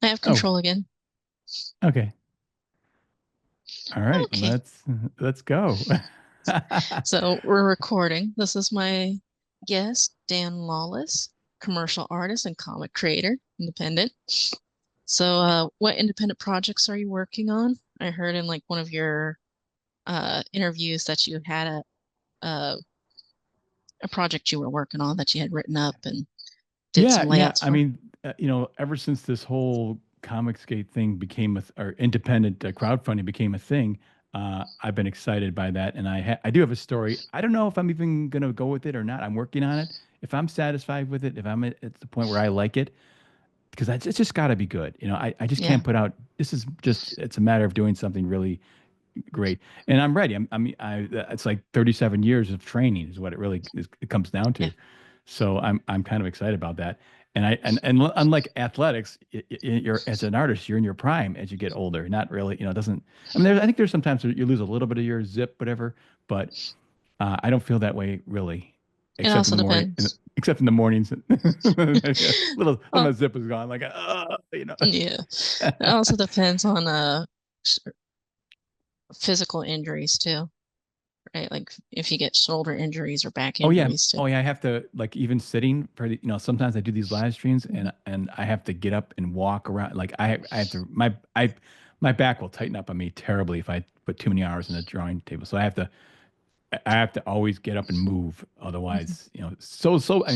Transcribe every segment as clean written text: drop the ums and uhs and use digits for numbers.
I have Oh, control again. okay. All right. Okay. Let's go. So we're recording. This is my guest, Dan Lawlis, commercial artist and comic creator, independent. So, what independent projects are you working on? I heard in like one of your interviews that you had a a project you were working on that you had written up and did Yeah, some yeah. layouts I for. mean, ever since this whole Comicsgate thing became or independent crowdfunding became a thing, I've been excited by that, and I do have a story. I don't know if I'm even gonna go with it or not. I'm working on it. If I'm satisfied with it, if I'm at the point where I like it, because it's just got to be good. I just Yeah. can't put out. This is just it's a matter of doing something really great, and I'm ready. It's like 37 years of training is what it comes down Yeah. to. So I'm kind of excited about that. And unlike athletics, you're as an artist, you're in your prime as you get older. Not really, it doesn't. I mean, I think there's sometimes you lose a little bit of your zip, whatever. But I don't feel that way really, It except in also the morning. depends. Except in the mornings, little some Oh, of the zip is gone. Like, yeah. It also depends on physical injuries too, right? Like if you get shoulder injuries or back Oh yeah. injuries too. Oh yeah. I have to like even sitting for sometimes I do these live streams Mhm. and I have to get up and walk around. Like I have to my back will tighten up on me terribly if I put too many hours in the drawing table. So I have to always get up and move. Mhm. Otherwise,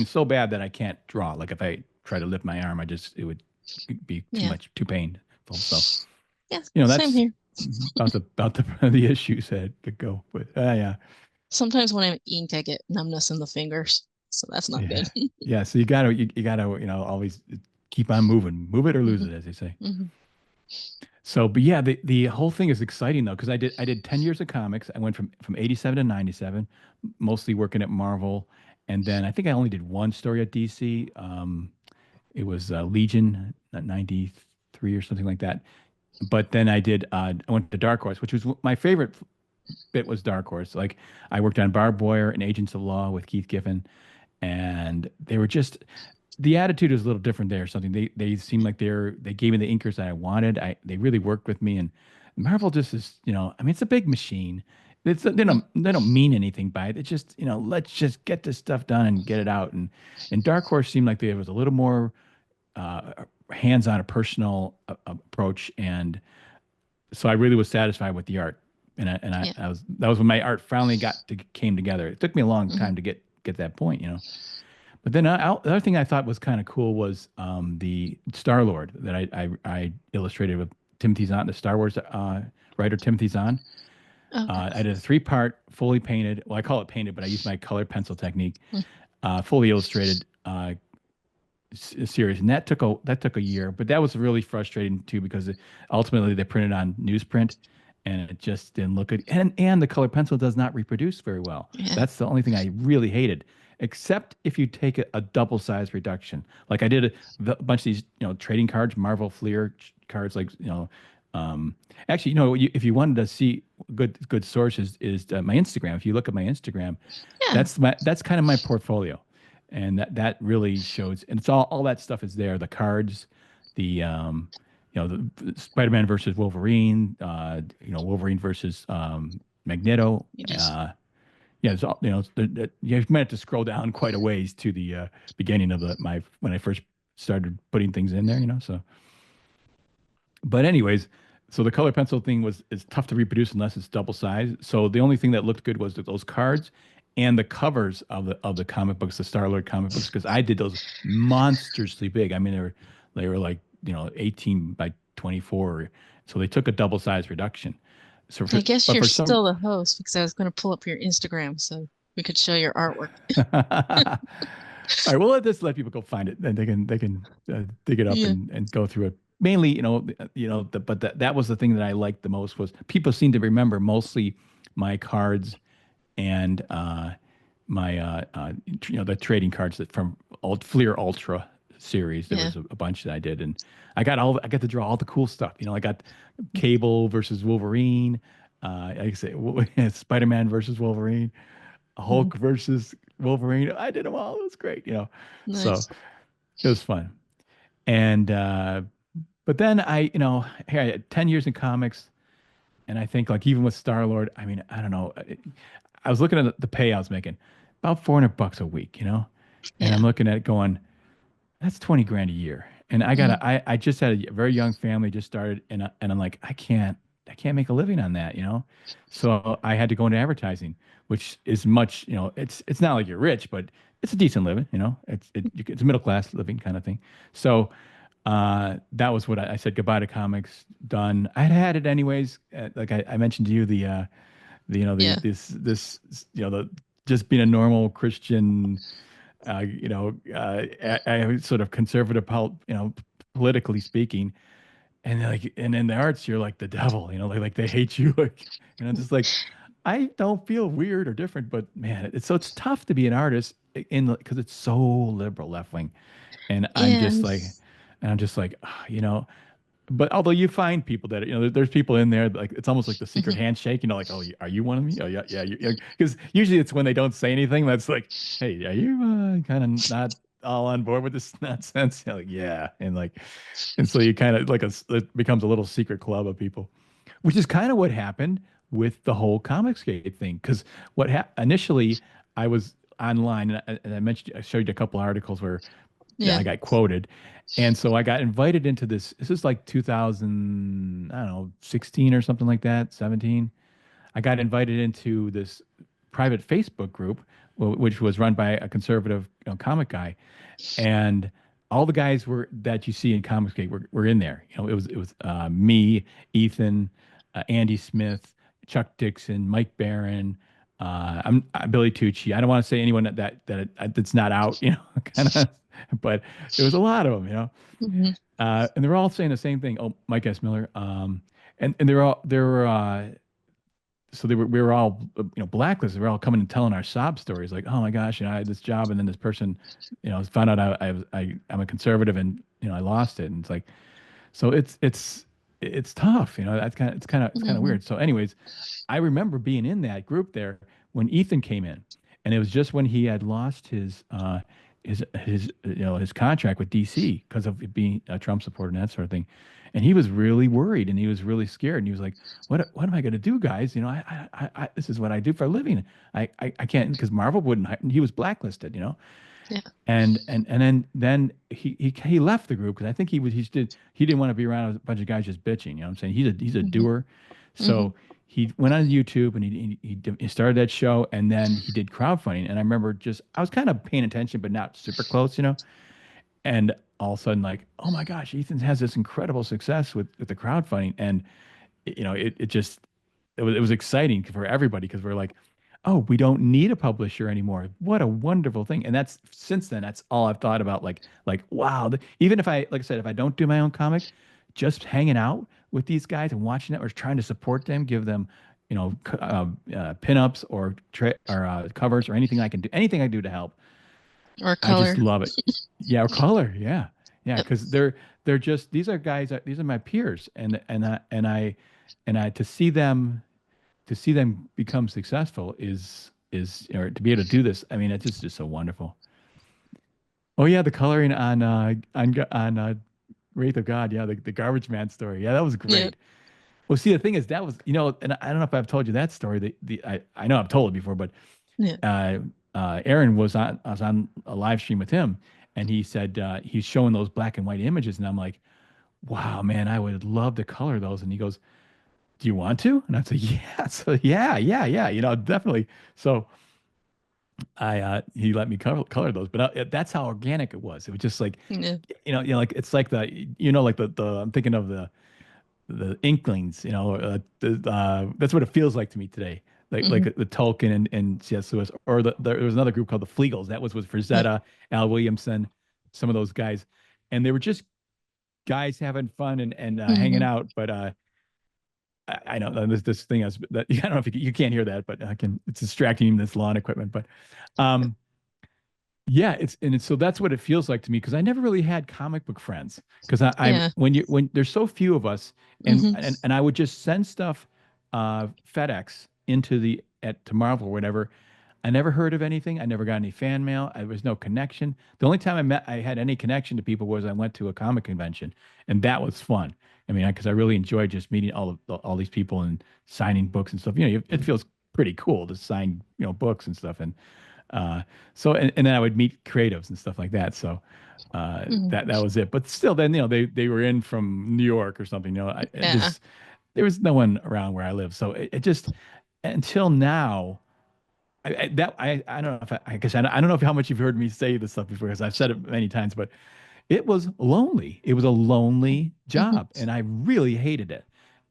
so bad that I can't draw. Like if I try to lift my arm, it would be Yeah. too painful. So, Yeah. Same that's here. about the the issues that could go. But yeah. Sometimes when I ink, I get numbness in the fingers, so that's not Yeah. good. Yeah. So you gotta, always keep on moving. Move it or lose Hmm. it, as they say. Hmm. So, but yeah, the whole thing is exciting though, because I did 10 years of comics. I went from 87 to 97, mostly working at Marvel. And then I think I only did one story at DC. It was Legion, 93 or something like that. But then I went to Dark Horse, which was my favorite bit was Dark Horse. Like I worked on Barb Boyer and Agents of Law with Keith Giffen, and they were just the attitude is a little different there or something. They seem like they gave me the inkers that I wanted. They really worked with me, and Marvel just is, I mean, it's a big machine. They don't mean anything by it. It's just, let's just get this stuff done and get it out. And Dark Horse seemed like there was a little more uh, hands-on, a personal approach, and so I really was satisfied with the art. Yeah. I was that was when my art finally came together. It took me a long Hmm. time to get that point. But then the other thing I thought was kind of cool was the Star Lord that I illustrated with Timothy Zahn, the Star Wars writer Timothy Zahn. Okay. I did a three-part, fully painted. Well, I call it painted, but I use my colored pencil technique. Mm. Fully illustrated series, and that took a year. But that was really frustrating too because ultimately they printed on newsprint, and it just didn't look good. And the color pencil does not reproduce very well. Yeah. That's the only thing I really hated. Except if you take a double size reduction, like I did a bunch of these, trading cards, Marvel Fleer cards, like actually, if you wanted to see good sources, is my Instagram. If you look at my Instagram, Yeah. that's kind of my portfolio, and that really shows, and it's all that stuff is there. The cards, the the Spider-Man versus Wolverine, Wolverine versus Magneto. You just Yeah, it's all, you might have to scroll down quite a ways to the beginning of my when I first started putting things in there. So but anyways, so the color pencil thing is tough to reproduce unless it's double size. So the only thing that looked good was those cards and the covers of the comic books, the Star Lord comic books, because I did those monstrously big. I mean, they were like 18 by 24, so they took a double size reduction. So I guess but you're for some, still the host because I was going to pull up your Instagram so we could show your artwork. all right, we'll let people go find it, and they can dig it up Yeah. and go through it. Mainly, but that was the thing that I liked the most was people seem to remember mostly my cards and my the trading cards that from Fleer Ultra series. There Yeah. was a bunch that I did, and I got to draw all the cool stuff. I got Cable versus Wolverine, like I say, Spider-Man versus Wolverine, Mhm. Hulk versus Wolverine. I did them all. It was great. So Nice. it was fun. And but then hey, I had 10 years in comics, and I think like even with Star Lord, I mean, I don't know. I was looking at the pay I was making, about $400 a week, and I'm Yeah. looking at it going, that's 20 grand a year. And Hmm. I just had a very young family, just started, and I'm like, I can't make a living on that, So I had to go into advertising, which is much, it's not like you're rich, but it's a decent living, it's a middle class living kind of thing. So that was what I said goodbye to comics. Done. I had it anyways. Like I mentioned to you, the Yeah. the just being a normal Christian, sort of conservative, politically speaking, and like, and in the arts, you're like the devil, like they hate you, like, just like, I don't feel weird or different, but man, it's tough to be an artist because it's so liberal, left wing, and Yeah. I'm just like, ah, but although you find people that there's people in there like it's almost like the secret Hmm. handshake, like, oh, are you one of me? Oh yeah, yeah, because usually it's when they don't say anything that's like, hey, are you kind of not all on board with this nonsense? Like, yeah, and so you kind of like it becomes a little secret club of people, which is kind of what happened with the whole Comicsgate thing. Because initially I was online, and I mentioned, I showed you a couple articles where Yeah. I got quoted. And so I got invited into this. This is like 2000, I don't know, 16 or something like that, 17. I got invited into this private Facebook group, which was run by a conservative, comic guy, and all the guys were that you see in Comicsgate were in there. It was me, Ethan, Andy Smith, Chuck Dixon, Mike Barron, Billy Tucci. I don't want to say anyone that's not out, kind of, but it was a lot of them, Hmm. and they're all saying the same thing. Oh, Mike S. Miller, and they were so we were all blacklisted. We were all coming and telling our sob stories, like, oh my gosh, I had this job, and then this person, found out I'm a conservative, and I lost it, and it's like, so it's tough, that's it's kind of Hmm. weird. So, anyways, I remember being in that group there when Ethan came in, and it was just when he had lost his contract with DC because of it being a Trump supporter and that sort of thing, and he was really worried and he was really scared and he was like, "What am I going to do, guys? This is what I do for a living. I can't because Marvel wouldn't. He was blacklisted, Yeah. and then he left the group because I think he didn't want to be around a bunch of guys just bitching. You know what I'm saying? He's a Hmm. doer, Hmm. so he went on YouTube and he started that show, and then he did crowdfunding. And I remember just I was kind of paying attention but not super close, and all of a sudden, like, oh my gosh, Ethan has this incredible success with the crowdfunding, and it was exciting for everybody because we're like, oh, we don't need a publisher anymore. What a wonderful thing. And that's since then, that's all I've thought about. Like wow, even if like I said, if I don't do my own comic, just hanging out with these guys and watching it or trying to support them, give them, pinups or covers or anything I can do to help. Or I just color. love it. Yeah, or color. Yeah, yeah, Yep. because they're just these are guys. These are my peers, and I to see them become successful is or to be able to do this. I mean, it's just so wonderful. Oh yeah, the coloring on Wraith of God. Yeah, the garbage man story. Yeah, that was Yeah. great. Well, see, the thing is, that was and I don't know if I've told you that story. I know I've told it before, but Yeah. uh, Aaron was on a live stream with him, and he said he's showing those black and white images, and I'm like, wow, man, I would love to color those. And he goes, do you want to? And I said, yeah. So yeah, yeah, yeah, definitely. So he let me color those, but that's how organic it was. It was just like, Yeah. like it's like like the I'm thinking of the Inklings, that's what it feels like to me today. Like Hmm. the Tolkien and C.S. Lewis, or there was another group called the Flegels. That was with Yeah. Frazetta, Al Williamson, some of those guys, and they were just guys having fun and hanging Hmm. out. But I know this thing is that I don't know if you can't hear that, but I can. It's distracting this lawn equipment, but um, yeah, so that's what it feels like to me because I never really had comic book friends because Yeah. when there's so few of us and Hmm. and, and I would just send stuff FedEx into the at to Marvel or whatever. I never heard of anything. I never got any fan mail. There was no connection. The only time I had any connection to people was I went to a comic convention, and that was fun. I mean, because I really enjoyed just meeting all these people and signing books and stuff. It feels pretty cool to sign books and stuff. And uh, and then I would meet creatives and stuff like that. So Mhm. that was it. But still, then they were in from New York or something. I Yeah. just there was no one around where I live, so it just until now. I don't know if I guess I don't know if how much you've heard me say this stuff before because I've said it many times, but it was lonely. It was a lonely Mhm. job, and I really hated it.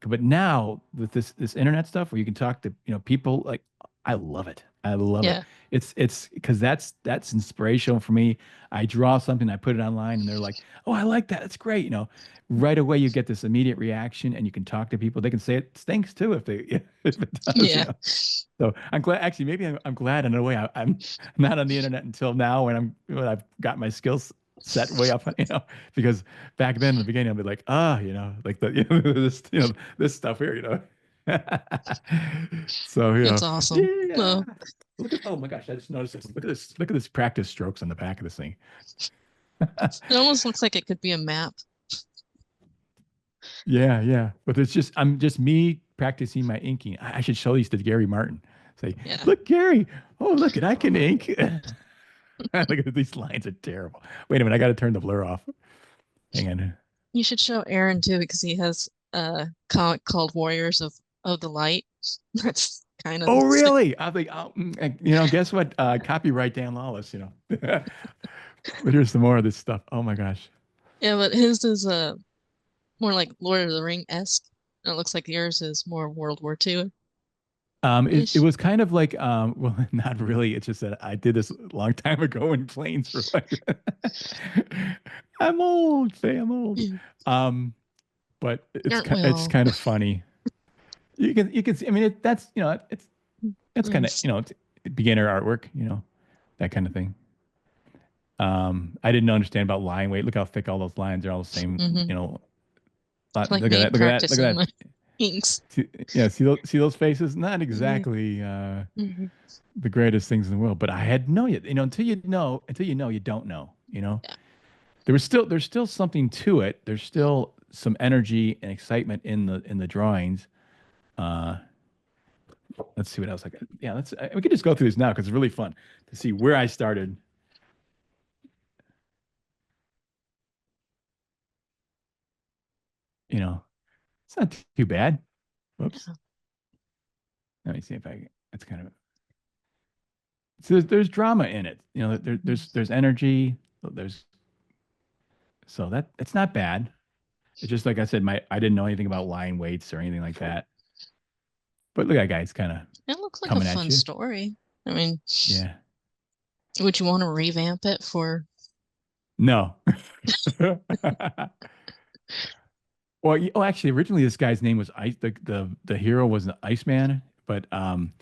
But now with this internet stuff where you can talk to people, like I love it. I love it. Yeah. It's because that's inspirational for me. I draw something, I put it online, and they're like, "Oh, I like that. That's great." Right away you get this immediate reaction, and you can talk to people. They can say it stinks too if they if it does. Yeah. So I'm glad. Actually, maybe I'm glad in a way. I'm not on the internet until now when I've got my skills set way up. Because back then in the beginning I'd be like, like this this stuff here. So It's awesome. yeah. Well, Look at oh my gosh, I just noticed this. Look at this practice strokes on the back of this thing. it almost looks like it could be a map. Yeah, yeah. But it's just I'm just me practicing my inking. I should show these to Gary Martin. Say, Yeah. look, Gary. Oh, look at I can ink. Look at these lines are terrible. Wait a minute, I got to turn the blur off. Hang on. You should show Aaron too because he has a comic called Warriors of the Light. That's kind of the Oh, same. really? I think, guess what? Copyright Dan Lawlis. But here's some more of this stuff. Oh my gosh. Yeah, but his is more like Lord of the Ring-esque. And it looks like yours is more World War It II-ish. was kind of like, well, not really. It's just that I did this a long time ago when planes were like, I'm old, say I'm old. Um, but Aren't we it's all? kind of funny. You can see. I mean, that's it's kind of Nice. it's beginner artwork, that kind of thing. I didn't understand about line weight. Look how thick all those lines are, all the same. Hmm. Like Look at me that. Look at that. Look practicing at my that. inks. Yeah, see those faces? Not Hmm. exactly Hmm. the greatest things in the world, but I had no, until you don't know. Yeah. There's still something to it. There's still some energy and excitement in the drawings. Uh, let's see what else I got. Yeah, we could just go through this now because it's really fun to see where I started. You know, it's not too bad. Whoops. Yeah. Let me see if I. It's kind of so there's drama in it. There's energy. There's so that it's not bad. It's just like I said, I didn't know anything about line weights or anything like that. But look at that guy, he's kind of It looks like a coming at fun you. story. I mean, Yeah. would you want to revamp it for? No. Well, actually, originally this guy's name was Ice. The hero was an Iceman, but then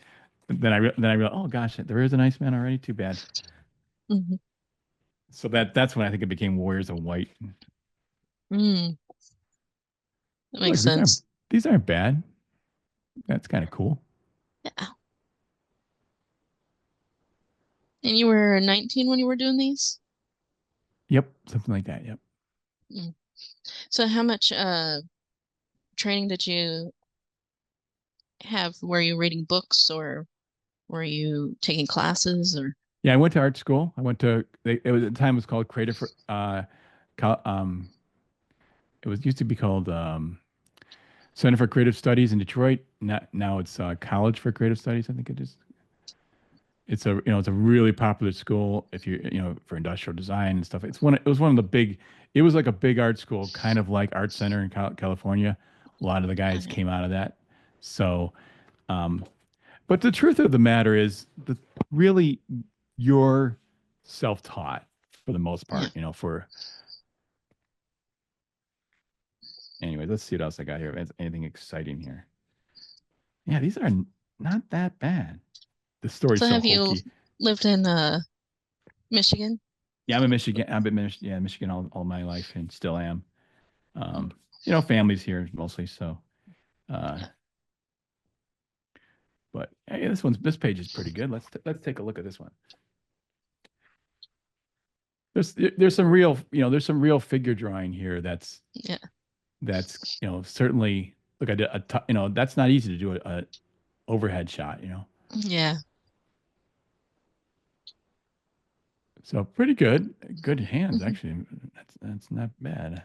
I realized, oh gosh, there is an Iceman already. Too bad. Mhm. So that's when I think it became Warriors of White. Mm, that Look, makes sense. these aren't bad. That's kind of cool. Yeah. And you were 19 when you were doing these? Yep, something like that. Yep. Mm. So how much training did you have? Were you reading books or were you taking classes or? Yeah, I went to art school. I went to it was at the time it was called Creative. Co- um, it was used to be called Center for Creative Studies in Detroit. Now it's College for Creative Studies. I think it is. It's a really popular school if for industrial design and stuff. It was one of the big. It was like a big art school, kind of like Art Center in California. A lot of the guys Okay. came out of that. So, um, but the truth of the matter is that really you're self-taught for the most Yeah. part. For anyway, let's see what else I got here. If there's anything exciting here. Yeah, these are not that bad. The story's So so have you hokey. lived in Michigan? Yeah, I'm in Michigan. I've been Michigan all my life and still am. Mm. Families here mostly. So, uh, But hey, this page is pretty good. Let's take a look at this one. There's some real, there's some real figure drawing here. Yeah. That's, certainly look, that's not easy to do a overhead shot, Yeah. So pretty good. Good hands, Hmm. actually. That's not bad.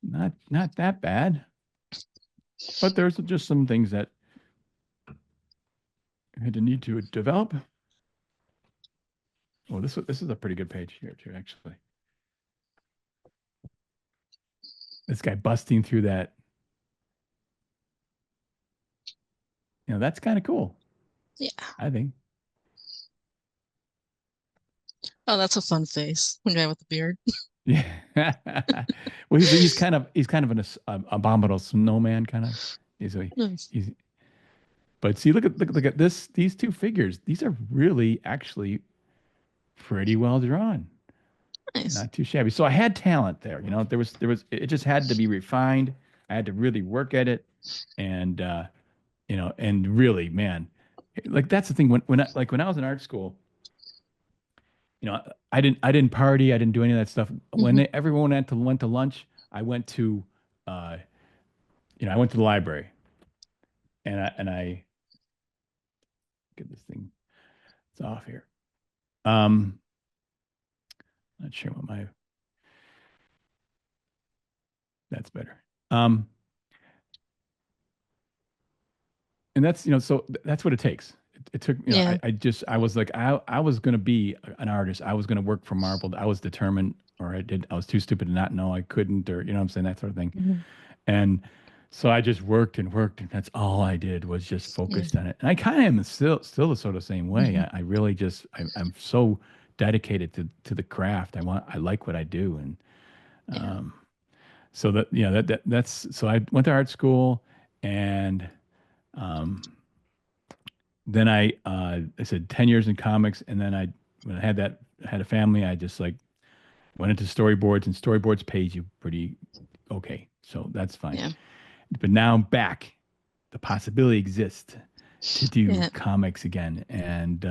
Not that bad. But there's just some things that I had to need to develop. Oh, this is a pretty good page here too, actually. This guy busting through that, that's kind of cool, Yeah. I think. Oh, that's a fun face. One guy with the beard. Yeah. Well, he's kind of an abominable snowman kind of. He's a Nice. he's but see, look at this, these two figures. These are really actually pretty well drawn. Nice. Not too shabby. So I had talent there. There was it just had to be refined. I had to really work at it, and and really, man, like that's the thing. When I was in art school, I didn't party. I didn't do any of that stuff. When Hmm. everyone went to lunch, I went to uh, I went to the library, and I get this thing. It's off here. Um, not sure what my that's better. And that's so that's what it takes. It took Yeah. I was like I was gonna be an artist. I was gonna work for Marvel. I was determined, or I was too stupid to not know I couldn't, or what I'm saying, that sort of thing. Hmm. And so I just worked and worked, and that's all I did was just Yeah. focused on it. And I kind of am still the sort of same way. Hmm. I really just I'm so dedicated to the craft. I like what I do, and Yeah. um, so that that's so I went to art school, and um, then I said 10 years in comics, and then when I had a family, I just like went into storyboards, and storyboards pays you pretty okay, so that's fine. Yeah. But now I'm back. The possibility exists to do Yeah. comics again, and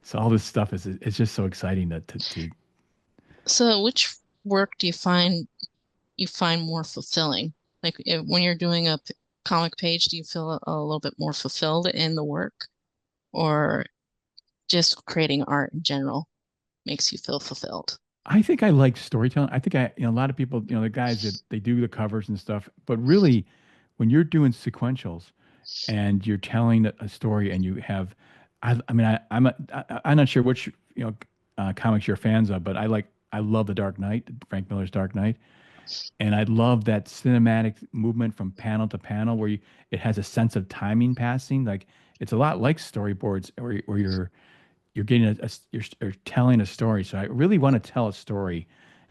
so all this stuff is it's just so exciting to So which work do you find more fulfilling? Like when you're doing a comic page, do you feel a little bit more fulfilled in the work, or just creating art in general makes you feel fulfilled? I think I like storytelling. I think a lot of people, the guys that they do the covers and stuff, but really, when you're doing sequentials and you're telling a story and you have, I mean, I'm not sure which, comics you're fans of, but I love The Dark Knight, Frank Miller's Dark Knight. And I love that cinematic movement from panel to panel where it has a sense of timing passing. Like it's a lot like storyboards where you're getting you're telling a story. So I really want to tell a story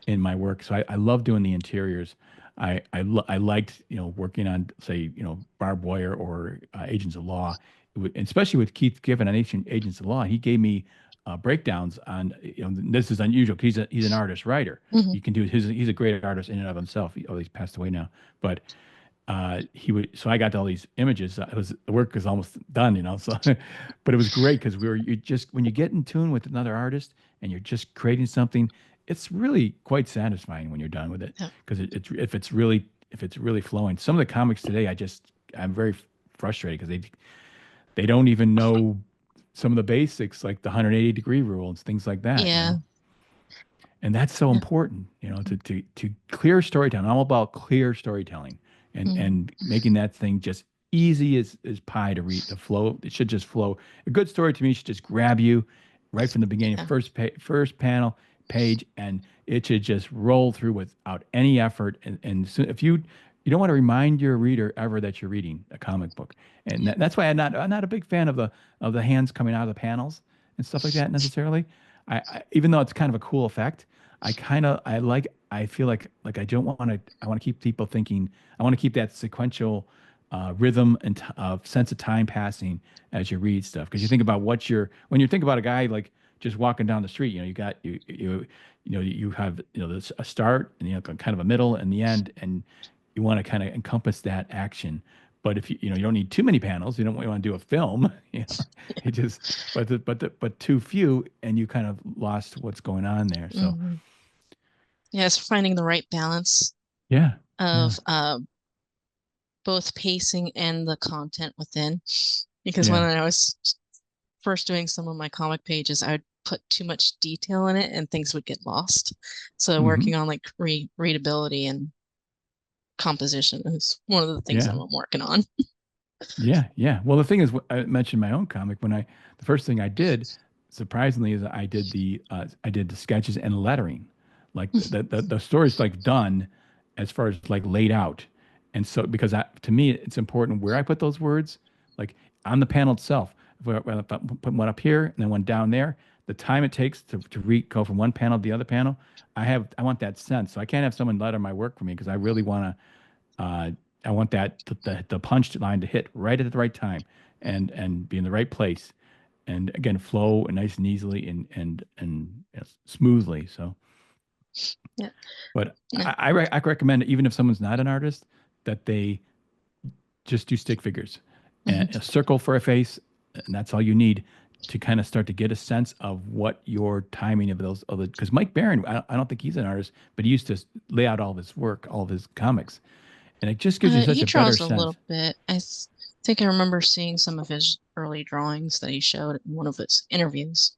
in my work. So I love doing the interiors. I liked working on, say, Barb Wire or Agents of Law. Especially with Keith Giffen on Agents of Law. He gave me breakdowns on, this is unusual because he's an artist writer. Hmm. You can do he's a great artist in and of himself. He's passed away now, but he would, so I got all these images. The work was almost done, so but it was great because you just, when you get in tune with another artist and you're just creating something, it's really quite satisfying when you're done with it, Yeah. because if it's really flowing. Some of the comics today, I'm very frustrated because they don't even know some of the basics, like the 180-degree rule and things like that. Yeah. And that's so Yeah. important, to clear storytelling. I'm all about clear storytelling, and Hmm. and making that thing just easy as pie to read. The flow, it should just flow. A good story to me should just grab you right from the beginning, Yeah. first panel page, and it should just roll through without any effort. And so if you don't want to remind your reader ever that you're reading a comic book, and Yeah. that's why I'm not a big fan of the hands coming out of the panels and stuff like that necessarily. Even though it's kind of a cool effect, I feel like I want to keep people thinking. I want to keep that sequential rhythm and sense of time passing as you read stuff, because you think about when you think about a guy like just walking down the street, you got you have this a start, and kind of a middle and the end, and you want to kind of encompass that action. But if you know you don't need too many panels, you don't want to do a film. It just but too few, and you kind of lost what's going on there. So Hmm. Yeah, it's finding the right balance yeah, yeah, of both pacing and the content within. Because when yeah. I was first doing some of my comic pages, I would put too much detail in it and things would get lost. So Hmm. working on like readability and composition is one of the things Yeah. I'm working on. Yeah, yeah. Well, the thing is, I mentioned my own comic when the first thing I did, surprisingly, is I did the sketches and lettering, like the story's like done as far as like laid out, and so because to me it's important where I put those words, like on the panel itself. If I put one up here and then one down there, the time it takes to go from one panel to the other panel, I want that sense. So I can't have someone letter my work for me because I really want to uh, I want the punch line to hit right at the right time and be in the right place, and again flow nice and easily and smoothly. So, Yeah. but Yeah. I recommend even if someone's not an artist that they just do stick figures and a Hmm. circle for a face, and that's all you need to kind of start to get a sense of what your timing of those other. Because Mike Barron, I don't think he's an artist, but he used to lay out all of his work, all of his comics, and it just gives you such He a better draws a sense. little bit. Think I remember seeing some of his early drawings that he showed in one of his interviews.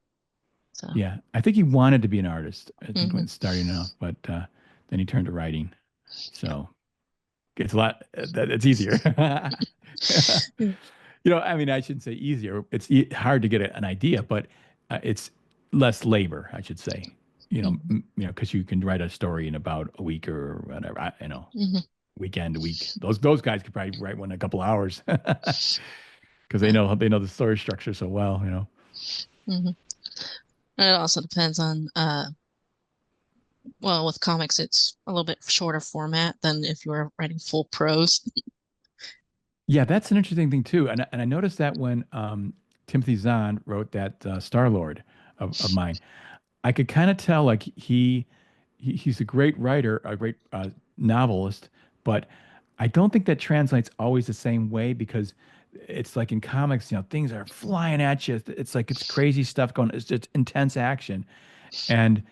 So, Yeah, I think he wanted to be an artist. I think hmm. when starting off, but then he turned to writing. Yeah. So it's a lot. It's easier. Yeah. I mean, I shouldn't say easier. It's hard to get an idea, but it's less labor, I should say. Hmm. Because you can write a story in about a week or whatever. Hmm. Weekend, a week. Those guys could probably write one in a couple hours because Yeah. they know the story structure so well. Hmm. And it also depends on, well, with comics, it's a little bit shorter format than if you were writing full prose. Yeah, that's an interesting thing too, and I noticed that when Timothy Zahn wrote that Star Lord of mine, I could kind of tell like he's a great writer, a great novelist, but I don't think that translates always the same way because it's like in comics, things are flying at you. It's like it's crazy stuff going. It's just intense action, and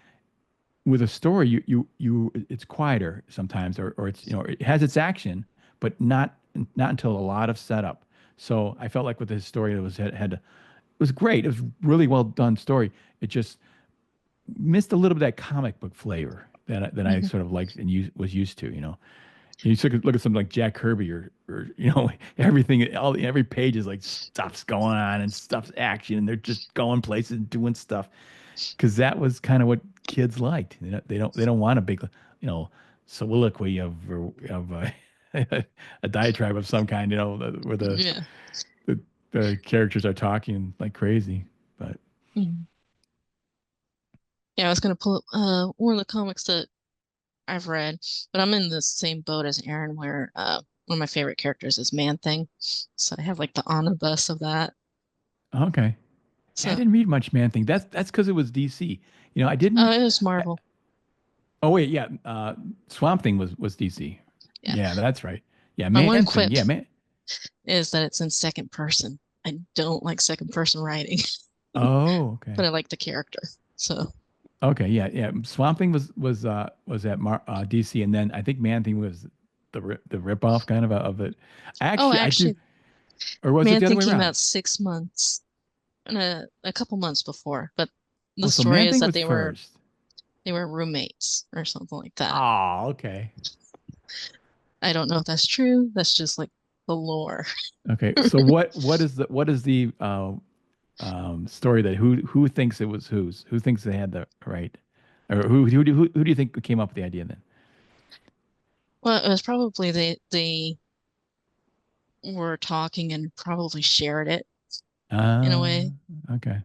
with a story, it's quieter sometimes, or it's it has its action, but not until a lot of setup. So I felt like with his story, it was great. It was really well done story. It just missed a little bit of that comic book flavor that I Hmm. sort of liked and was used to. You look at something like Jack Kirby or everything. Every page is like stuff's going on and stuff's action, and they're just going places and doing stuff because that was kind of what kids liked. They don't want a big, you know, soliloquy of a diatribe of some kind, where Yeah. the the characters are talking like crazy. But Mhm. Yeah, I was gonna pull up one of the comics that I've read, but I'm in the same boat as Aaron where one of my favorite characters is Man Thing. So I have like the omnibus of that. okay, yeah, I So didn't read much Man Thing. That's because it was DC. I didn't. it was I, Marvel. oh wait, yeah, Swamp Thing was DC. Yeah. Yeah, that's right. Yeah, My one Man Thing. quip Yeah, man. is that it's in second person. I don't like second person writing, Oh, but okay. I like the character. So Okay, yeah, yeah. Swamp Thing was at DC, and then I think Man Thing was the rip off kind of it. oh, Actually, I do, actually or was it Man the other Thing way came around? out 6 months and a couple months before, but the Oh, so story Man is Thing that was first. they were roommates or something like that. Oh, okay, I don't know if that's true. That's just like the lore. okay. So what is the story that who thinks it was who thinks they had the right, or who do you think came up with the idea then? Well, it was probably they were talking and probably shared it in a Uh, way, okay,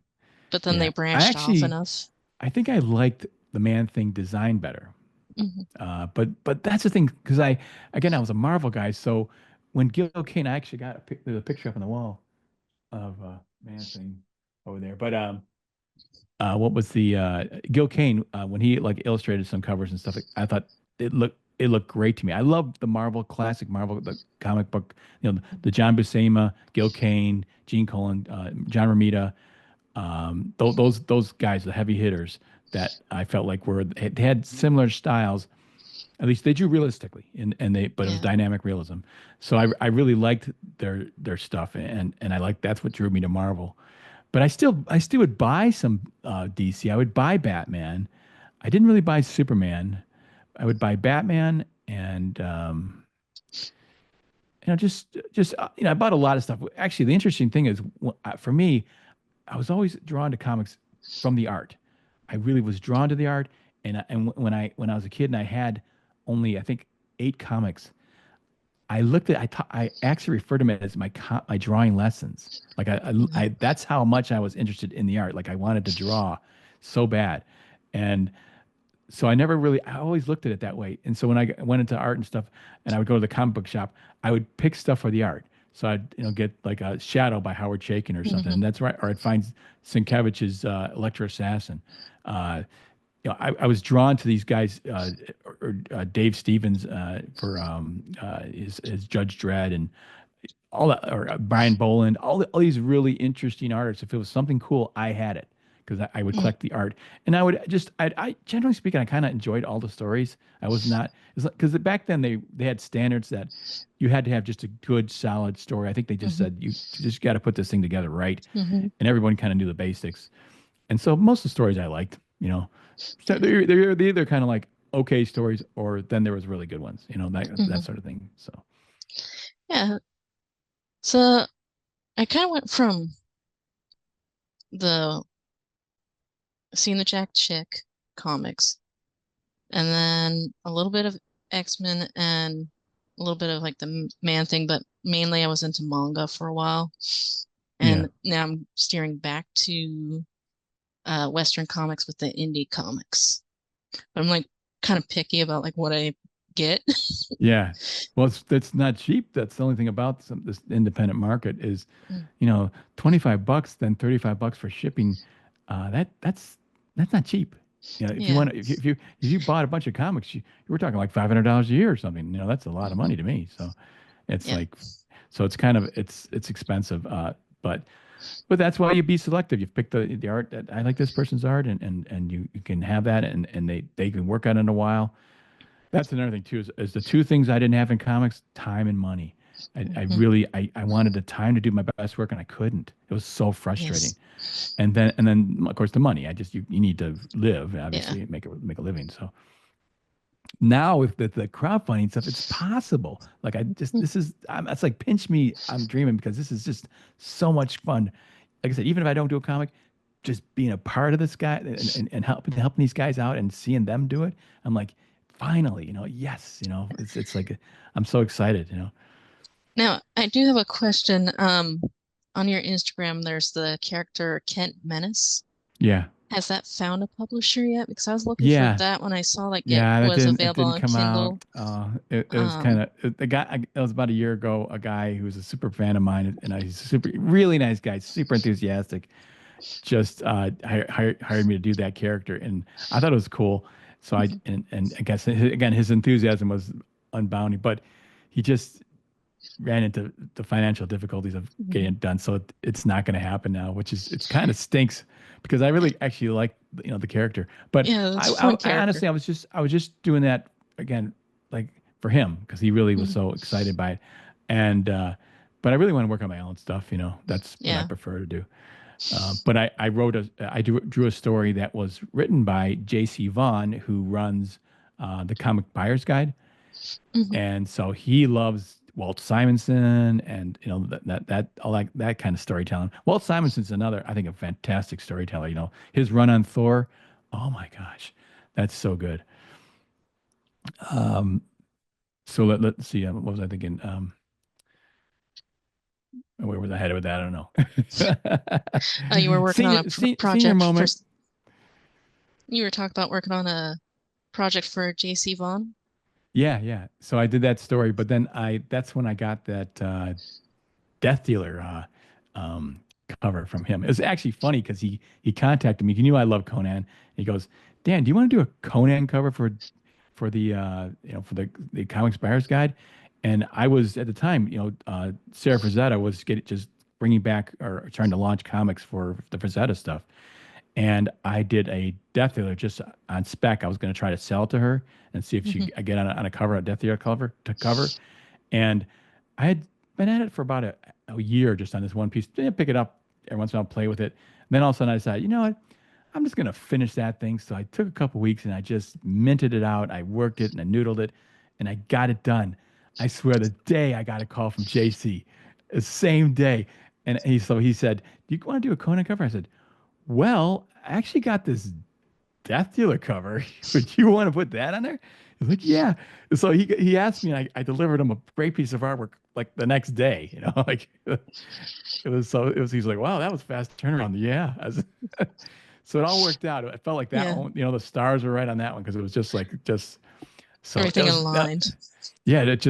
but then they yeah. I branched off actually enough. I think I liked the Man Thing design better. Hmm. But that's the thing because I was a Marvel guy, so when Gil Kane, I actually got there's a picture up on the wall of Man Thing over there. But what was the Gil Kane when he like illustrated some covers and stuff? I thought it looked it looked great to me. I love the Marvel classic Marvel the comic book, the John Buscema, Gil Kane, Gene Colan, John Romita, those guys, the heavy hitters that I felt like they had similar styles. At least they drew realistically, but it was Yeah. dynamic realism. So I really liked their stuff, and I like that's what drew me to Marvel. But I still would buy some DC. I would buy Batman. I didn't really buy Superman. I would buy Batman and I bought a lot of stuff. Actually, the interesting thing is for me, I was always drawn to comics from the art. I really was drawn to the art, when I was a kid and I had only I think 8 comics, I actually referred to them as my drawing lessons. Like Mhm. that's how much I was interested in the art. Like I wanted to draw so bad, and so I always looked at it that way. And so when I went into art and stuff, and I would go to the comic book shop, I would pick stuff for the art. So I'd get like a Shadow by Howard Chaykin or something, Mhm. and that's right. Or I'd find Sienkiewicz's Electro Assassin. Uh, I was drawn to these guys, Dave Stevens for his Judge Dredd and all that, or Brian Boland, all these really interesting artists. If it was something cool, I had it because I would Mhm. collect the art, and I generally speaking, I kind of enjoyed all the stories. I was not because back then they had standards that you had to have just a good, solid story. I think they just Mhm. said you just got to put this thing together right, Mhm. and everyone kind of knew the basics. And so most of the stories I liked, so Yeah. they're either kind of like okay stories, or then there was really good ones, that Mhm. sort of thing. So Yeah. So I kind of went from the seeing the Jack Chick comics, and then a little bit of X-Men and a little bit of like the Man Thing, but mainly I was into manga for a while, yeah, and now I'm steering back to Western comics with the indie comics. But I'm like kind of picky about like what I get. yeah. Well, that's not cheap. That's the only thing about this independent market is, Mm. 25 bucks, then 35 bucks for shipping. That's not cheap. If you Yeah. want, if you bought a bunch of comics, you were talking like $500 a year or something. That's a lot of Hmm. money to me. So it's Yeah. like, so it's kind of it's expensive. But that's why you be selective. You pick the art that I like this person's art, and you can have that, and they can work on it in a while. That's another thing too. Is the two things I didn't have in comics: time and money. I Hmm. really I wanted the time to do my best work, and I couldn't. It was so frustrating. Yes. And then of course the money. You need to live, Yeah. obviously, make a living. So now with the crowdfunding stuff, it's possible. Like that's like pinch me. I'm dreaming because this is just so much fun. Like I said, even if I don't do a comic, just being a part of this guy and helping these guys out and seeing them do it, I'm like, finally, yes, it's like I'm so excited. Now, I do have a question. On your Instagram, there's the character Kent Menace. Yeah, Has that found a publisher yet? Because I was looking for yeah, that when I saw like it yeah. That was didn't it available didn't on come out. Kindle. It was Um, kind of the guy. It was about a year ago. A guy who was a super fan of mine, and he's a super really nice guy, super enthusiastic. Just hired me to do that character, and I thought it was cool. So mhm. and I guess again his enthusiasm was unbounded, but he just ran into the financial difficulties of getting Mhm. it done. So it's not going to happen now, which is it's kind of stinks because I really actually like the character. But Yeah, I, it's a I fun I character. honestly I was just doing that again like for him because he really was Mhm. so excited by it, and but I really want to work on my own stuff. That's what I Yeah. prefer to do. But I drew a story that was written by J.C. Vaughn, who runs the Comic Buyer's Guide, Mhm. and so he loves Walt Simonson and that all that kind of storytelling. Walt Simonson's another, I think, a fantastic storyteller. His run on Thor, oh my gosh, that's so good. Um, so let's see, what was I thinking? Where was I headed with that? I don't You were know. working on a Senior project for. moment. You were talking about working on a project for J.C. Vaughn. Yeah, yeah. So I did that story, but then that's when I got that Death Dealer cover from him. It was actually funny because he contacted me. He knew I love Conan. He goes, Dan, do you want to do a Conan cover for for the for the comics buyer's guide, and I was at the time, Sarah Frazetta was getting just bringing back or trying to launch comics for the Frazetta stuff, and I did a Death Dealer just on spec. I was going to try to sell it to her and see if she Hmm. could get on a cover, a Death Dealer cover, and I had been at it for about a year just on this one piece. Didn't pick it up every once in a while, play with it. And then all of a sudden I decided, you know what? I'm just gonna finish that thing. So I took a couple weeks and I just minted it out. I worked it and I noodled it, and I got it done. I swear, the day I got a call from JC, the same day, and he said, "Do you want to do a Conan cover?" I said, "Well, I actually got this Death Dealer cover. Would you want to put that on there?" He's like, "Yeah." So he asked me, and I delivered him a great piece of artwork like the next day. Like he's like, "Wow, that was fast turnaround." Yeah. So it all worked out. It felt like that Yeah, one, the stars were right on that one because it was just so it everything was that. aligned. Yeah, it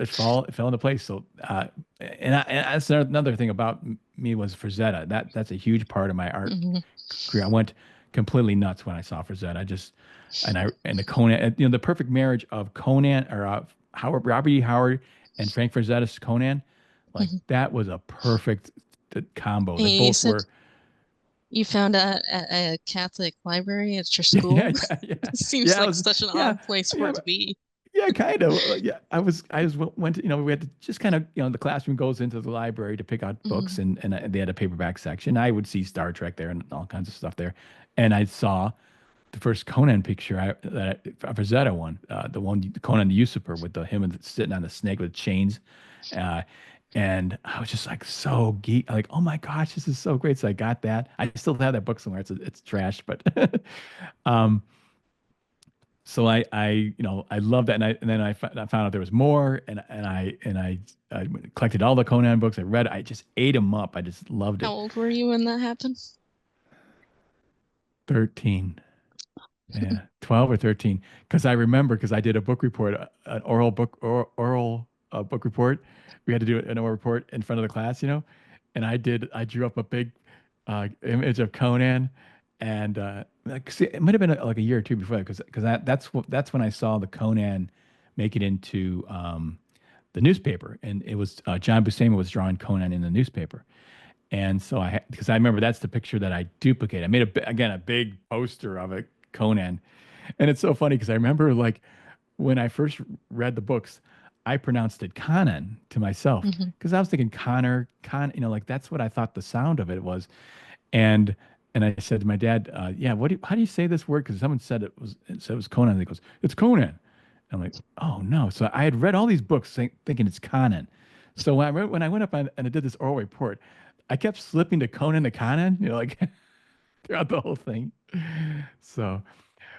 fell into place. So and that's another thing about me was Frazetta. That's a huge part of my art Hmm. career. I went completely nuts when I saw Frazetta. I just and the Conan, the perfect marriage of Conan or Robert E. Howard and Frank Frazetta's Conan, like Hmm. that was a perfect combo. They And you both said were. you found out at a Catholic library at your Yeah, school. yeah, yeah, yeah. It seems Yeah, I like was, such an yeah, odd place for yeah, it to be. yeah, kind of. Yeah, I was went to, we had to just kind of, the classroom goes into the library to pick out books, Hmm. and they had a paperback section. I would see Star Trek there and all kinds of stuff there, and I saw the first Conan picture, Frazetta one, the one Conan the Usurper with him sitting on the snake with chains, uh, and I was just like so geek, like, oh my gosh, this is so great. So I got that. I still have that book somewhere. It's trashed, but um, so I love that, and then I found out there was more, and I collected all the Conan books. I read, I just ate them up. I just loved How it. old were you when that happened? 13. Yeah, 12 or 13. Because I remember, because I did a book report, an oral book report. We had to do an oral report in front of the class, and I drew up a big image of Conan, and see, it might have been like a year or two before that, because that's when I saw the Conan make it into the newspaper, and it was John Buscema was drawing Conan in the newspaper. And so because I remember that's the picture that I duplicate. I made again a big poster of it, Conan, and it's so funny because I remember like when I first read the books, I pronounced it Conan to myself Hmm. because I was thinking like that's what I thought the sound of it was. And and I said to my dad, "Yeah, how do you say this word?" Because someone said it was Conan. And he goes, "It's Conan." I'm like, "Oh no!" So I had read all these books thinking it's Conan. So when I went up and I did this oral report, I kept slipping to Conan to Conan, like throughout the whole thing. So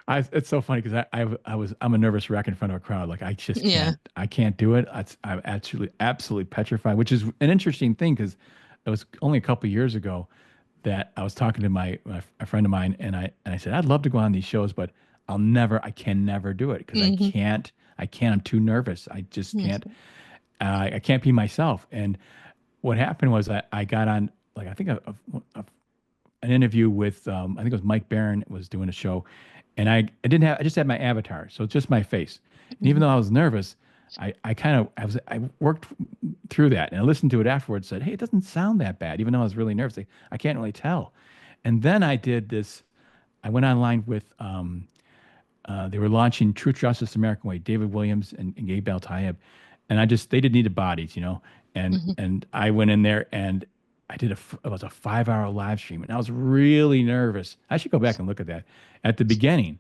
it's so funny because I'm a nervous wreck in front of a crowd. Like Yeah. I can't do it. I'm absolutely petrified, which is an interesting thing because it was only a couple of years ago that I was talking to a friend of mine, and I said I'd love to go on these shows, but I can never do it because Hmm. I can't. I'm too nervous. I just can't. I can't be myself. And what happened was I got on like I think a an interview with I think it was Mike Barron was doing a show, and I just had my avatar, so it's just my face. And even Hmm. though I was nervous, I worked through that, and I listened to it afterwards. Said, hey, it doesn't sound that bad, even though I was really nervous. I can't really tell. And then I did this. I went online with they were launching Truth, Justice, American Way, David Williams and Gabe Beltayeb, and they did needed bodies, Hmm. and I went in there and it was a 5 hour live stream, and I was really nervous. I should go back and look at that at the beginning,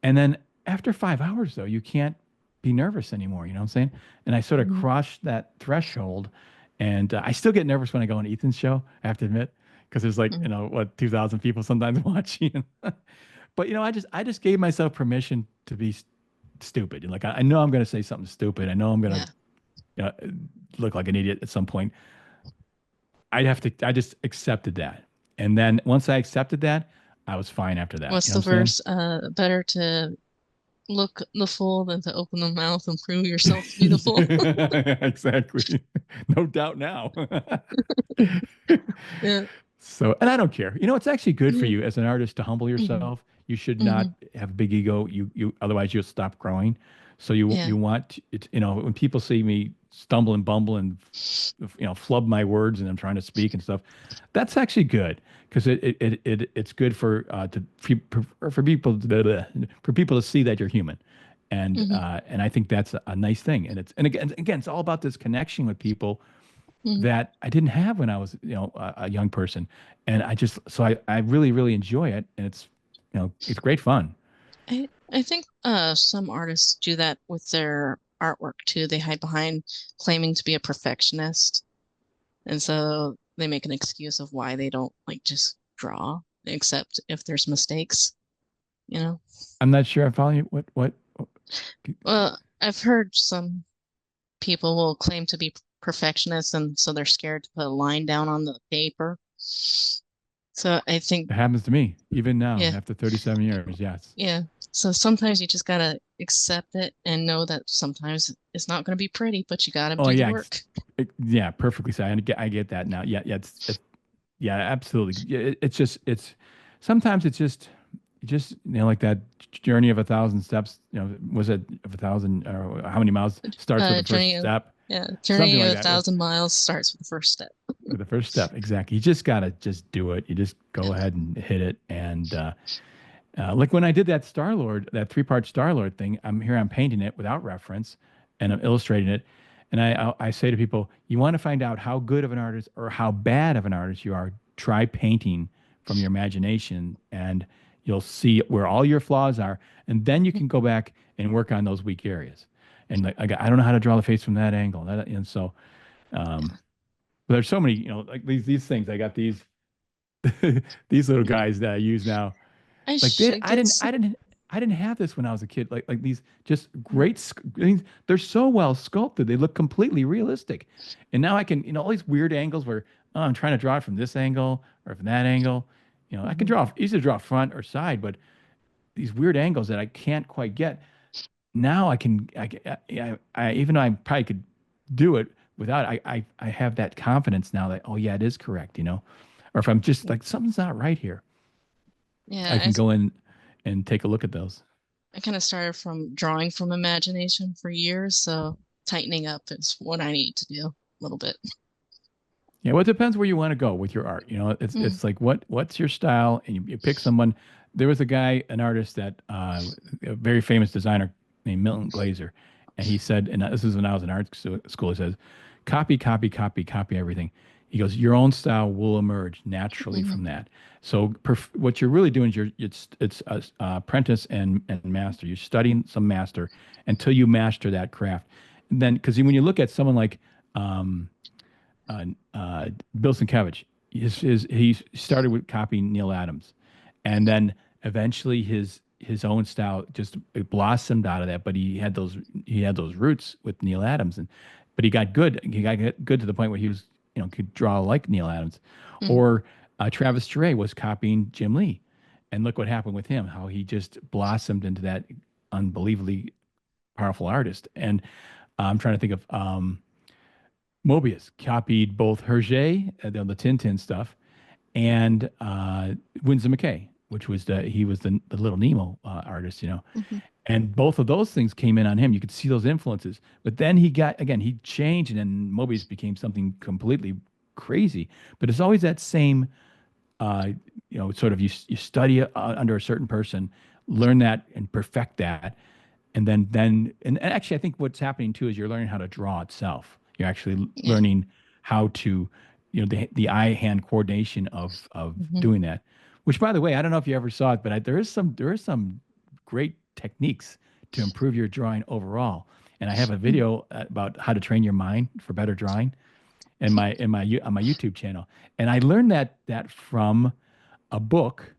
and then after 5 hours though, you can't be nervous anymore. You know what I'm saying? And I sort of Hmm. crushed that threshold, and I still get nervous when I go on Ethan's show. I have to admit, because there's like Hmm. 2,000 people sometimes watching. But I just gave myself permission to be stupid. Like I know I'm going to say something stupid. I know I'm going to Yeah. you know, look like an idiot at some point. I just accepted that. And then once I accepted that, I was fine after that. What's You know the what I'm saying? verse? Better to look the fool than to open the mouth and prove yourself to be the fool. Exactly. No doubt now. Yeah. So, and I don't care. It's actually good for Yeah. you as an artist to humble Hmm. yourself. You should Hmm. not have a big ego. You otherwise you'll stop growing. So Yeah. you want it, when people see me stumble and bumble and flub my words and I'm trying to speak and stuff, that's actually good because it's good for people for people to see that you're human, Hmm. and I think that's a nice thing. And again, it's all about this connection with people Hmm. that I didn't have when I was a young person, and I really really enjoy it, and it's great fun. I think some artists do that with their artwork too. They hide behind claiming to be a perfectionist, and so they make an excuse of why they don't like just draw, except if there's mistakes, you know? I'm not sure I follow you. What? Well, I've heard some people will claim to be perfectionists, and so they're scared to put a line down on the paper. So I think, It happens to me even now yeah, after 37 years. Yes. yeah. So sometimes you just gotta accept it and know that sometimes it's not gonna be pretty, but you gotta Oh do the yeah, work. yeah, perfectly said. I get that now. Yeah, yeah, yeah, absolutely. Yeah, it's sometimes it's just like that journey of a thousand steps. Was it of a thousand or how many miles starts with the first Journey of step, Yeah, something journey like of a that. thousand miles starts with the first step. With the first step, exactly. You just gotta just do it. You just go ahead and hit it, and like when I did that Star Lord, that three-part Star Lord thing, I'm painting it without reference, and I'm illustrating it, and I say to people, you want to find out how good of an artist or how bad of an artist you are, try painting from your imagination, and you'll see where all your flaws are, and then you can go back and work on those weak areas. And like I don't know how to draw the face from that angle, and so um, but there's so many, like these things. I got these these little guys that I use now I like they, should get some. I didn't have this when I was a kid. Like these just great. I mean, they're so well sculpted. They look completely realistic. And now I can, all these weird angles where I'm trying to draw it from this angle or from that angle. I can Mhm. draw easy to draw front or side, but these weird angles that I can't quite get. Now I can. Even though I probably could do it without. I have that confidence now that yeah, it is correct. Or if I'm just like something's not right here, I Yeah, can go in and take a look at those. I kind of started from drawing from imagination for years, so tightening up is what I need to do a little bit. Yeah, well, it depends where you want to go with your art. Mm, It's like what's your style, and you pick someone. There was a guy, an artist that a very famous designer named Milton Glaser, and he said, and this is when I was in art school. He says, copy, copy, copy, copy everything. He goes, your own style will emerge naturally mhm, from that. So what you're really doing is it's apprentice and master. You're studying some master until you master that craft, and then because when you look at someone like um, uh, uh, Bill Sienkiewicz. He started with copying Neil Adams, and then eventually his own style just it blossomed out of that. But he had those roots with Neil Adams, but he got good. He got good to the point where he was could draw like Neil Adams, mm, or Travis Stray was copying Jim Lee, and look what happened with him. How he just blossomed into that unbelievably powerful artist. And I'm trying to think of Mobius copied both Hergé, the Tintin stuff, and Winsor McKay, which was he was the Little Nemo artist, mhm, and both of those things came in on him. You could see those influences, but then he changed, and then Mobius became something completely crazy. But it's always that same, uh, sort of you study under a certain person, learn that and perfect that, and and actually I think what's happening too is you're learning how to draw itself. You're actually yeah. learning how to the eye hand coordination of Mhm, doing that, which by the way I don't know if you ever saw it, but there is some great techniques to improve your drawing overall, and I have a mm, video about how to train your mind for better drawing on my YouTube channel, and I learned that from a book.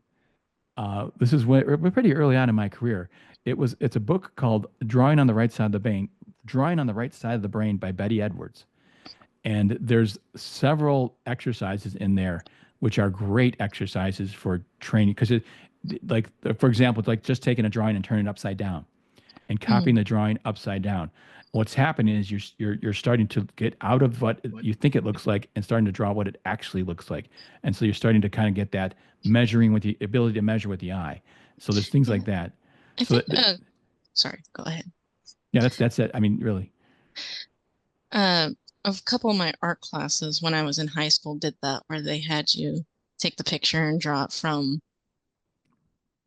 This is pretty early on in my career. It's a book called Drawing on the Right Side of the Brain by Betty Edwards. And there's several exercises in there which are great exercises for training because like for example, it's like just taking a drawing and turning it upside down and mm, copying the drawing upside down. What's happening is you're starting to get out of what you think it looks like and starting to draw what it actually looks like. And so you're starting to kind of get that measuring with the ability to measure with the eye. So there's things Yeah, like that. I So think. Sorry, go ahead. yeah, that's it. I mean, really. Uh, a couple of my art classes when I was in high school did that, where they had you take the picture and draw it from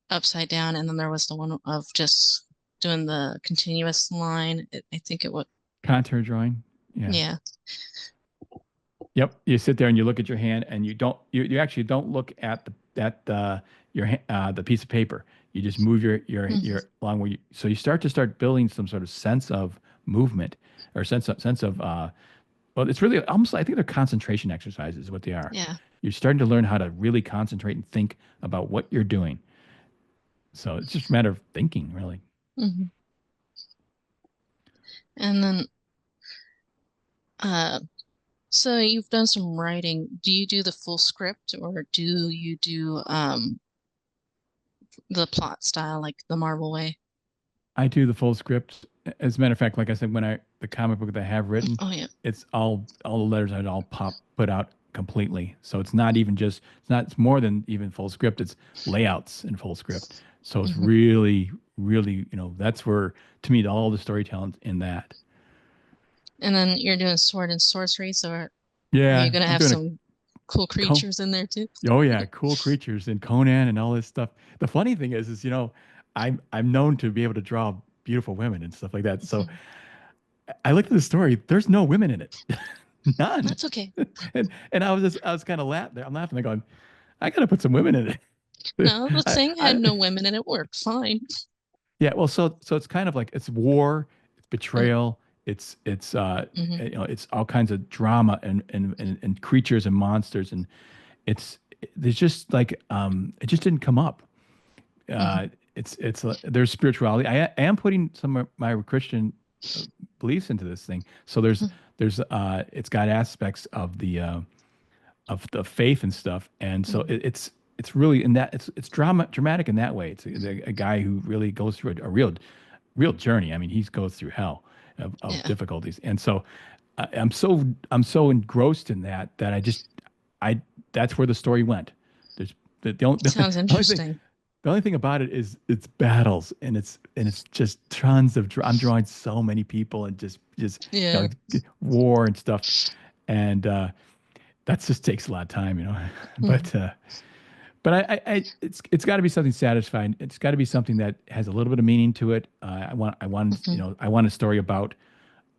upside down, and then there was the one of just doing the continuous line. I think it was, Contour drawing. Yeah. yeah. Yep. You sit there and you look at your hand and you actually don't look at the piece of paper. You just move Hmm. your along where so you start building some sort of sense of movement or sense of well, it's really almost, I think they're concentration exercises is what they are. Yeah. You're starting to learn how to really concentrate and think about what you're doing. So it's just a matter of thinking, really. Hmm. And then, uh, so you've done some writing. Do you do the full script or do you do the plot style like the Marvel way? I do the full script. As a matter of fact, like I said, when I the comic book that I have written, Oh yeah. it's all the letters are all put out completely. So it's not even just it's not it's more than even full script. It's layouts in full script. So it's Hmm. really that's where to me all the storytelling in that. And then you're doing sword and sorcery, so are you Yeah, gonna I'm have doing a some cool co- creatures in there too? oh yeah, cool creatures and Conan and all this stuff. The funny thing is I'm known to be able to draw beautiful women and stuff like that. So Mhm. I looked at the story. There's no women in it, none. That's okay. And I was kind of laughing. I'm laughing. I'm going, I gotta put some women in it. No, the thing had no women and it worked fine. Yeah. Well, so it's kind of like it's war, it's betrayal, Mm-hmm. it's all kinds of drama and creatures and monsters and it's there's just like it just didn't come up. Hmm. There's spirituality. I am putting some of my Christian uh, beliefs into this thing. So there's it's got aspects of the faith and stuff, and so Hmm. it's really in that it's dramatic in that way. It's a guy who really goes through a real journey. I mean, he goes through hell of Yeah. difficulties, and so I'm so engrossed in that I that's where the story went. There's Sounds the only thing interesting. the only thing about it is it's battles and it's just tons of I'm drawing so many people and just Yeah. war and stuff and that just takes a lot of time, Hmm. but it's got to be something satisfying. It's got to be something that has a little bit of meaning to it. Hmm. I want a story about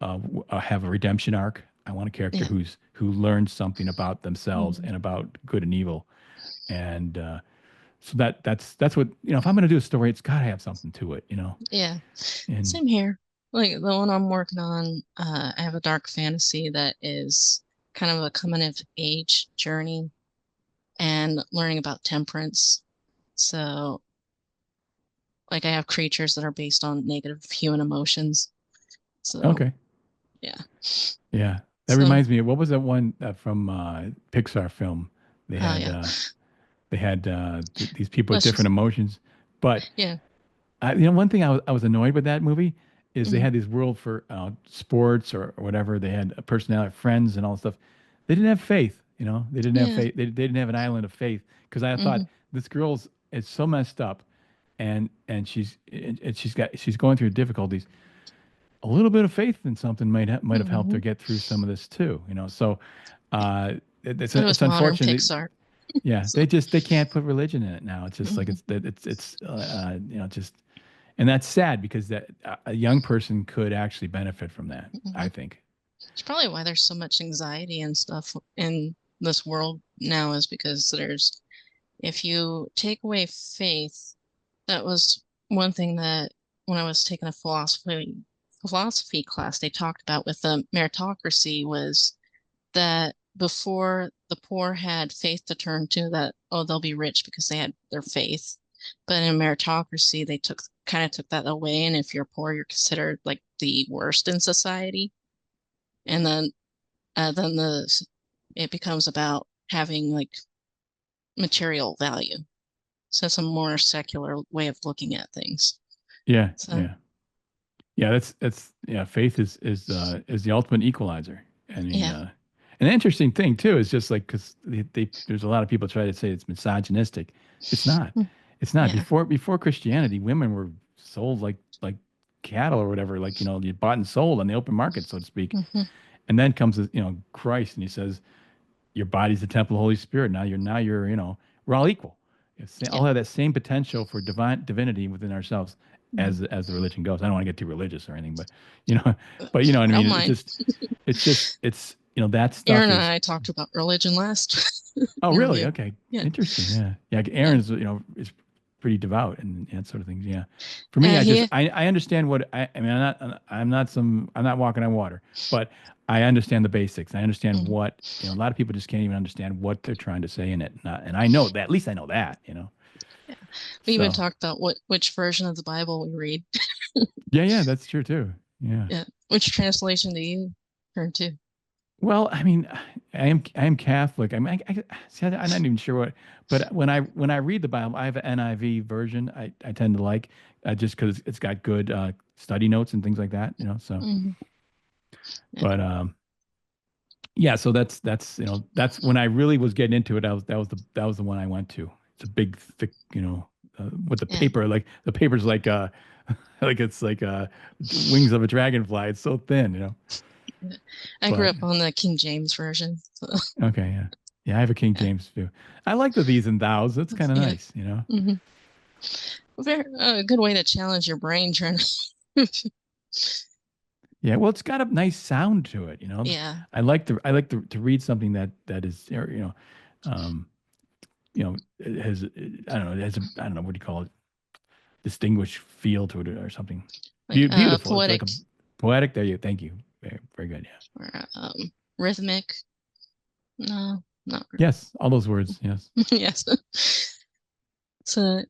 have a redemption arc. I want a character Yeah. who learns something about themselves Hmm. and about good and evil, and so that's what if I'm going to do a story, it's got to have something to it. Yeah. And Same here. Like the one I'm working on, I have a dark fantasy that is kind of a coming of age journey and learning about temperance. So, like, I have creatures that are based on negative human emotions. So, okay, yeah. yeah, that So, reminds me of what was that one from Pixar film? They oh, had yeah. uh, they had these people with Let's different just, emotions, but yeah. one thing I was annoyed with that movie is they Hmm. had this world for sports or whatever. They had a personality, friends, and all this stuff. They didn't have faith. They didn't have Yeah. faith. They didn't have an island of faith because I thought Hmm. this girl's is so messed up, and she's going through difficulties. A little bit of faith in something might have helped her Hmm. get through some of this too. So But it it's was modern unfortunate. Pixar. Yeah, So, they can't put religion in it now. It's just like mhm. it's just and that's sad because that a young person could actually benefit from that, I Mhm. think. It's probably why there's so much anxiety and stuff in this world now is because if you take away faith, that was one thing that when I was taking a philosophy class, they talked about with the meritocracy was that before the poor had faith to turn to that, oh, they'll be rich because they had their faith. But in meritocracy, they took that away. And if you're poor, you're considered like the worst in society. And then it becomes about having like material value. So it's a more secular way of looking at things. Yeah, So yeah, yeah. That's yeah. Faith is the ultimate equalizer. I mean, yeah. an interesting thing too is just like because there's a lot of people try to say it's misogynistic. It's not. Mm. It's not Yeah. before Christianity. Women were sold like cattle or whatever, like you bought and sold on the open market, so to speak. Hmm. And then comes Christ, and he says, "Your body's the temple of the Holy Spirit. Now you're we're all equal. Yeah. All have that same potential for divine divinity within ourselves Hmm. as the religion goes. I don't want to get too religious or anything, but you know, but you know what I I don't mean. mind. It's that Aaron stuff and is. I talked about religion last Oh, really? interview. Okay. Yeah. Interesting. Yeah. Yeah. Yeah. Aaron's, is pretty devout and that sort of things. Yeah. For me, Yeah. He. I understand I mean, I'm not walking on water, but I understand the basics. I understand Mhm. what, a lot of people just can't even understand what they're trying to say in it. And I know that, at least I know that. Yeah. We even So talked about which version of the Bible we read. yeah, yeah, that's true too. Yeah. Yeah. Which translation do you turn to? Well, I mean, I am Catholic. I mean, see, I'm not even sure what, but when I read the Bible, I have an NIV version. I tend to like just because it's got good study notes and things like that. So, Hmm. Yeah. but yeah, so that's when I really was getting into it. That was the one I went to. It's a big, thick, with the Yeah. paper, like the paper's like like it's like wings of a dragonfly. It's so thin. Yeah. I grew But up on the King James version. So, okay, yeah. Yeah, I have a King yeah. James too. I like the these and thous. That's kind of Yeah. nice. Hmm. Very a good way to challenge your brain trying to. Yeah, well, it's got a nice sound to it. Yeah. I like to read something that is um, it has I don't know, it has I don't know what do you call it, distinguished feel to it or something. Like Beautiful. It's like a poetic poetic. There you. Thank you. Very, very good. Yeah. or rhythmic. No, not Yes, all those words. Yes. yes. So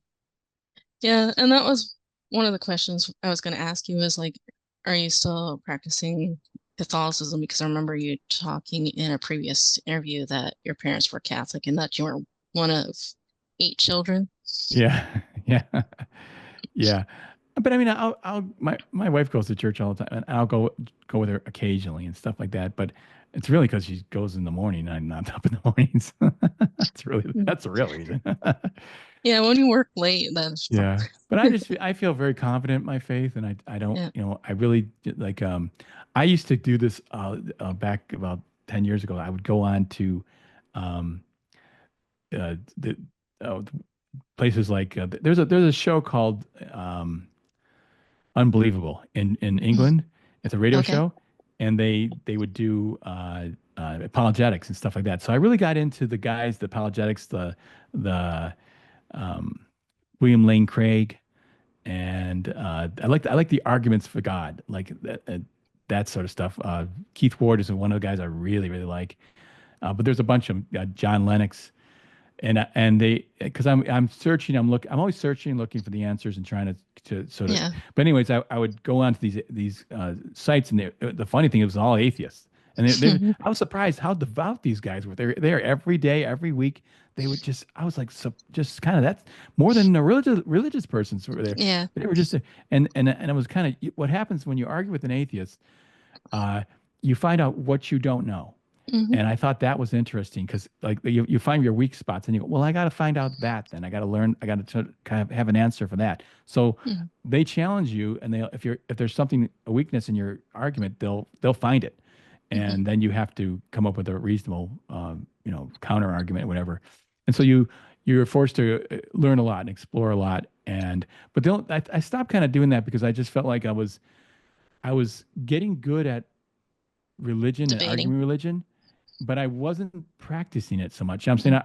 yeah, and that was one of the questions I was going to ask you is like, are you still practicing Catholicism? Because I remember you talking in a previous interview that your parents were Catholic and that you were one of 8 children. Yeah. Yeah. Yeah. But I mean, my wife goes to church all the time, and I'll go with her occasionally and stuff like that. But it's really because she goes in the morning, and I'm not up in the mornings. Mhm. That's the real reason. Yeah, when you work late, that's fine. Yeah. But I feel very confident in my faith, and I don't, Yeah, I really like I used to do this back about 10 years ago. I would go on to um the places like there's a show called Unbelievable in mm, England. It's a radio okay. show, and they would do apologetics and stuff like that. So I really got into the guys, the apologetics, the um, William Lane Craig, and I like the arguments for God, like that sort of stuff. Keith Ward is one of the guys I really really like. But there's a bunch of John Lennox, and they because I'm searching, I'm always searching, looking for the answers and trying to sort of. Yeah. But anyways, I would go on to these sites, and the funny thing, it was all atheists, and I was surprised how devout these guys were. They're there every day, every week. They would just I was like, so just kind of, that's more than a religious persons were there. Yeah. They were just and it was kind of what happens when you argue with an atheist. Uh, you find out what you don't know. Hmm. And I thought that was interesting because like you find your weak spots and you go, well, I got to find out that then I got to learn, I got to kind of have an answer for that. So Hmm. they challenge you, and if there's something, a weakness in your argument, they'll find it. Hmm. And then you have to come up with a reasonable, counter argument, whatever. And so you're forced to learn a lot and explore a lot. But don't, I stopped kind of doing that because I just felt like I was getting good at religion and Debating. arguing religion, but I wasn't practicing it so much. I'm saying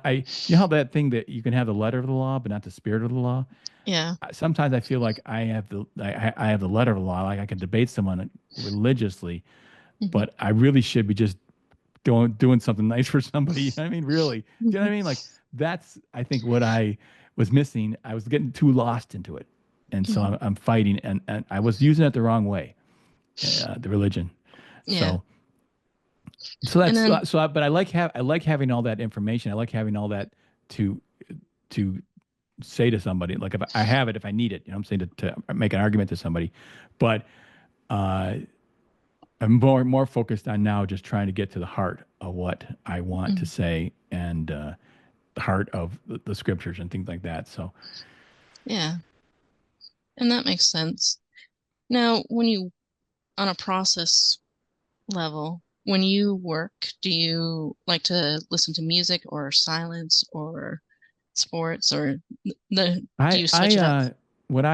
you know how that thing that you can have the letter of the law, but not the spirit of the law. Yeah. Sometimes I feel like I have the letter of the law, like I can debate someone religiously, Hmm. but I really should be just doing something nice for somebody. You know what I mean? Really, do you know what I mean? Like that's I think what I was missing. I was getting too lost into it, and so Hmm. I'm fighting, and I was using it the wrong way, the religion. Yeah. So so And that's then, but I like having all that information. I like having all that to to say to somebody. Like if I have it, if I need it, I'm saying to make an argument to somebody. But uh, I'm more focused on now just trying to get to the heart of what I want to mm, say, and the heart of the scriptures and things like that. So Yeah, and that makes sense. Now, when you on a process level, when you work, do you like to listen to music or silence or sports or do I you switch I it up? when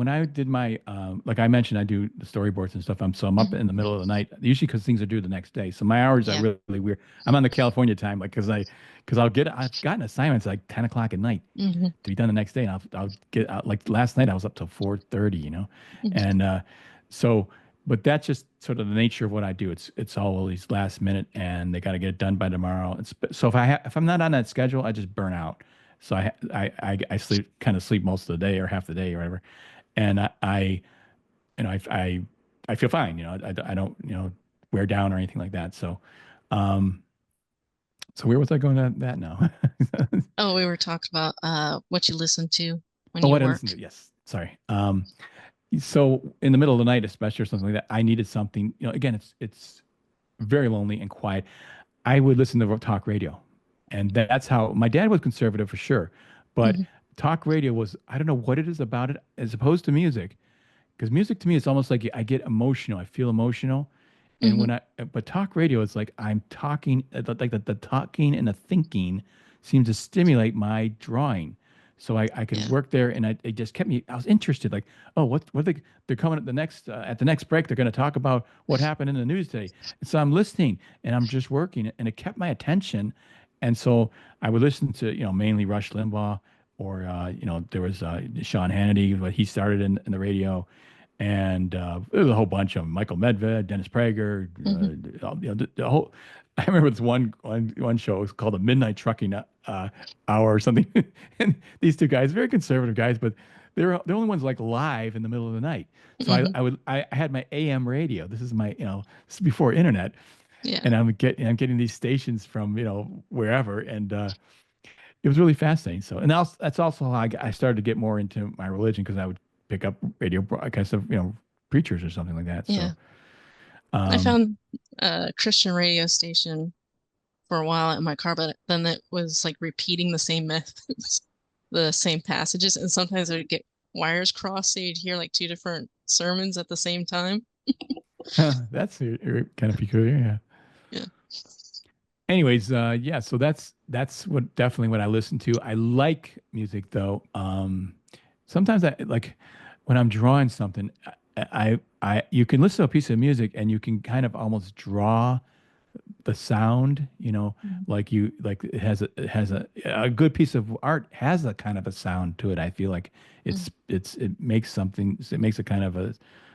I did my like I mentioned, I do the storyboards and stuff. I'm up Hmm. in the middle of the night usually because things are due the next day. So my hours are Yeah. really weird. I'm on the California time, like because I've gotten assignments like 10 o'clock at night Hmm. to be done the next day, and I'll get out, like last night I was up till 4:30, you know, Hmm. and so but that's just sort of the nature of what I do. It's always last minute, and they got to get it done by tomorrow. So if I'm not on that schedule, I just burn out. So I sleep kind of sleep most of the day or half the day or whatever, and I you know I feel fine. You know, I don't wear down or anything like that. Um, so where was I going at that now? Oh, we were talking about what you listen to when Oh, you what I listen work. to? Yes, sorry. So in the middle of the night, especially or something like that, I needed something. You know, again, it's very lonely and quiet. I would listen to talk radio, and that's how my dad was conservative for sure, but Hmm. talk radio was I don't know what it is about it as opposed to music. Because music to me is almost like I get emotional. I feel emotional. And Hmm. but talk radio is like I'm talking, like the talking and the thinking seems to stimulate my drawing. So I could Yeah. work there and it just kept me, I was interested. Like, oh, they're coming at the next break, they're going to talk about what happened in the news today. And so I'm listening and I'm just working and it kept my attention. And so I would listen to, mainly Rush Limbaugh or, there was Sean Hannity, what he started in the radio and there was a whole bunch of them. Michael Medved, Dennis Prager, Hmm. the whole. I remember this one show. It was called the Midnight Trucking Hour or something. And these two guys, very conservative guys, but they were the only ones like live in the middle of the night. So Hmm. I had my AM radio. This is my this is before internet, Yeah. and I'm getting these stations from wherever, and it was really fascinating. So, and that's also how I started to get more into my religion because I would pick up radio broadcasts of preachers or something like that. So, Yeah. I um, found a Christian radio station for a while in my car, but then it was like repeating the same methods, the same passages, and sometimes I would get wires crossed, so you'd hear like two different sermons at the same time. that's kind of peculiar. Yeah. Yeah. Anyways, yeah. So that's what definitely what I listen to. I like music though. Sometimes I like when I'm drawing something. You can listen to a piece of music and you can kind of almost draw the sound, Mhm. like it has a good piece of art has a kind of a sound to it. I feel like Mhm. it makes something, it makes a kind of a,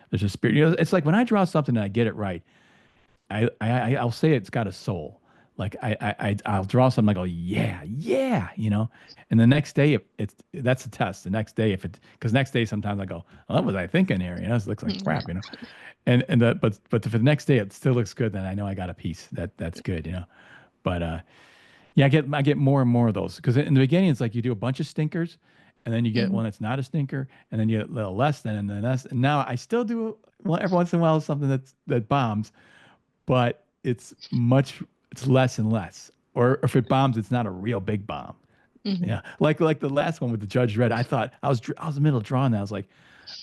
there's a spirit. It's like when I draw something and I get it right, I'll say it's got a soul. Like I'll draw something, I go, yeah, yeah, and the next day it's that's a test. The next day, if it because next day sometimes I go, well, what was I thinking here? This looks like Yeah. crap, but if the next day it still looks good, then I know I got a piece that's good. But yeah, I get more and more of those because in the beginning it's like you do a bunch of stinkers, and then you get Mhm. one that's not a stinker, and then you get a little less than, and then that's, and now I still do every once in a while something that bombs, but it's less and less. Or if it bombs, it's not a real big bomb. Mhm. Yeah, like the last one with the Judge Dredd. I thought I was in the middle of drawing that. I was like,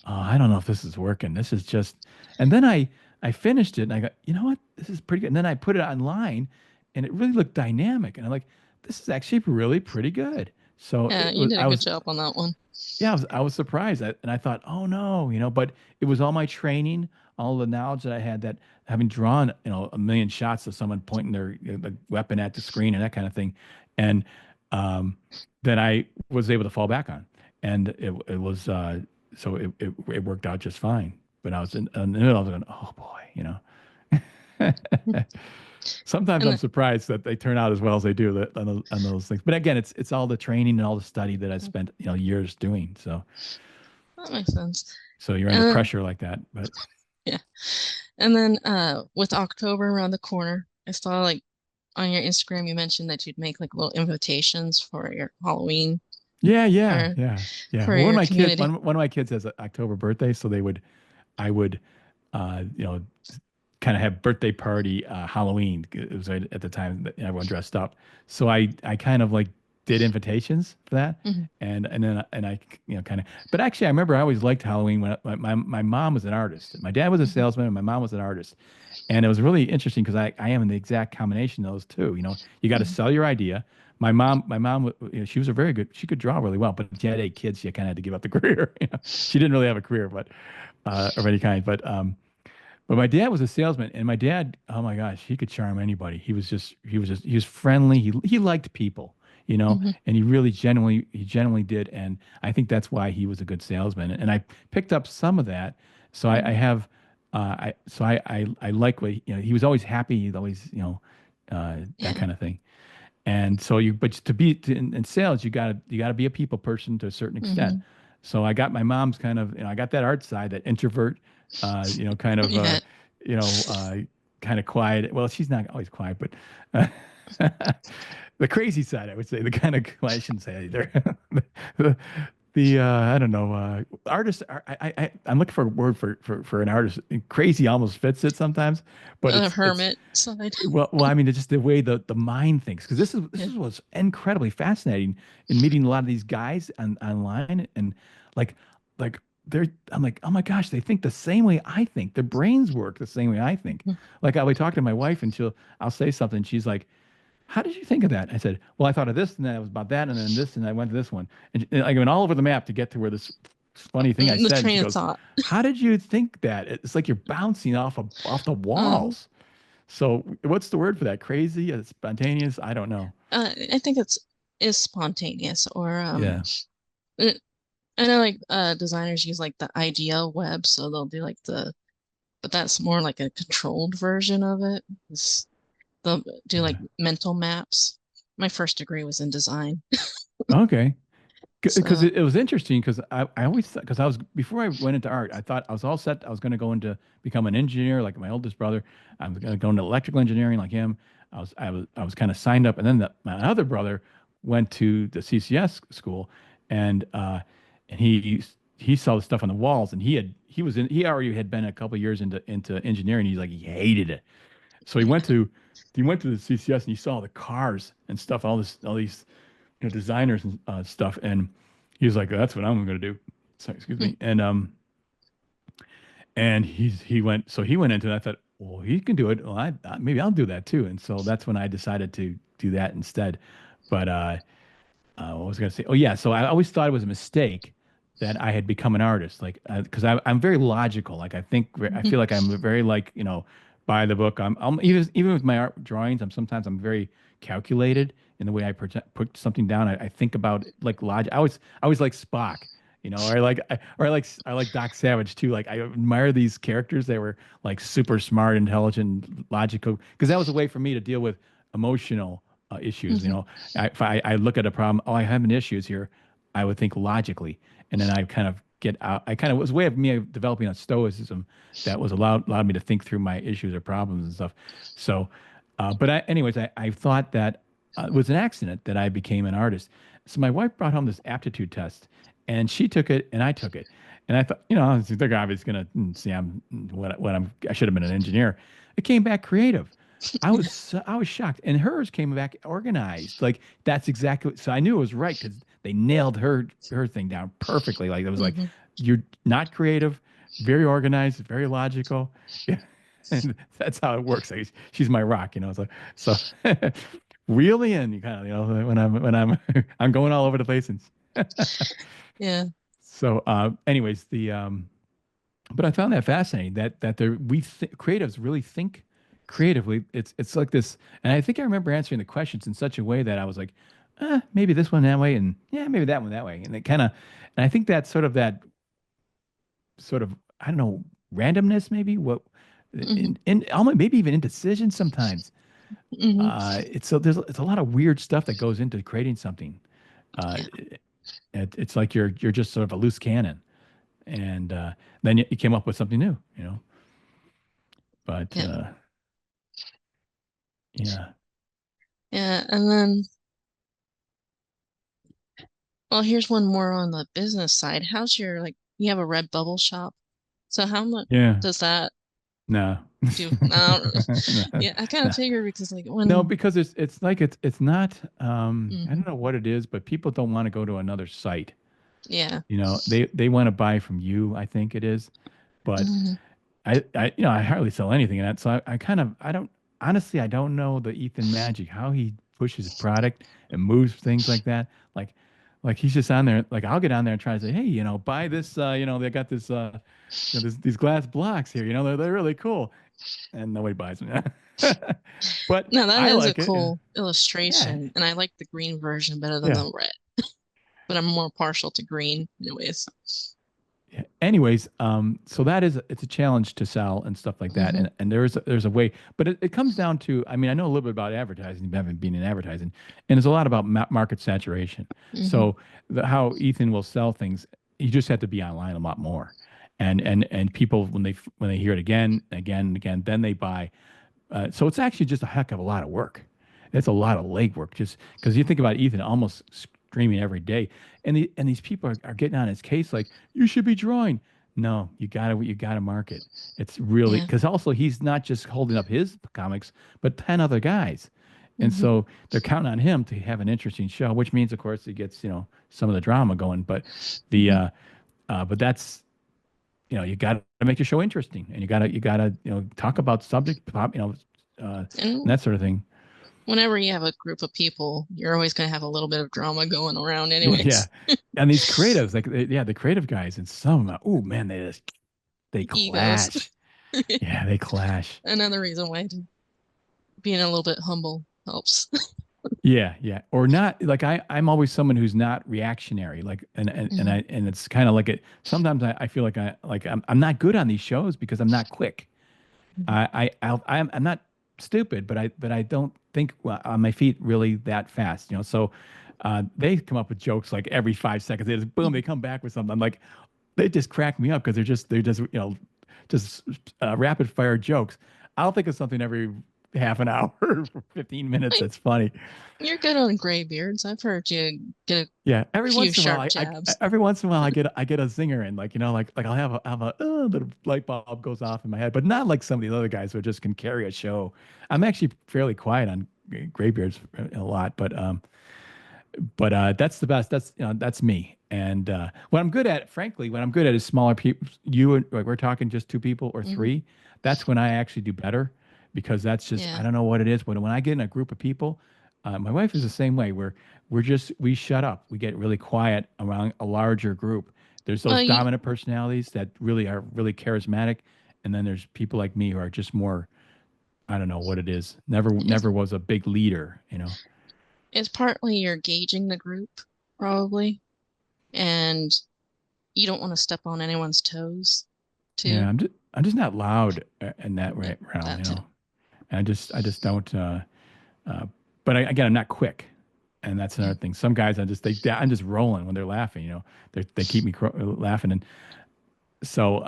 oh, I don't know if this is working. This is just. And then I finished it and I got, you know what? This is pretty good. And then I put it online, and it really looked dynamic. And I'm like, this is actually really pretty good. So Yeah, it you was. did a good job on that one. Yeah, I was surprised, and I thought, oh no, but it was all my training, all the knowledge that I had, that having drawn, a million shots of someone pointing their the weapon at the screen and that kind of thing, and um, then I was able to fall back on, and it was so it worked out just fine. But I was in the middle of it, going, oh boy. Sometimes And I'm surprised that they turn out as well as they do on those things. But again, it's all the training and all the study that I spent years doing. that makes sense. So you're under And pressure like that. But yeah. And then with October around the corner, I saw like on your Instagram you mentioned that you'd make like little invitations for your Halloween yeah, yeah, or yeah, yeah. for Well, one of your my kids, community. one of my kids has an October birthday, so I would, uh, you know, kind of have birthday party Halloween. It was right at the time that everyone dressed up. So I kind of like did invitations for that, Hmm. and then and I kind of. But actually, I remember I always liked Halloween when my mom was an artist. My dad was a Hmm. salesman, and my mom was an artist, and it was really interesting because I am in the exact combination of those two. You got to Hmm. sell your idea. My mom, she was a very good. She could draw really well, but she had 8 kids. She kind of had to give up the career. She didn't really have a career, but of any kind. But my dad was a salesman, and my dad, oh my gosh, he could charm anybody. He was friendly. He liked people, Hmm. and he genuinely did. And I think that's why he was a good salesman. And I picked up some of that. So I have, I like what, he was always happy. He's always, that Yeah. kind of thing. And so but to be in sales, you gotta be a people person to a certain extent. Hmm. So I got my mom's kind of, I got that art side, that introvert, kind of, Yeah. you know, uh, kind of quiet. Well, she's not always quiet, but the crazy side, I would say, the kind of, well, I shouldn't say either. the, I don't know, artist. I'm looking for a word for an artist. Crazy almost fits it sometimes, but A it's hermit side. well, I mean, it's just the way the mind thinks. Because this Yeah. is what's incredibly fascinating in meeting a lot of these guys online, and like like I'm like, oh my gosh, they think the same way I think. Their brains work the same way I think. Mhm. Like I'll be talking to my wife, and I'll say something. She's like, "How did you think of that?" I said, "Well, I thought of this, and then it was about that, and then this, and I went to this one." And I went all over the map to get to where this funny thing I The said. And she train of goes, thought. "How did you think that?" It's like you're bouncing off the Um, walls. So what's the word for that? Crazy? Spontaneous? I don't know. I think it's is spontaneous or Yeah. uh, I know like designers use like the idea web, so they'll do like but that's more like a controlled version of it. They'll do like Yeah. mental maps. My first degree was in design. Okay. Because So, it was interesting because I always thought, because I was, before I went into art, I thought I was all set. I was going to go into become an engineer like my oldest brother. I was going to go into electrical engineering like him. I was kind of signed up. And then my other brother went to the CCS school, and he saw the stuff on the walls, and he already had been a couple of years into engineering. He's like, he hated it. So he went to the CCS, and he saw the cars and stuff, all these designers and stuff, and he was like, "That's what I'm going to do." So, excuse mm, me, and he went into it. I thought, well, he can do it. Well, maybe I'll do that too. And so that's when I decided to do that instead. But what was I going to say? Oh yeah, so I always thought it was a mistake that I had become an artist, like because I'm very logical. Like I mhm, feel like I'm very like by the book. I'm even with my art drawings. I'm very calculated in the way I put something down. I think about like logic. I always like Spock. Or I like Doc Savage too. Like I admire these characters that were like super smart, intelligent, logical, because that was a way for me to deal with emotional issues. mhm, If I look at a problem, oh, I have an issues here, I would think logically, and then I kind of get out. I kind of was a way of me developing a stoicism that was allowed me to think through my issues or problems and stuff. So, anyways, I thought that it was an accident that I became an artist. So my wife brought home this aptitude test, and she took it, and I took it, and I thought, they're obviously gonna see I should have been an engineer. It came back creative. I was shocked, and hers came back organized. Like that's exactly. So I knew it was right because they nailed her thing down perfectly. Like it was like mhm. you're not creative, very organized, very logical. Yeah, and that's how it works. Like, she's my rock, so really, and you kind of when I'm I'm going all over the place, and Yeah. so anyways, the but I found that fascinating that creatives really think creatively. It's like this, and I think I remember answering the questions in such a way that I was like, maybe this one that way, and yeah, maybe that one that way, and it kind of, and I think that sort of I don't know, randomness maybe what Mhm, in almost maybe even indecision sometimes. mhm. It's a lot of weird stuff that goes into creating something. Uh, it's like you're just sort of a loose cannon, and then you came up with something new. But Yeah. yeah, Yeah. And then, well, here's one more on the business side. How's your like? You have a Redbubble shop, so how much yeah, does that? no. Do yeah, I kind of figure because like No, when because it's like it's not I mm, don't know what it is, but people don't want to go to another site. yeah. You know, they want to buy from you, I think it is. But Hmm. I hardly sell anything in that. So I kind of I don't honestly I don't know the Ethan magic, how he pushes product and moves things like that. Like he's just on there. Like I'll get on there and try to say, hey, buy this. They got this. These glass blocks here. They're really cool, and nobody buys them. But No, that I is a like it. cool Yeah, illustration, and I like the green version better than yeah. the red, but I'm more partial to green anyways. Yeah. Anyways, so it's a challenge to sell and stuff like that, Hmm. and there's a way, but it comes down to, I mean, I know a little bit about advertising, having been in advertising, and there's a lot about market saturation. Hmm. So how Ethan will sell things, you just have to be online a lot more, and people when they hear it again, again, and again, then they buy. So it's actually just a heck of a lot of work. It's a lot of legwork just because you think about Ethan almost screaming every day, and these people are getting on his case like you should be drawing. No, you gotta market. It's really Yeah. because also he's not just holding up his comics, but 10 other guys, and Hmm. so they're counting on him to have an interesting show, which means of course he gets some of the drama going, but the Hmm. but that's you got to make the show interesting, and you got to talk about subject pop, and And that sort of thing. whenever you have a group of people, you're always going to have a little bit of drama going around Yeah, yeah. anyways. And these creatives, like yeah, the creative guys, and some, oh man, they Egos. clash. Yeah, they clash. Another reason why being a little bit humble helps. Yeah, yeah. Or not like I'm always someone who's not reactionary. Like Hmm. and it's kind of like it sometimes I feel like I'm not good on these shows because I'm not quick. I'm not stupid, but I don't think on my feet really that fast. So they come up with jokes like every 5 seconds. They just boom, they come back with something. I'm like, they just crack me up because they're just just rapid fire jokes. I'll think of something every half an hour for 15 minutes. Like, that's funny. you're good on graybeards. I've heard you get Yeah, a every few once in a while, sharp I jabs. every once in a while I get a zinger in, like like I'll have a little light bulb goes off in my head, but not like some of these other guys who just can carry a show. I'm actually fairly quiet on graybeards a lot, but that's the best. That's me. And what I'm good at, frankly, what I'm good at is smaller people. Like we're talking just two people or Hmm. three. That's when I actually do better because that's just I Yeah. don't know what it is. But when I get in a group of people, my wife is the same way. We shut up. We get really quiet around a larger group. There's Well, those dominant personalities that really are really charismatic, and then there's people like me who are just more. I don't know what it is. Never it's, never was a big leader. it's partly you're gauging the group, probably, and you don't want to step on anyone's toes, Yeah, too. I'm just not loud in that Yeah, realm, that too. And I just don't. Uh, but again, I'm not quick, and that's another Mhm. thing. Some guys, I'm just rolling when they're laughing. They keep me laughing, and so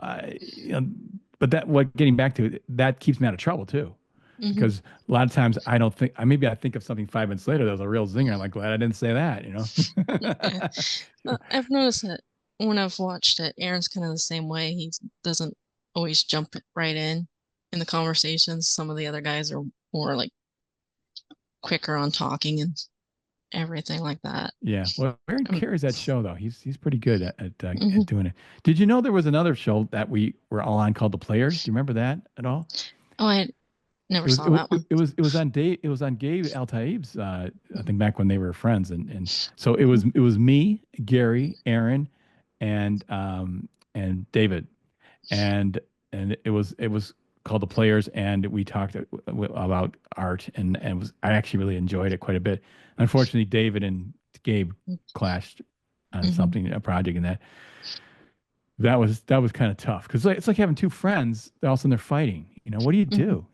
But what getting back to it, that keeps me out of trouble too, Hmm. because a lot of times I don't think. Maybe I think of something 5 minutes later. There's a real zinger. I'm like, glad I didn't say Yeah. that. I've noticed that when I've watched it, Aaron's kind of the same way. He doesn't always jump right in the conversations. Some of the other guys are more like quicker on talking and everything like that. Yeah, well, Aaron Um, carries that show though. He's pretty good mhm. at doing it. Did you know there was another show that we were all on called The Players? Do you remember that at all? Oh, I never It was saw it was that one. it was on Gabe Altaib's I Mhm. think back when they were friends, and so it Mhm. was it was me, Gary, Aaron, and David, and it was called The Players, and we talked about art, and I actually really enjoyed it quite a bit. Unfortunately, David and Gabe clashed on Mhm. something, a project, and that was kind of tough because it's like having two friends. All of a sudden they're fighting. What do you Mhm. do?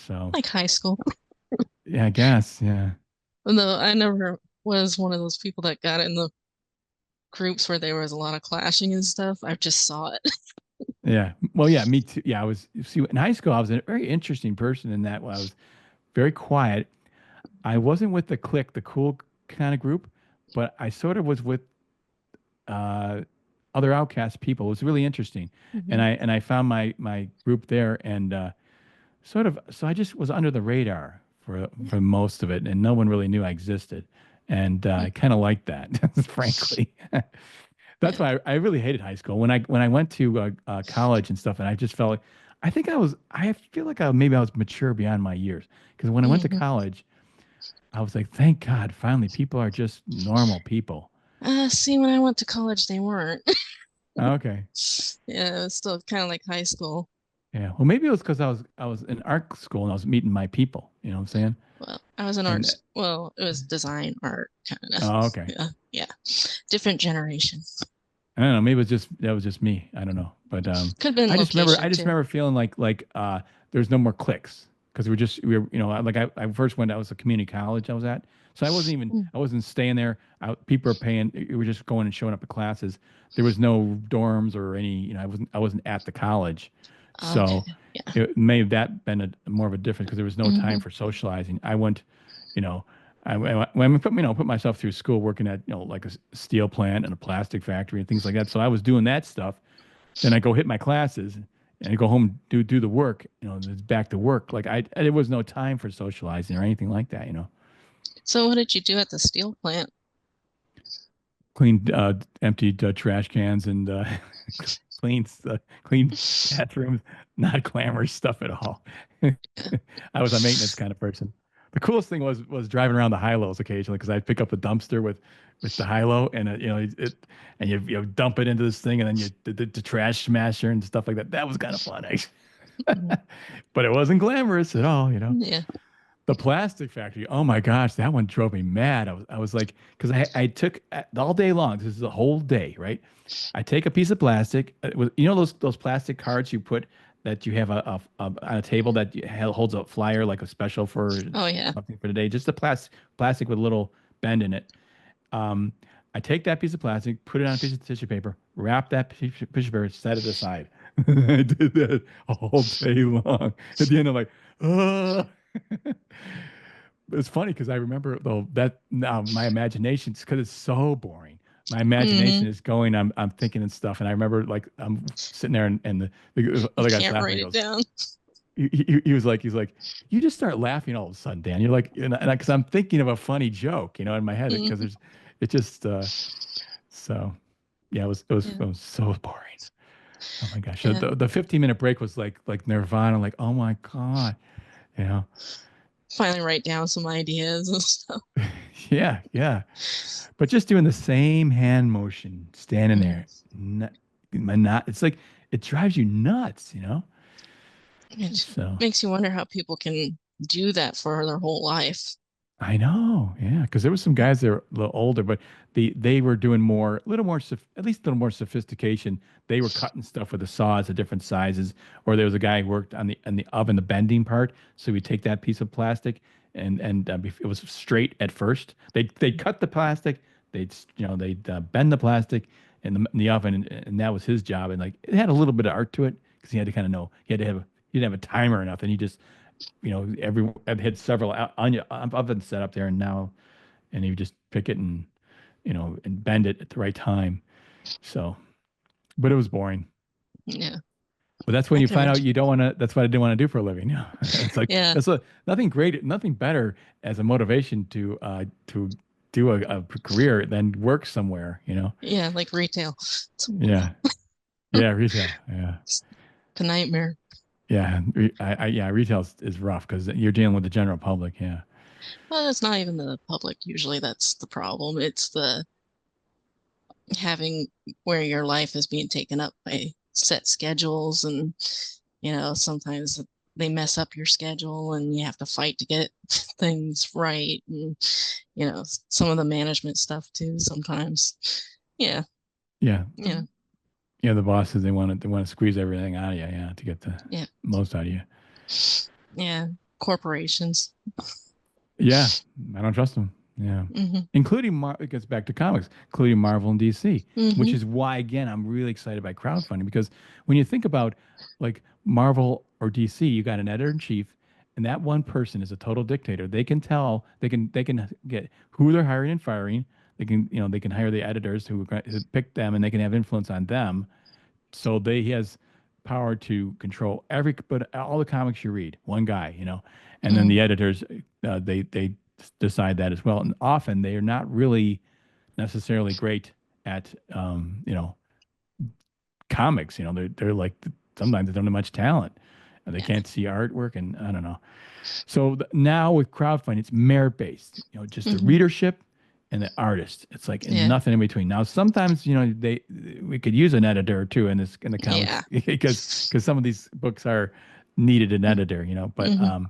So Like high school. yeah, I guess yeah. Though I never was one of those people that got in the groups where there was a lot of clashing and stuff. I just saw it. Yeah. Well, yeah, me too. Yeah, I was, see, in high school, I was a very interesting person in that I was very quiet. I wasn't with the clique, the cool kind of group, but I sort of was with, uh, other outcast people. It was really interesting, and Hmm. I found my group there, and sort of so I just was under the radar for most of it, and no one really knew I existed, and I kind of liked that, frankly. That's Yeah. why I really hated high school. When I went to college and stuff, and I just felt like I feel like maybe I was mature beyond my years because when I went to Hmm. college, I was like, thank God, finally, people are just normal people. See, when I went to college, they weren't. Okay. Yeah, it was still kind of like high school. Yeah. Well, maybe it was because I was in art school and I was meeting my people. You know what I'm saying? Well, I was in And arts. Well, it was design art kind of. oh, okay. Yeah, yeah, different generation. I don't know. Maybe it was just that was just me. I don't know. But Could have been I location just too. remember feeling like there's no more clicks because we were like I first went. I was a community college I was at, so Mm. I wasn't staying there. People are paying. We were just going and showing up to classes. There was no dorms or any. I wasn't at the college, Okay. so Yeah. it may have that been more of a difference because there was no time Hmm. for socializing. I went, you know, when I put myself through school working at like a steel plant and a plastic factory and things like that. So I was doing that stuff. Then I go hit my classes and I go home and do the work. It's back to work. Like there was no time for socializing or anything like that. So, what did you do at the steel plant? Clean, emptied trash cans and clean, clean bathrooms. Not glamorous stuff at all. I was a maintenance kind of person. The coolest thing was driving around the high-lows occasionally because I'd pick up the dumpster with the high-low and and you dump it into this thing and then the trash smasher and stuff like that. That was kind of fun, actually. Mhm. But it wasn't glamorous at all. Yeah. The plastic factory. Oh my gosh, that one drove me mad. I was like, because I took all day long. This is the whole day, right? I take a piece of plastic. Those plastic cards you put that you have on a table that holds a flyer like a special for Oh yeah. something for the day. Just the plastic with a little bend in it. Um, I take that piece of plastic, put it on a piece of tissue paper, wrap that piece of paper, set it aside. I did that all day long. At the end, I'm like, oh. It's funny because I remember though that now my imagination, because it's so boring. My Hmm. imagination is going. I'm thinking and stuff, and I remember like I'm sitting there, and the You other guy's can't laughing. write He it goes, down. he was like, you just start laughing all of a sudden, Dan. You're like, and because I'm thinking of a funny joke, in my head, because Hmm. it just, so yeah, it Yeah. was so boring. Oh my gosh, Yeah. the 15-minute break was like Nirvana, like oh my God, you know, Finally write down some ideas and stuff. yeah, yeah. But just doing the same hand motion, standing Mm. there, it's like it drives you nuts. It So makes you wonder how people can do that for their whole life. I know, yeah, because there was some guys that were a little older, but they were doing a little more, at least a little more sophistication. They were cutting stuff with the saws of different sizes, or there was a guy who worked on the oven, the bending part. So we take that piece of plastic and it was straight at first. They'd cut the plastic, they'd bend the plastic in the oven, and that was his job. And like it had a little bit of art to it because he had to kind of know he didn't have a timer or nothing. He just I've had several ovens set up there, and you just pick it and bend it at the right time. So, but it was boring. Yeah, But that's when I you can find out imagine. you don't want to. That's what I didn't want to do for a living. It's like Yeah, nothing great, nothing better as a motivation to do a career than work somewhere. yeah, like retail. Yeah, yeah, retail. Yeah, It's a nightmare. yeah, yeah. Retail is rough because you're dealing with the general public. Yeah, Well, it's not even the public. Usually that's the problem. It's the having where your life is being taken up by set schedules and sometimes they mess up your schedule and you have to fight to get things right and some of the management stuff too sometimes. Yeah, yeah. yeah, Yeah, the bosses they want to squeeze everything out of you, yeah, to get the yeah, most out of you. yeah. Corporations. Yeah, I don't trust them. Yeah, Hmm. including it gets back to comics, including Marvel and DC, which Hmm. is why again I'm really excited by crowdfunding because when you think about like Marvel or DC, you got an editor in chief, and that one person is a total dictator. They can get who they're hiring and firing. they can hire the editors who pick them, and they can have influence on them. So he has power to control but all the comics you read, one guy, and then Mm, the editors, they decide that as well. And often they are not really necessarily great at, comics. They're like, sometimes they don't have much talent. And they yeah. can't see artwork, and I don't know. So now with crowdfunding, it's merit based. Just the Hmm. readership and the artist. It's like Yeah. nothing in between. Now sometimes we could use an editor or two in the Yeah. comics because some of these books are needed an editor. Mm-hmm.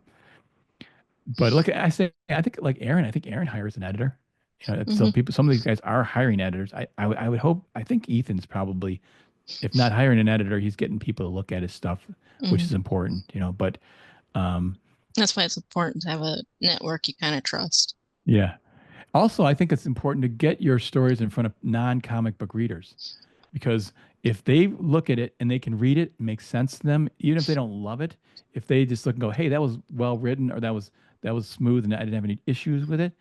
But look, I think like Aaron. I think Aaron hires an editor. So Hmm. some of these guys are hiring editors. I would hope. I think Ethan's probably, if not hiring an editor, he's getting people to look at his stuff, which Hmm. is important. But um, That's why it's important to have a network you kind of trust. yeah. Also, I think it's important to get your stories in front of non-comic book readers because if they look at it and they can read it, it makes sense to them, even if they don't love it, if they just look and go, "Hey, that was well written," or that was smooth and I didn't have any issues with it,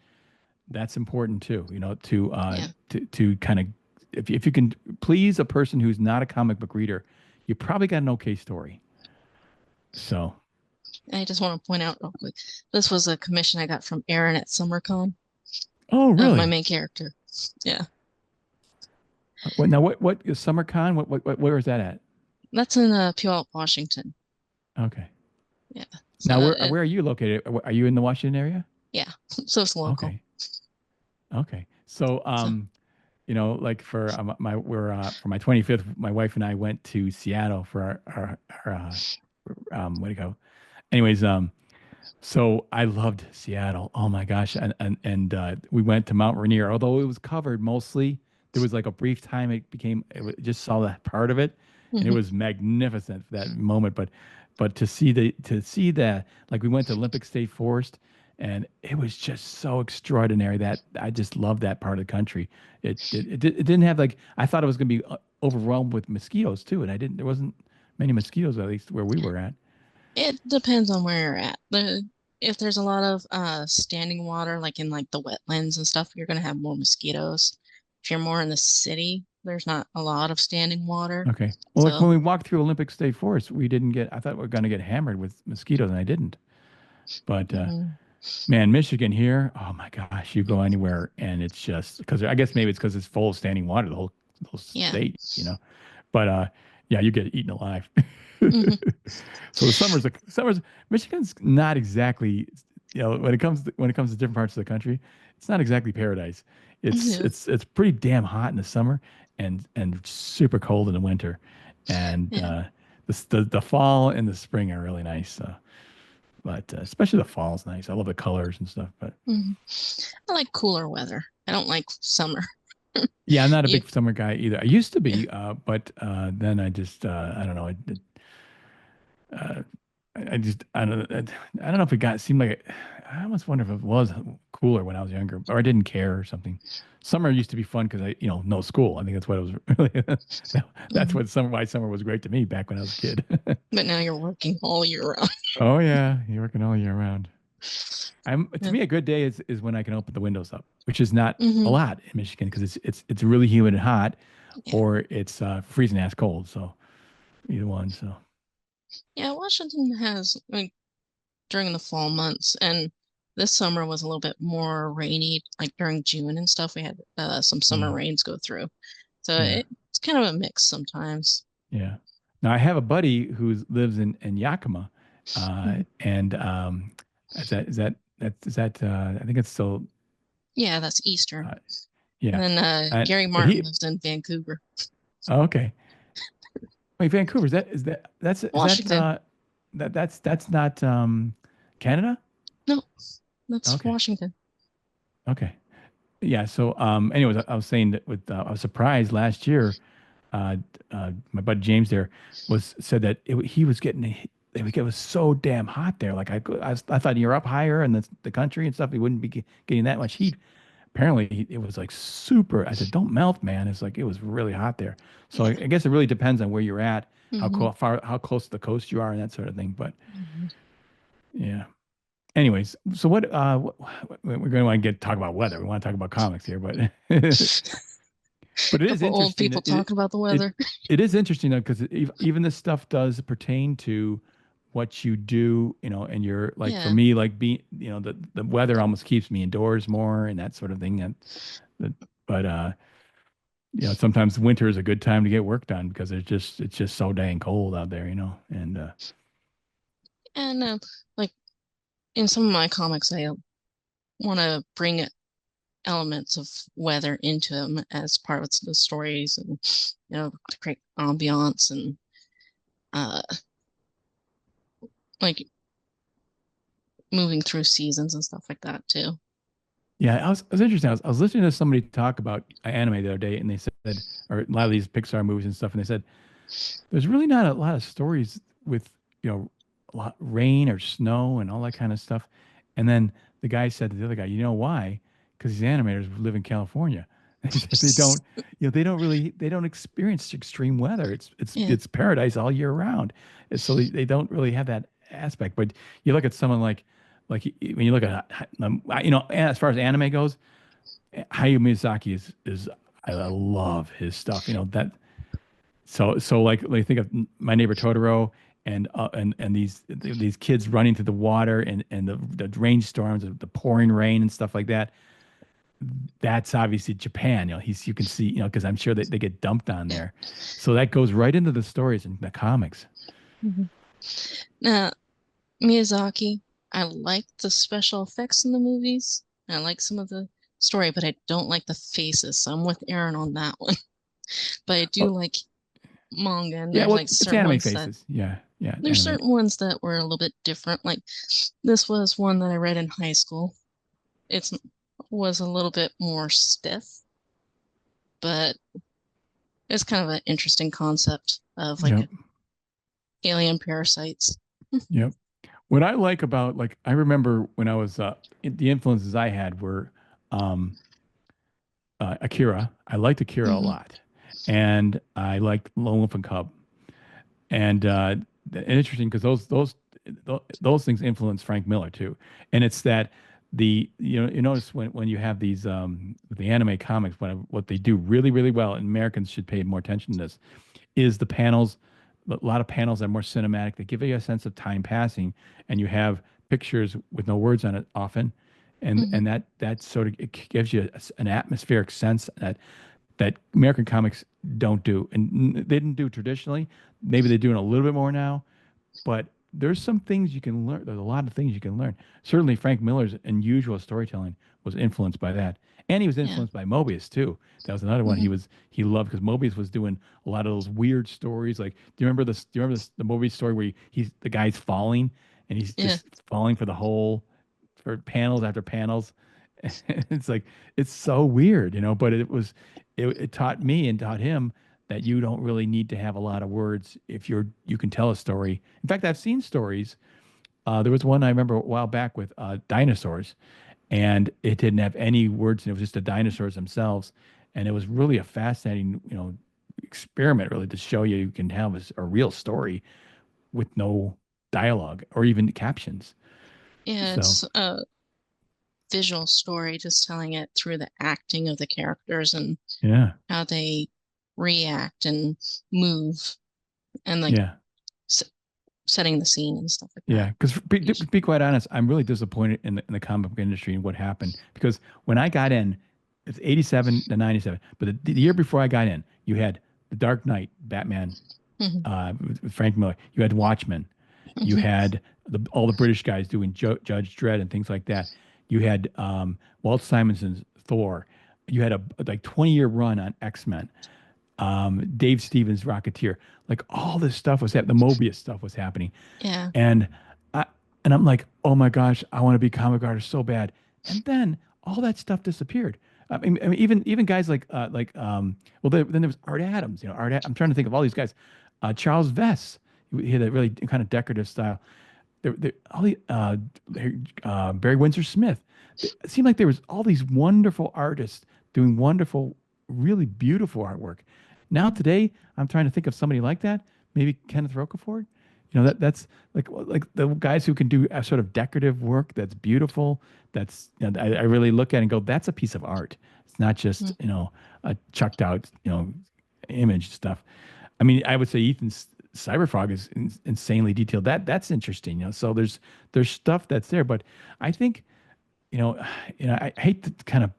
that's important too, Yeah. to kind of, if you can please a person who's not a comic book reader, you probably got an okay story. So, I just want to point out real quick. This was a commission I got from Aaron at SummerCon. oh, My really? main character. Yeah. Now what is SummerCon? Where is that at? That's in Puyallup, Washington. Okay. Yeah. So Now, where are you located? Are you in the Washington area? yeah. So it's local. Okay. Okay. So, So like for my 25th, my wife and I went to Seattle for what do you go? Anyways, so I loved Seattle. Oh my gosh. And we went to Mount Rainier, although it was covered mostly. There was like a brief time just saw that part of it, and it hmm. was magnificent for that moment. But to see that, like we went to Olympic State Forest, and it was just so extraordinary that I just loved that part of the country. It didn't have, like, I thought it was going to be overwhelmed with mosquitoes too, and I didn't. There wasn't many mosquitoes, at least where we were at. It depends on where you're at. If there's a lot of standing water, like in like the wetlands and stuff, you're gonna have more mosquitoes. If you're more in the city, there's not a lot of standing water. Okay. Well, like So when we walked through Olympic State Forest, we didn't get, I thought we were going to get hammered with mosquitoes, and I didn't. But mhm. man, Michigan here, oh my gosh, you go anywhere and it's just because I guess maybe it's because it's full of standing water, the whole Yeah. state. But yeah, you get eaten alive. Hmm. So the summers, Michigan's not exactly, when it comes to different parts of the country, it's not exactly paradise. It's Yeah. it's it's pretty damn hot in the summer and super cold in the winter, and Yeah. the fall and the spring are really nice. But especially the fall is nice. I love the colors and stuff. But Hmm. I like cooler weather. I don't like summer. yeah, I'm not a You, big summer guy either. I used to yeah. be, but then I don't know. Uh, I don't know if it seemed like I almost wonder if it was cooler when I was younger, or I didn't care or something. Summer used to be fun because no school. I think that's what it was really. That's Hmm. why summer was great to me back when I was a kid. But now you're working all year round. Oh yeah, you're working all year round. To Yeah. me, a good day is when I can open the windows up, which is not a Hmm. lot in Michigan because it's really humid and hot, Yeah. or it's freezing ass cold. So either one. So Yeah. Washington has like during the fall months, and this summer was a little bit more rainy, like during June and stuff. We had some summer mm, rains go through. So yeah, it's kind of a mix sometimes. yeah. Now I have a buddy who lives in Yakima, Mhm. and is that I think it's still Yeah, that's Eastern. uh, And yeah, then Gary but Martin he lives in Vancouver, oh, okay. Wait, Vancouver, Washington. that's not Canada? No, that's Okay, Washington. okay. Yeah. So, anyways, I was saying that I was surprised last year. My buddy James there said that he was it was so damn hot there. Like I thought you're up higher in the country and stuff. He wouldn't be getting that much heat. Apparently, it was like super. I said, "Don't melt, man." It's like it was really hot there. So I Yeah. guess it really depends on where you're at, Hmm. how close to the coast you are, and that sort of thing. But Hmm. yeah. Anyways, so we're going to want to get talk about weather. We want to talk about comics here, but but it is Couple old interesting. people talking about the It weather. it is interesting though because even this stuff does pertain to what you do, and you're like for Yeah. me, like being, the weather almost keeps me indoors more and that sort of thing. And that, but sometimes winter is a good time to get work done because it's just so dang cold out there, and And like in some of my comics, I want to bring elements of weather into them as part of the stories and, to create ambiance and uh, like moving through seasons and stuff like that too. yeah, it was interesting. I was listening to somebody talk about anime the other day, and they said, or a lot of these Pixar movies and stuff, and they said there's really not a lot of stories with, a lot rain or snow and all that kind of stuff. And then the guy said to the other guy, you know why? Because these animators live in California. He said they don't experience extreme weather. It's Yeah. it's paradise all year round. And so they don't really have that aspect. But you look at someone when you look at as far as anime goes, Hayao Miyazaki is I love his stuff. So like think of My Neighbor Totoro and these kids running through the water and the rainstorms, the pouring rain and stuff like that. That's obviously Japan. You can see, because I'm sure that they get dumped on Yeah. there. So that goes right into the stories and the comics. Mhm. Now, Miyazaki, I like the special effects in the movies. I like some of the story, but I don't like the faces. So I'm with Aaron on that one. But I do Oh, like manga, and yeah, there's well, like it's certain anime ones that faces. Yeah, yeah, there's anime. certain ones that were a little bit different. Like this was one that I read in high school. It's was a little bit more stiff, but it's kind of an interesting concept of like Yep, alien parasites. yep. What I like about, like, I remember when I was the influences I had were um Akira. I liked Akira a Hmm. lot, and I liked Lone Wolf and Cub. And interesting because those things influence Frank Miller too. And it's that you notice when you have these the anime comics, what they do really really well, and Americans should pay more attention to this, is the panels. A lot of panels are more cinematic. They give you a sense of time passing, and you have pictures with no words on it often, and Hmm. and that sort of it gives you an atmospheric sense that American comics don't do, and they didn't do traditionally. Maybe they're doing a little bit more now, but there's some things you can learn. There's a lot of things you can learn. Certainly, Frank Miller's unusual storytelling was influenced by that, and he was Yeah. influenced by Mobius too. That was another one Hmm. he loved because Mobius was doing a lot of those weird stories. Like, the Mobius story where the guy's falling and he's Yeah. just falling for panels after panels. It's like it's so weird, but it taught me and taught him that you don't really need to have a lot of words if you can tell a story. In fact, I've seen stories. There was one I remember a while back with dinosaurs, and it didn't have any words, and it was just the dinosaurs themselves, and it was really a fascinating, experiment, really, to show you can have a real story with no dialogue or even captions. Yeah, So it's a visual story, just telling it through the acting of the characters and yeah, how they react and move and like yeah. s setting the scene and stuff like Yeah, that. because to be quite honest, I'm really disappointed in the comic book industry and what happened. Because when I got in, it's 87 to 97. But the year before I got in, you had The Dark Knight, Batman, Hmm. with Frank Miller. You had Watchmen. You Hmm. had all the British guys doing Judge Dredd and things like that. You had Walt Simonson's Thor. You had a like 20-year run on X-Men. Dave Stevens' Rocketeer. Like all this stuff was happening. The Mobius stuff was happening. Yeah. And I and I'm like, oh my gosh, I want to be a comic artist so bad. And then all that stuff disappeared. I mean, even guys well, then there was Art Adams. I'm trying to think of all these guys. Charles Vess, he had a really kind of decorative style. All the Barry Windsor Smith. It seemed like there was all these wonderful artists doing wonderful, really beautiful artwork. Now Mhm. today, I'm trying to think of somebody like that. Maybe Kenneth Rocafort. that's like the guys who can do a sort of decorative work that's beautiful. That's I really look at and go, that's a piece of art. It's not just Mm. a chucked out image stuff. I mean, I would say Ethan's Cyberfrog is insanely detailed. That's interesting. So there's stuff that's there, but I think you know, I hate to kind of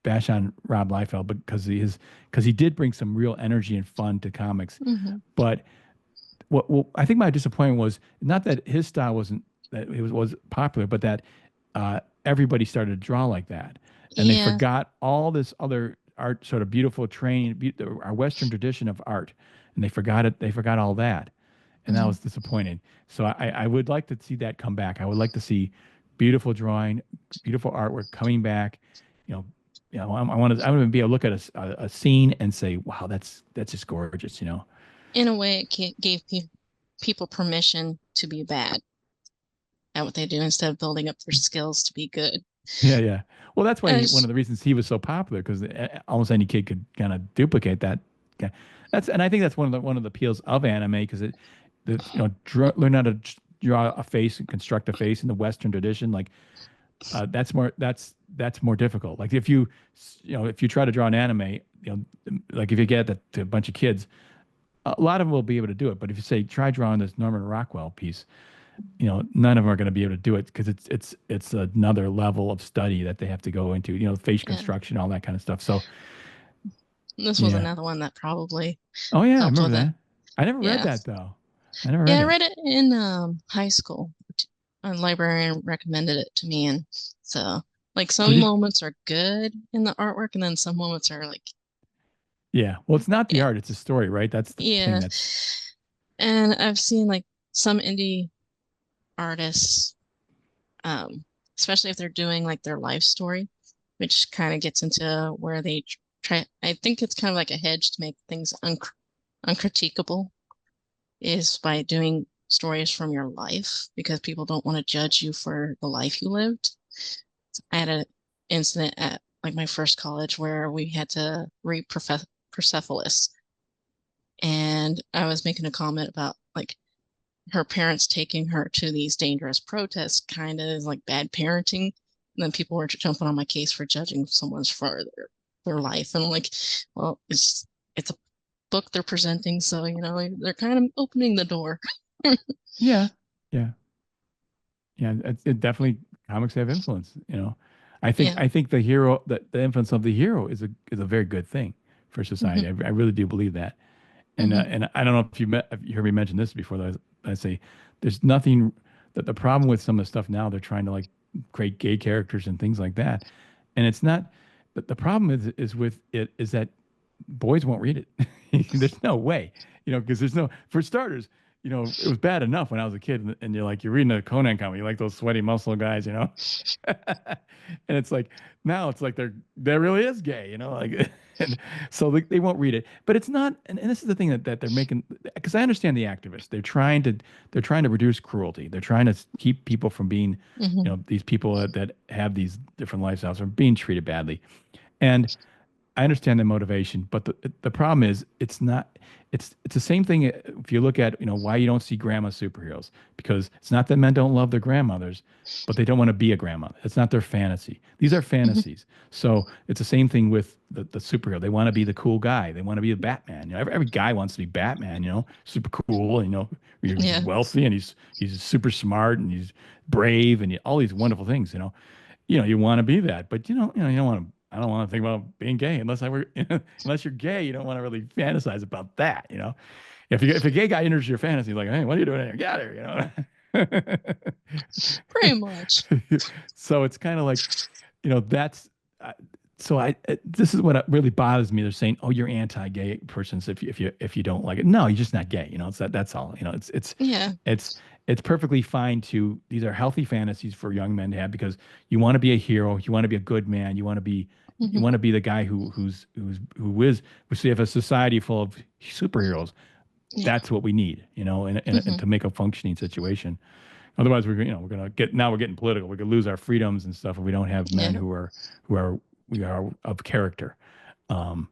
bash on Rob Liefeld because he did bring some real energy and fun to comics. Hmm. But what I think my disappointment was not that his style wasn't that it was popular, but that everybody started to draw like that, and they Yeah. forgot all this other art, sort of beautiful training, our Western tradition of art, and they forgot it. They forgot all that, and that Hmm. was disappointing. So I would like to see that come back. I would like to see beautiful drawing, beautiful artwork coming back. You know, I want to be able to look at a scene and say, wow, that's just gorgeous. In a way, it gave people permission to be bad at what they do instead of building up their skills to be good. Yeah, yeah. Well, that's why one As, of the reasons he was so popular because almost any kid could kind of duplicate that. Yeah. And I think that's one of the appeals of anime because learn how to draw a face and construct a face in the Western tradition. Like that's more difficult. Like if you try to draw an anime, like if you get that to a bunch of kids, a lot of them will be able to do it. But if you say try drawing this Norman Rockwell piece, none of them are going to be able to do it because it's another level of study that they have to go into, face yeah, construction, all that kind of stuff. So this was yeah. another one that probably Oh yeah, I helped remember with it. that. I never read Yeah. that though. I never Yeah, read I it. read it in high school. A librarian recommended it to me, and so like Oh, some did moments are good in the artwork, and then some moments are like, yeah. Well, it's not the yeah, art; it's the story, right? That's the thing. yeah. That's And I've seen like some indie artists, especially if they're doing like their life story, which kind of gets into where they try. I think it's kind of like a hedge to make things uncritiquable, is by doing stories from your life because people don't want to judge you for the life you lived. I had an incident at like my first college where we had to read Persepolis, and I was making a comment about like her parents taking her to these dangerous protests kind of is like bad parenting. And then people were jumping on my case for judging someone's for their life. And I'm like, well, it's a book they're presenting, so they're kind of opening the door. yeah, yeah, yeah. It definitely comics have influence. Yeah. I think the influence of the hero is a very good thing for Hmm. society. I really do believe that. Hmm. And I don't know if you heard me mention this before. That I say there's nothing that the problem with some of the stuff now they're trying to like create gay characters and things like that, and it's not. But the problem is with it is that boys won't read it. There's no way, because there's no for starters. It was bad enough when I was a kid, and you're reading a Conan comic, you like those sweaty muscle guys. And it's like now it's like there really is gay, like and so they won't read it. But it's not, and this is the thing that they're making because I understand the activists. They're trying to reduce cruelty. They're trying to keep people from being, Hmm. these people that have these different lifestyles from being treated badly. And I understand the motivation, but the problem is it's not it's the same thing if you look at why you don't see grandma superheroes because it's not that men don't love their grandmothers, but they don't want to be a grandmother. It's not their fantasy. These are Hmm. fantasies. So it's the same thing with the superhero. They want to be the cool guy. They want to be the Batman. Every guy wants to be Batman. Super cool. He's Yeah. wealthy and he's super smart and he's brave and all these wonderful things. You want to be that, but you don't want to. I don't want to think about being gay unless I were, unless you're gay. You don't want to really fantasize about that. If a gay guy enters your fantasy, like, hey, what are you doing here? Get out of here. Pretty much. So it's kind of like, that's. Uh, so this is what really bothers me. They're saying, "Oh, you're anti-gay persons if you don't like it." No, you're just not gay. That's all. Yeah. it's it's perfectly fine to. These are healthy fantasies for young men to have because you want to be a hero, you want to be a good man, you Hmm. want to be the guy who is. We have a society full of superheroes. Yeah. That's what we need, and Hmm. to make a functioning situation. Otherwise, we're gonna get now we're getting political. We're gonna lose our freedoms and stuff if we don't have men Yeah. who are we are of character. Um,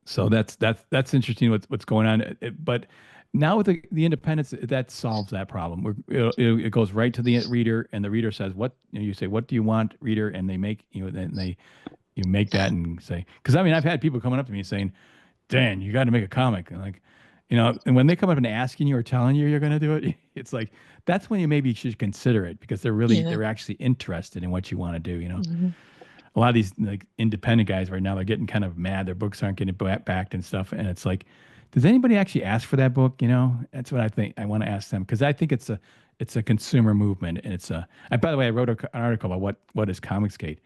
So that's interesting what's going on. But now with the independence, that solves that problem. It goes right to the reader, and the reader says, "What?" You say, "What do you want, reader?" And they make then they you make Yeah. that and say, because I mean, I've had people coming up to me saying, Dan, you got to make a comic. And like, and when they come up and asking you or telling you you're going to do it, it's like, that's when you maybe should consider it because Yeah. they're actually interested in what you want to do. Hmm. A lot of these like independent guys right now, they're getting kind of mad. Their books aren't getting backed and stuff. And it's like, does anybody actually ask for that book? That's what I think I want to ask them because I think it's a consumer movement. And by the way, I wrote an article about what is Comicsgate.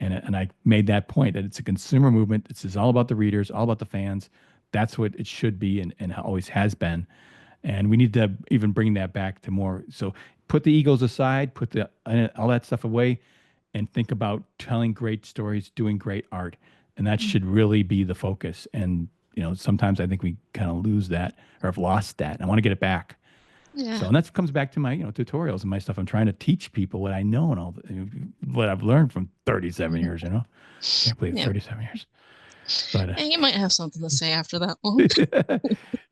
And I made that point that it's a consumer movement. It's all about the readers, all about the fans. That's what it should be and always has been. And we need to even bring that back to more. So put the egos aside, put the all that stuff away, and think about telling great stories, doing great art, and that should really be the focus. And sometimes I think we kind of lose that or have lost that. And I want to get it back. So, Yeah. and that comes back to my tutorials and my stuff. I'm trying to teach people what I know and what I've learned from 37 Hmm. years. Can't believe Yeah. 37 years, but And you might have something to say after that long.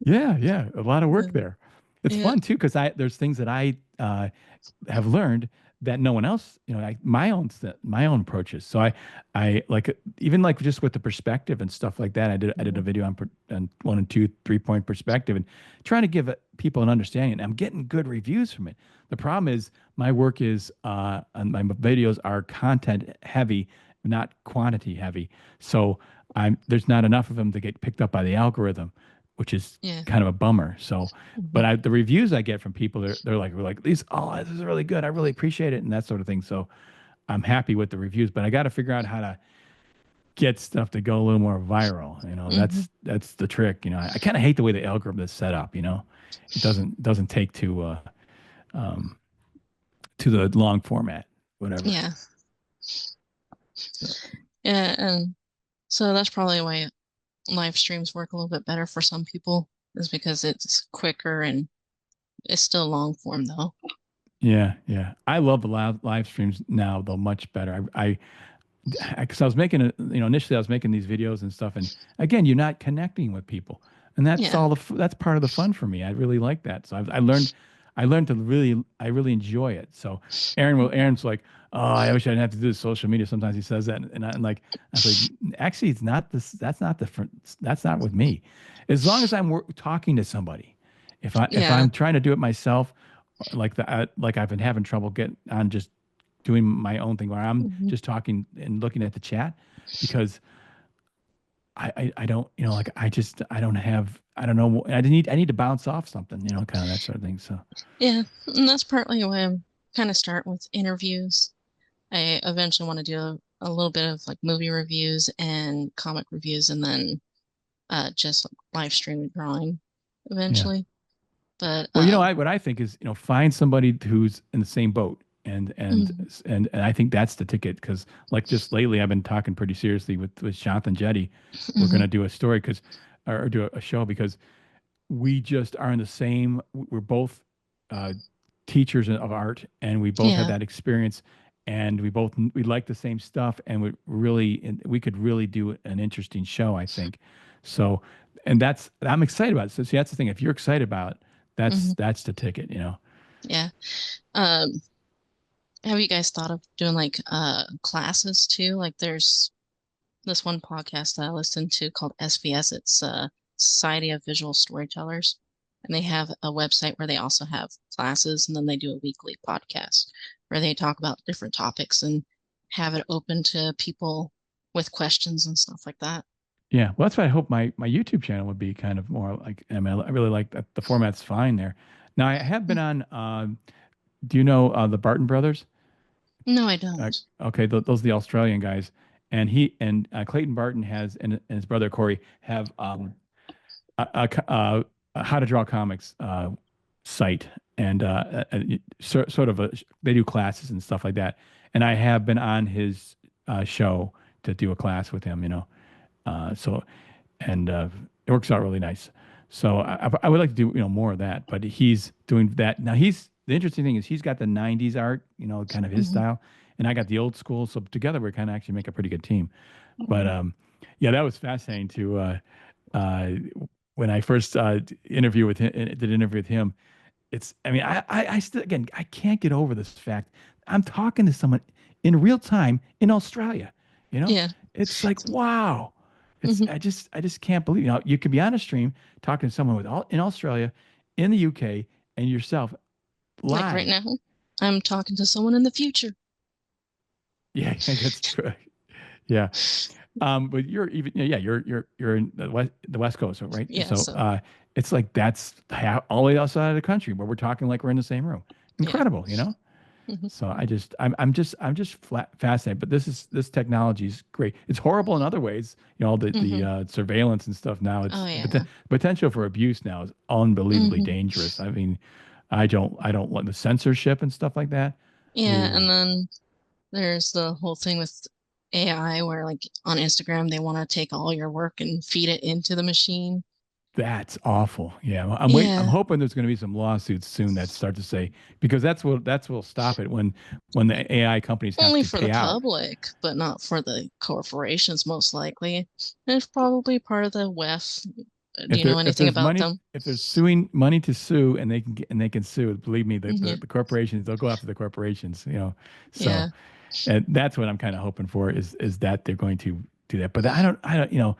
yeah, a lot of work Yeah. there. It's Yeah. fun too because I there's things that I have learned that no one else, my own approaches. So I like even like just with the perspective and stuff like that. I did a Mhm. video on 1 and 2, 3 point perspective and trying to give people an understanding. And I'm getting good reviews from it. The problem is my work is and my videos are content heavy, not quantity heavy. So there's not enough of them to get picked up by the algorithm, which is Yeah. kind of a bummer. So, Hmm. but the reviews I get from people, we're like, these, oh, this is really good. I really appreciate it. And that sort of thing. So I'm happy with the reviews, but I got to figure out how to get stuff to go a little more viral. Hmm. That's the trick. I kind of hate the way the algorithm is set up. It doesn't take um, to the long format, whatever. Yeah. So, Yeah. And so that's probably why live streams work a little bit better for some people, is because it's quicker and it's still long form though. yeah, yeah. I love the live streams now, though, much better. Because I was making initially I was making these videos and stuff, and again, you're not connecting with people, and that's Yeah. all that's part of the fun for me. I really like that, so I learned to I really enjoy it. So Aaron's like, oh, I wish I didn't have to do this social media. Sometimes he says that, and like I was like, actually, it's not this. That's not different. That's not with me. As long as I'm talking to somebody, if Yeah. I'm trying to do it myself, like I've been having trouble getting on just doing my own thing where I'm Hmm. just talking and looking at the chat because I don't, like I don't have, I don't know. I need to bounce off something, kind of that sort of thing. So Yeah. And that's partly why I'm kind of starting with interviews. I eventually want to do a little bit of like movie reviews and comic reviews and then just like live stream drawing yeah. eventually. But Well, what I think is, find somebody who's in the same boat. mhm. And I think that's the ticket because like just lately I've been talking pretty seriously with Jonathan Jetty. We're going Mhm. to do a story or do a show because we just are in the same we're both uh, teachers of art and we both had Yeah. that experience and we like the same stuff and we could really do an interesting show I think so and I'm excited about it so see that's the thing if you're excited about it Mhm. that's the ticket. Yeah. Um, have you guys thought of doing like classes too? Like there's this one podcast that I listen to called SVS. It's Society of Visual Storytellers. And they have a website where they also have classes and then they do a weekly podcast where they talk about different topics and have it open to people with questions and stuff like that. Yeah, well that's what I hope my YouTube channel would be kind of more like I mean I really like that the format's fine there. Now I have been on do you know the Barton brothers? No, I don't. Okay, those are the Australian guys, and Clayton Barton and his brother Corey have a how to draw comics site, and sort of they do classes and stuff like that. And I have been on his show to do a class with him, so and it works out really nice. So I would like to do more of that, but he's doing that now. The interesting thing is he's got the '90s art, kind of his Hmm. style, and I got the old school. So together we kind of actually make a pretty good team. But Hmm. Yeah, that was fascinating to uh, when I first interview with him, did an interview with him. It's, I mean, I still, again, I can't get over this fact. I'm talking to someone in real time in Australia. You know, Yeah. it's like, wow. It's, Hmm. I just can't believe, you know, you could be on a stream talking to someone with all in Australia, in the UK, and yourself Like right live. now, I'm talking to someone in the future. Yeah, that's true. Yeah. But you're even, yeah, you're in the West Coast, right? Yeah. So, So, it's like that's all the way outside of the country, but we're talking like we're in the same room. yeah. Incredible, you know? Hmm. So I'm just fascinated. But this technology is great. It's horrible in other ways. You know, all the Hmm. surveillance and stuff now. Oh, It's yeah. potential for abuse now is unbelievably Hmm. dangerous. I mean, I don't want the censorship and stuff like that. Yeah. Ooh, And then there's the whole thing with AI where, like, on Instagram, they want to take all your work and feed it into the machine. that's awful. Yeah, well, I'm Yeah. hoping there's going to be some lawsuits soon that start to say, because that's what will stop it when the AI companies have Only to for the pay out. public, but not for the corporations, most likely. And it's probably part of the WEF. Do you know If anything there's about money, them? if there's suing money to sue and they can get, and they can sue, believe me, Yeah. the corporations, they'll go after the corporations, you know. So, Yeah. and that's what I'm kind of hoping for is that they're going to do that. But I don't, you know,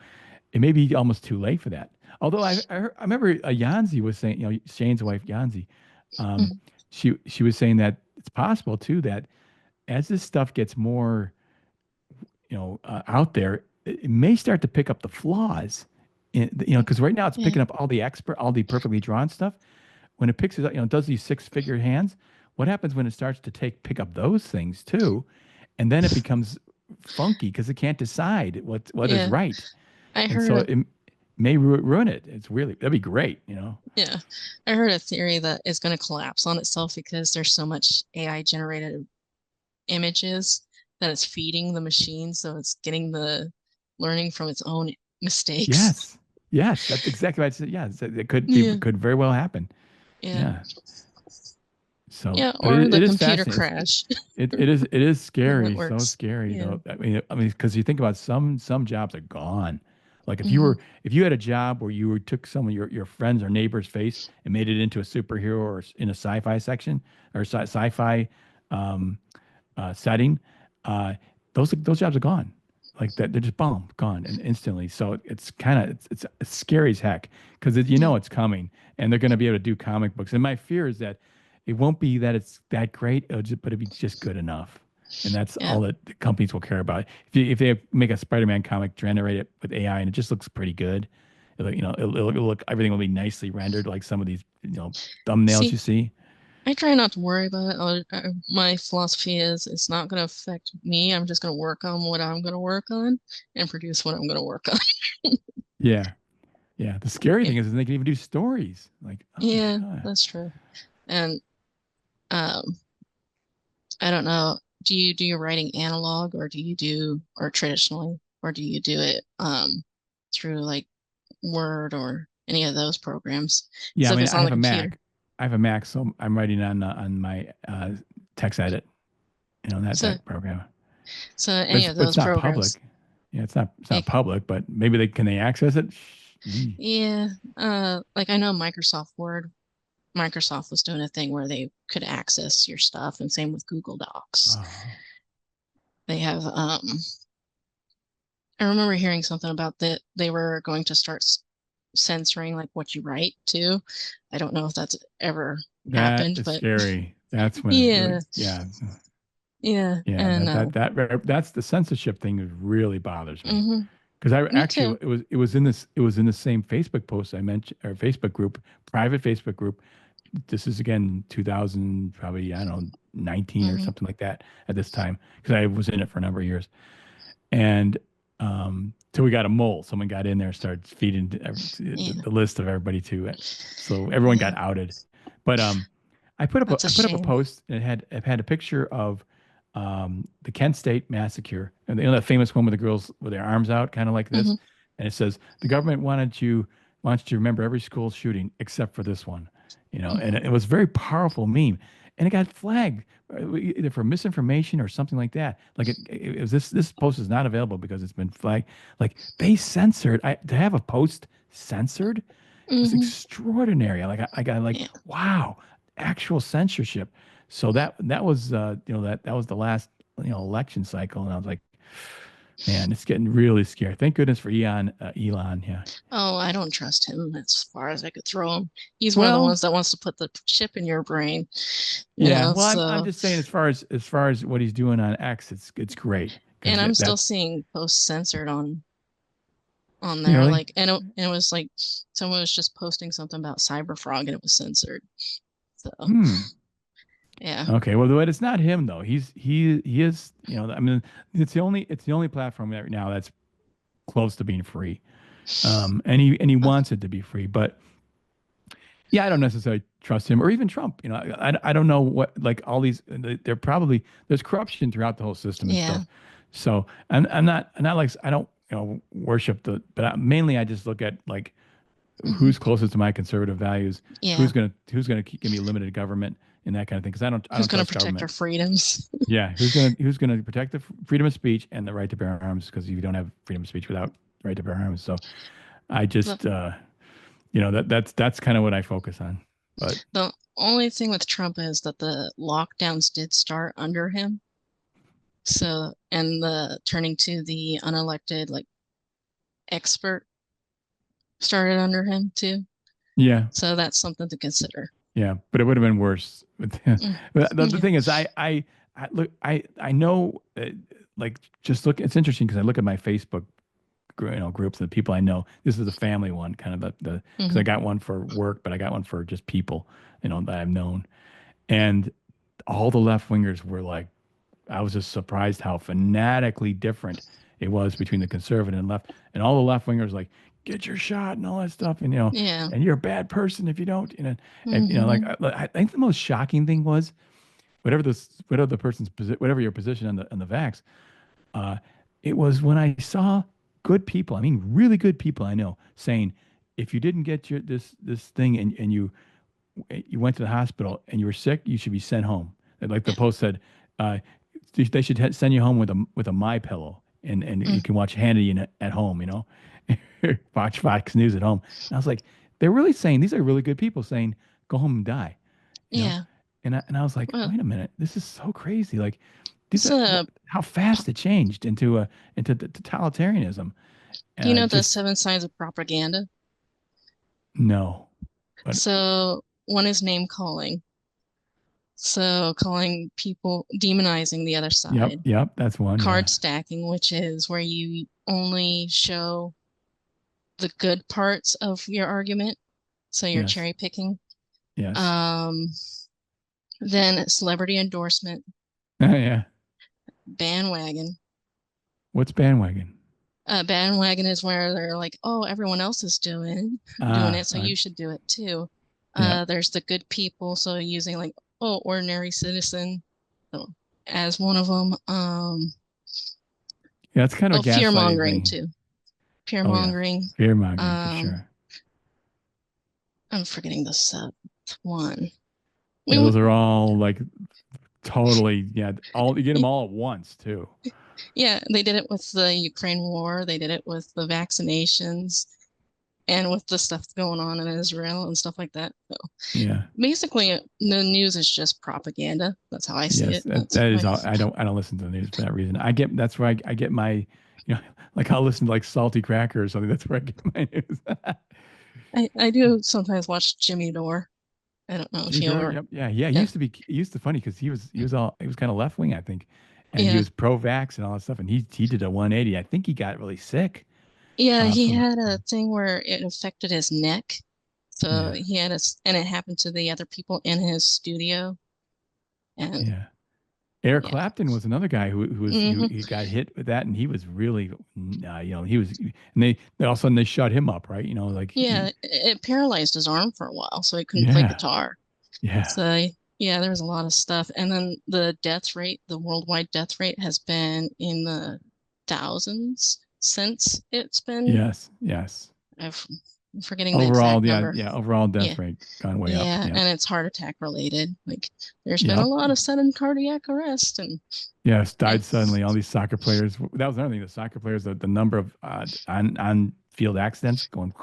it may be almost too late for that. Although I remember Yanzi was saying, you know, Shane's wife Yanzi, um, Mhm. she was saying that it's possible too that as this stuff gets more, you know, out there, it may start to pick up the flaws. You know, because right now it's Yeah. picking up all the perfectly drawn stuff. When it picks it up, you know, it does these six-figure hands. What happens when it starts to pick up those things too, and then it becomes funky because it can't decide what is Yeah. right, I and so heard it may ruin it. It's really that'd be great, you know. Yeah. I heard a theory that it's going to collapse on itself because there's so much AI generated images that it's feeding the machine, so it's getting the learning from its own mistakes. Yes, yes, that's exactly what I said. Yeah, it could be Yeah. could very well happen. Yeah. Yeah. So, Yeah, but or the it is computer fascinating. crash. It is The scary, so networks. scary Yeah. though. I mean, because you think about some jobs are gone. Like Hmm. if you had a job where took some of your friends or neighbor's face and made it into a superhero or in a sci-fi section or sci-fi um, setting, uh, those jobs are gone. Like that, they're just boom, gone and instantly. So it's kind of it's scary as heck because you Yeah. know it's coming, and they're going to be able to do comic books. And my fear is that it won't be that it's that great, but it'll be just good enough, and that's Yeah. all that the companies will care about. If they make a Spider-Man comic, generate it with AI, and it just looks pretty good, you know, it'll look everything will be nicely rendered, like some of these you know thumbnails See, you see. I try not to worry about it. My philosophy is it's not going to affect me. I'm just going to work on what I'm going to work on and produce what I'm going to work on. Yeah, yeah. The scary Yeah. thing is they can even do stories. Like, oh my Yeah, god. that's true. And um, I don't know. Do you do your writing analog or do you do or traditionally or do you do it through like Word or any of those programs? Yeah, Because I if mean, it's on the computer, I have a Mac, so I'm writing on my text edit, you know, so that program. any of But it's those not programs, public. Yeah, it's like, not public, but maybe they can they access it? yeah, like I know Microsoft Word, Microsoft was doing a thing where they could access your stuff, and same with Google Docs. Oh, They have I remember hearing something about that they were going to start censoring like what you write too. I don't know if that's ever that happened, is but scary. That's when it really, yeah, yeah, yeah, yeah. and That's the censorship thing that really bothers me. hmm Because I me actually too. it was in the same Facebook post I mentioned or Facebook group, private Facebook group. This is again 2000, probably I don't know 19 or Hmm. something like that at this time because I was in it for a number of years. And till we got a mole, someone got in there, started feeding Yeah, the list of everybody to it, so everyone yeah, got outed. But that's a I put up a shame. post and it had a picture of the Kent State massacre, and you know that famous one with the girls with their arms out, kind of like Hmm. this, and it says the government wants you to remember every school shooting except for this one, you know, and it was a very powerful meme. and it got flagged either for misinformation or something like that. Like it was this post is not available because it's been flagged. Like they censored. To have a post censored was Hmm. extraordinary. I got like Yeah. wow, actual censorship. So that was that was the last election cycle, and I was like, man, it's getting really scary. Thank goodness for Elon. Yeah. Oh, I don't trust him as far as I could throw him. He's one of the Well, ones that wants to put the chip in your brain, yeah. Well, I'm so, just saying as far as what he's doing on X, it's great because and I'm still that's seeing posts censored on there. really Like, and it was like someone was just posting something about Cyberfrog and it was censored. So, hmm. yeah. Okay, well, but it's not him though. He is I mean it's the only platform right now that's close to being free. And he Uh, wants it to be free, but yeah, I don't necessarily trust him or even Trump. I don't know what like all these. They're probably there's corruption throughout the whole system and yeah. stuff. So I'm not like I don't worship but mainly I just look at like Hmm. who's closest to my conservative values, Yeah. who's gonna give me limited government and that kind of thing because I Who's don't going to trust protect our government. freedoms? Yeah, who's gonna protect the freedom of speech and the right to bear arms because you don't have freedom of speech without right to bear arms. So I The, just that's kind of what I focus on. But the only thing with Trump is that the lockdowns did start under him. So, and the turning to the unelected, like, expert started under him too. yeah, So that's something to consider. yeah, but it would have been worse. Mm. But the Yeah. thing is, I look, I know, like, just look. It's interesting because I look at my Facebook, groups of the people I know. This is a family one, kind of the because I Hmm. got one for work, but I got one for just people, that I've known, and all the left wingers were like, I was just surprised how fanatically different it was between the conservative and left, and all the left wingers like get your shot and all that stuff, and Yeah. and you're a bad person if you don't, and like Hmm. I think the most shocking thing was whatever the person's whatever your position on the vax, uh, it was when I saw good people, I mean really good people I know saying if you didn't get this thing and you went to the hospital and you were sick, you should be sent home. Like the Yeah. post said, uh, they should send you home with a My Pillow and you Mm. can watch Hannity at home. Watch Fox News at home. And I was like, they're really saying these are really good people saying go home and die. You know, Yeah. and I was like, Well, wait a minute, this is so crazy. Like these it's are a, how fast it changed into the totalitarianism. do you know the Just seven signs of propaganda? no, but So one is name calling. So calling people, demonizing the other yep, side. yep, that's one. Card Yeah, stacking, which is where you only show the good parts of your argument. So you're yes, cherry picking. yes. Um, then celebrity endorsement, Yeah. bandwagon. What's bandwagon? Bandwagon is where they're like, oh, everyone else is doing Ah, it, so you should do it too. yeah, There's the good people, so using like, oh, ordinary citizen, so, as one of them. yeah. It's kind of Oh, a fear gaslighting mongering thing. too. Fear Oh yeah, mongering. fear mongering for Um, sure. I'm forgetting the seventh one. We Yeah, went, those are all like totally. Yeah, all you get them all at once too. yeah, they did it with the Ukraine war. They did it with the vaccinations and with the stuff going on in Israel and stuff like that. So Yeah. basically, the news is just propaganda. That's how I see Yes, it. that is all. I don't listen to the news for that reason. That's where I get my, like I'll listen to like Salty Cracker or something. That's where I get my news. I do sometimes watch Jimmy Dore. I don't know if Jimmy you Dore. ever, Yep. Yeah. Yeah. yeah, He used to funny because he was kind of left wing, I think, and he yeah, was pro vax and all that stuff. And he did a 180. I think he got really sick. yeah. He From had a thing where it affected his neck. So yeah. he had and it happened to the other people in his studio. And Yeah. Eric yeah, Clapton was another guy who hmm, he got hit with that, and he was really, he was, and they all of a sudden they shut him up, right? Like yeah, it paralyzed his arm for a while, so he couldn't play yeah, guitar. yeah, So yeah, there was a lot of stuff. And then the death rate, the worldwide death rate has been in the thousands since it's been yes, yes. I'm forgetting the Overall, exact yeah, number. yeah, overall Yeah. death rate gone way up. Yeah, Yeah. and it's heart attack related. Like there's been a Yep. lot of sudden cardiac arrest and Yes, yeah. died suddenly. All these soccer players. That was another thing. The soccer players, the number of on field accidents going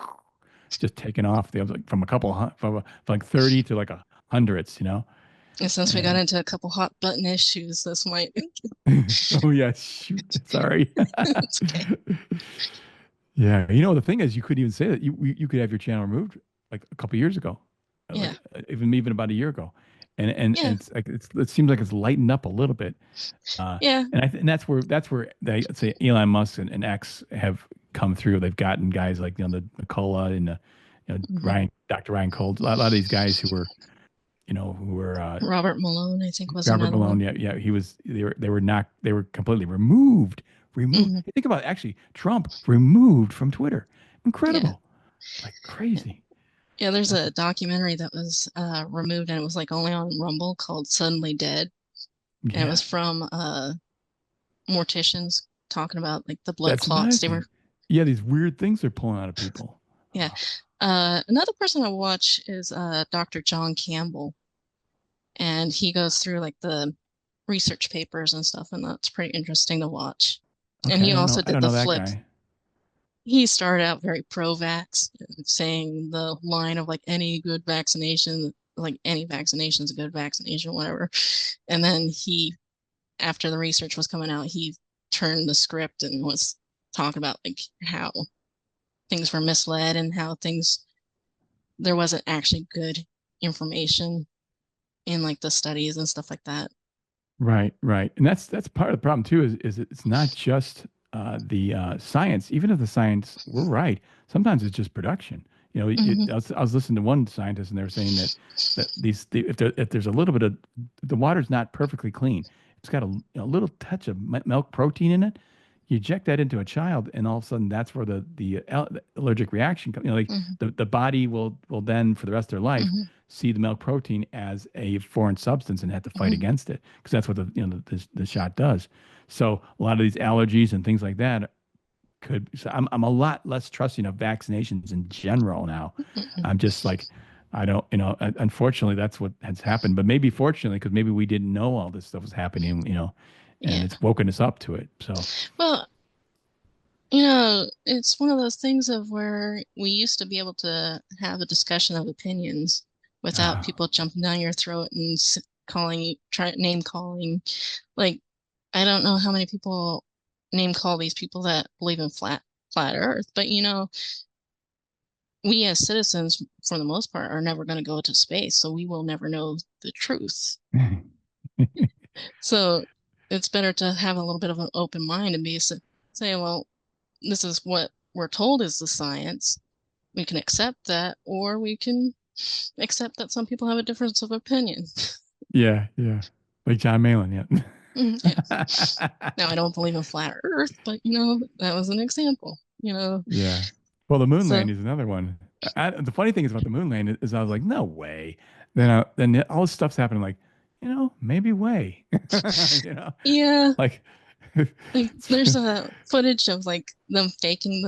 just taking off. They have like from a couple from like 30 to like a hundreds. And since we got And into a couple hot button issues, this might oh yeah, shoot, sorry. it's okay. Yeah, the thing is, you couldn't even say that you could have your channel removed like a couple years ago, Yeah. like even about a year ago, and Yeah. it's like it seems like it's lightened up a little bit. Yeah. And that's where they say Elon Musk and X have come through. They've gotten guys like the Nicola and Hmm. Ryan, Dr. Ryan Cold, a lot of these guys who were Robert Malone, I think, was Robert another Malone. one. Yeah, yeah, they were completely removed. Removed. Hmm. Think about it, actually Trump removed from Twitter. Yeah. Incredible, like Yeah. crazy. Yeah, there's That's a documentary that was removed and it was like only on Rumble called Suddenly Dead. And it yeah, was from morticians talking about like the blood that's clots. They were amazing. Yeah, these weird things they're pulling out of people. yeah. Oh, Another person I watch is Dr. John Campbell, and he goes through like the research papers and stuff, and that's pretty interesting to watch. And okay, he also I did don't the know that flip. guy. He started out very pro-vax, saying the line of like any good vaccination, like any vaccination is a good vaccination, whatever. And then after the research was coming out, he turned the script and was talking about like how things were misled and how there wasn't actually good information in like the studies and stuff like that. Right, right, and that's part of the problem too. Is it's not just the science. Even if the science we're right, sometimes it's just production. Hmm. I was listening to one scientist, and they were saying that if there's a little bit of the water's not perfectly clean, it's got a little touch of milk protein in it. You inject that into a child, and all of a sudden, that's where the allergic reaction comes. Like Hmm. the body will then for the rest of their life Hmm. see the milk protein as a foreign substance and have to fight Hmm. against it because that's what the shot does. So a lot of these allergies and things like that could. So I'm a lot less trusting of vaccinations in general now. Hmm. I'm just like I don't unfortunately that's what has happened. But maybe fortunately because maybe we didn't know all this stuff was happening. And Yeah. it's woken us up to it. So Well, it's one of those things of where we used to be able to have a discussion of opinions without uh, people jumping down your throat and name calling. Like, I don't know how many people name call these people that believe in flat Earth, but we as citizens, for the most part, are never going to go to space, so we will never know the truth. So it's better to have a little bit of an open mind and say, well, this is what we're told is the science. We can accept that, or we can accept that some people have a difference of opinion. yeah, yeah, like John Malin, Yeah. yeah. Now, I don't believe in flat Earth, but that was an example. Yeah. Well, the moon So landing is another one. The funny thing is about the moon landing is I was like, no way. Then all this stuff's happening. Like, maybe way. you know, yeah, like, like there's a footage of like them faking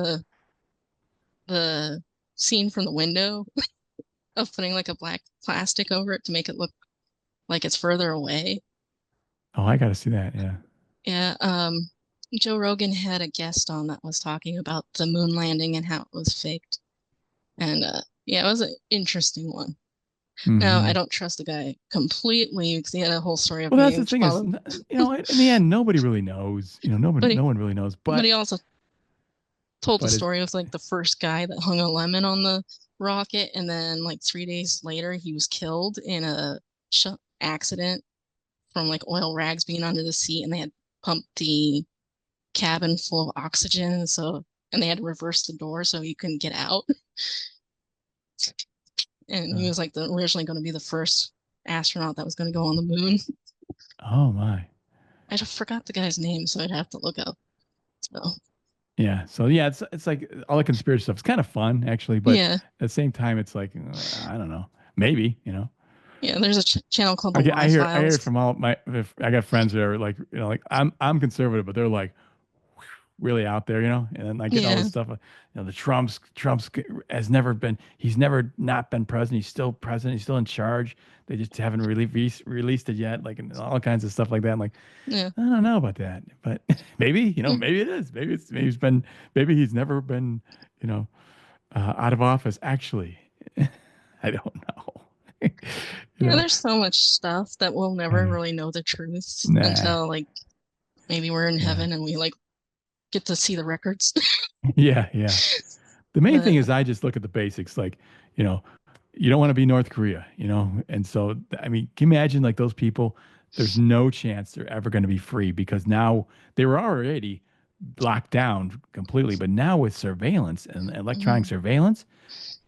the scene from the window of putting like a black plastic over it to make it look like it's further away. oh, I got to see that. Yeah. Yeah, Joe Rogan had a guest on that was talking about the moon landing and how it was faked. And yeah, it was an interesting one. Now, I Hmm. don't trust the guy completely because he had a whole story of Well, that's being the thing is, followed. in the end, nobody really knows. But No he one really knows. but But he also told the but it's story of like the first guy that hung a lemon on the rocket, and then like 3 days later he was killed in a sh accident from like oil rags being under the seat, and they had pumped the cabin full of oxygen, and they had to reverse the door so he couldn't get out. And he uh, was like originally going to be the first astronaut that was going to go on the moon. oh my. I just forgot the guy's name, so I'd have to look up. So Yeah. So yeah, it's like all the conspiracy stuff. It's kind of fun actually, but yeah, at the same time, it's like I don't know. Maybe. yeah. There's a channel called the I hear Y-Files. from all my. If I got friends that are like like I'm conservative, but they're like really out there, and then like getting all this Yeah. stuff. The Trump's has never been, he's never not been president. He's still president. He's still in charge. They just haven't really released it yet, like and all kinds of stuff like that. I'm like, Yeah. I don't know about that, but maybe, maybe it is. Maybe he's never been, you know, out of office. Actually, I don't know. you Yeah, know, there's so much stuff that we'll never uh, really know the truth nah, until like maybe we're in yeah, heaven and we like get to see the records. yeah, yeah. The main thing But is I just look at the basics, like, you know, you don't want to be North Korea, and so I mean, can you imagine like those people? There's no chance they're ever going to be free because now they were already locked down completely, but now with surveillance and electronic mhm, surveillance,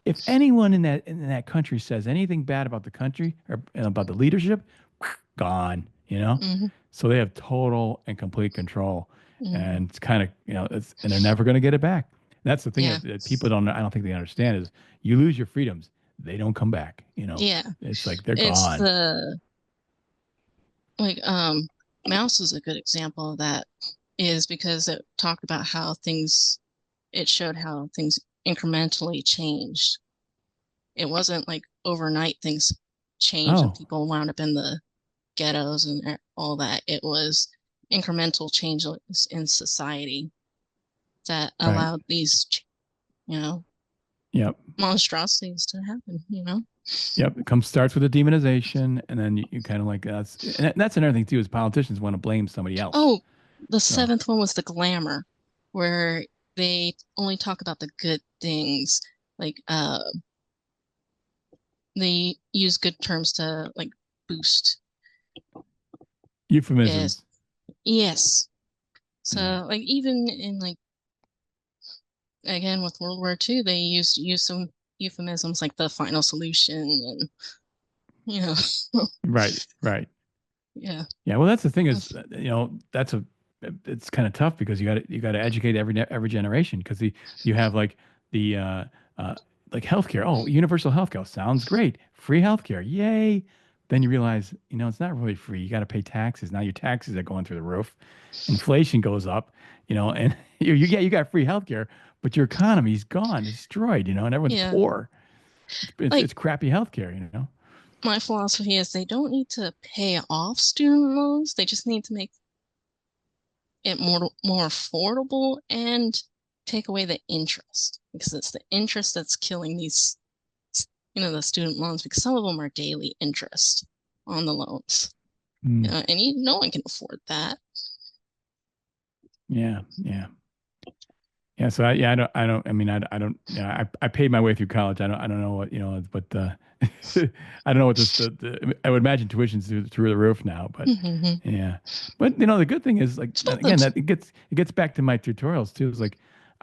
if anyone in that country says anything bad about the country or about the leadership, gone, mhm, So they have total and complete control, mhm. and it's kind of and they're never going to get it back. That's the thing Yeah. that people don't. I don't think they understand is you lose your freedoms, they don't come back. Yeah. It's like they're It's gone. the like Mouse is a good example of that is because it talked about how things it showed how things incrementally changed. It wasn't like overnight things changed and Oh, people wound up in the ghettos and all that. It was incremental changes in society that right. allowed these, you know, Yep. monstrosities to happen. Yep. It comes starts with a demonization, and then you kind of like that's another thing too is politicians want to blame somebody else. Oh, the So seventh one was the glamour, where they only talk about the good things. Like they use good terms to like boost it. euphemisms. Yes. Yeah. So like even in like again with World War II, they use some euphemisms like the final solution and you know Right. Right. yeah. Yeah, well, that's the thing is, that's it's kind of tough because you got to educate every generation because you have like the uh, like healthcare. Oh, universal healthcare sounds great. Free healthcare, yay! Then you realize, it's not really free. You got to pay taxes. Now your taxes are going through the roof. Inflation goes up, and you got free healthcare, but your economy's gone, destroyed, and everyone's Yeah. poor. It's Like it's crappy healthcare. my philosophy is they don't need to pay off student loans. They just need to make it more affordable and take away the interest because it's the interest that's killing these the student loans because some of them are daily interest on the loans. Mm, And no one can afford that. yeah, yeah. Yeah, so I don't, I mean, I don't, I paid my way through college. I don't know what, but I don't know what I would imagine tuition's through the roof now, but Mm-hmm. yeah, but the good thing is like, It's and about again, the that it gets back to my tutorials too. It's like,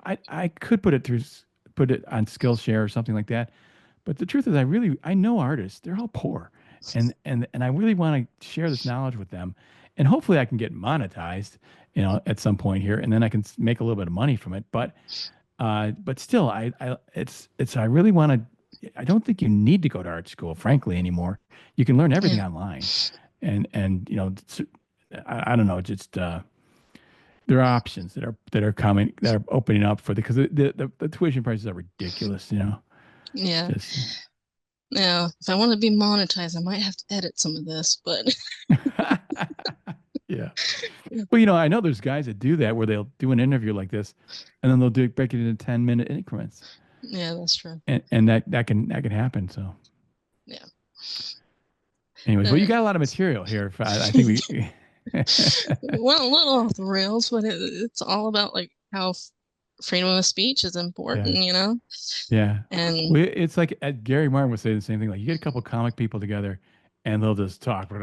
I could put it on Skillshare or something like that, but the truth is, I know artists. They're all poor, and I really want to share this knowledge with them, and hopefully I can get monetized, at some point here, and then I can make a little bit of money from it. But still, I really want to. I don't think you need to go to art school, frankly, anymore. You can learn yeah everything online, and I don't know, just there are options that are coming that are opening up because the tuition prices are ridiculous. yeah. Just. Now, if I want to be monetized, I might have to edit some of this, but Yeah. Well, I know there's guys that do that where they'll do an interview like this and then they'll break it into 10-minute increments. yeah, that's true. And that can happen. So Yeah. anyways, well, you Uh, got a lot of material here. I think we Went a little off the rails, but it's all about like how freedom of speech is yeah. important. Yeah. And Well, it's like Gary Martin would say the same thing. Like you get a couple comic people together and they'll just talk for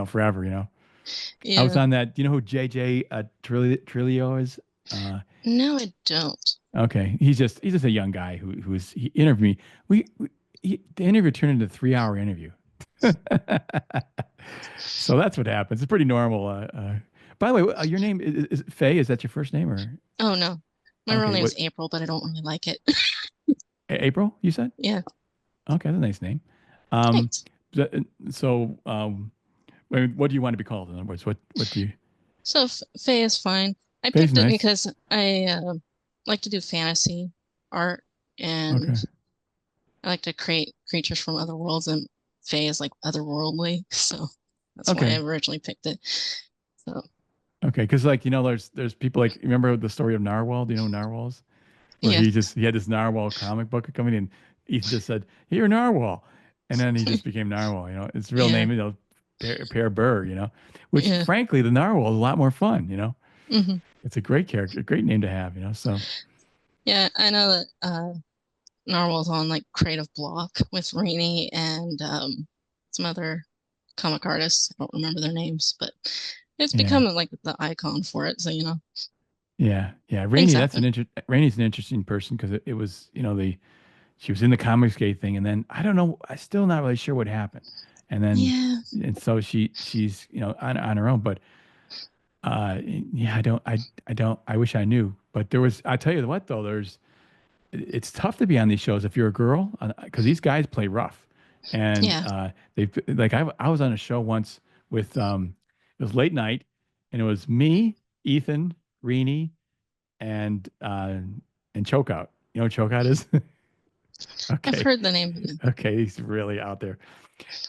forever. I was yeah, on that. Do you know who JJ Trilio is? Uh, no, I don't. Okay, he's just a young guy he interviewed me. The interview turned into a 3 hour interview. So that's what happens. It's pretty normal. By the way, your name is Faye. Is that your first name or Oh no, my real okay? name's What April, but I don't really like it. April? You said Yeah, okay. That's a nice name. Um, thanks. so what do you want to be called? In other words, what do you? So Faye is fine. I Faye's picked it nice. because I like to do fantasy art, and Okay. I like to create creatures from other worlds, and Fae is like otherworldly, so that's why I Okay. originally picked it. So Okay. Because like there's people like remember the story of Narwhal? Do you know who Narwhal is? Where yeah, he had this narwhal comic book coming in. Ethan just said, "Here, narwhal," and then he just became narwhal. His real yeah, name, Pear Burr. Which yeah, frankly, the narwhal is a lot more fun. hmm It's a great character, a great name to have. So yeah. I know that Narwhal's on like Creative Block with Rainey and some other comic artists. I don't remember their names, but it's become yeah, like the icon for it. So yeah, yeah. things Rainey, happen. Rainey's an interesting person because it was the she was in the comics gate thing, and then I don't know, I still not really sure what happened, and then Yeah, and so she's on her own, but yeah, I wish I knew, but I tell you what though, it's tough to be on these shows if you're a girl because these guys play rough, and yeah. they like I was on a show once with it was late night, and it was me, Ethan, Reenie, and Chokeout. You know what Chokeout is? I've Okay, heard the name. okay, he's really out there.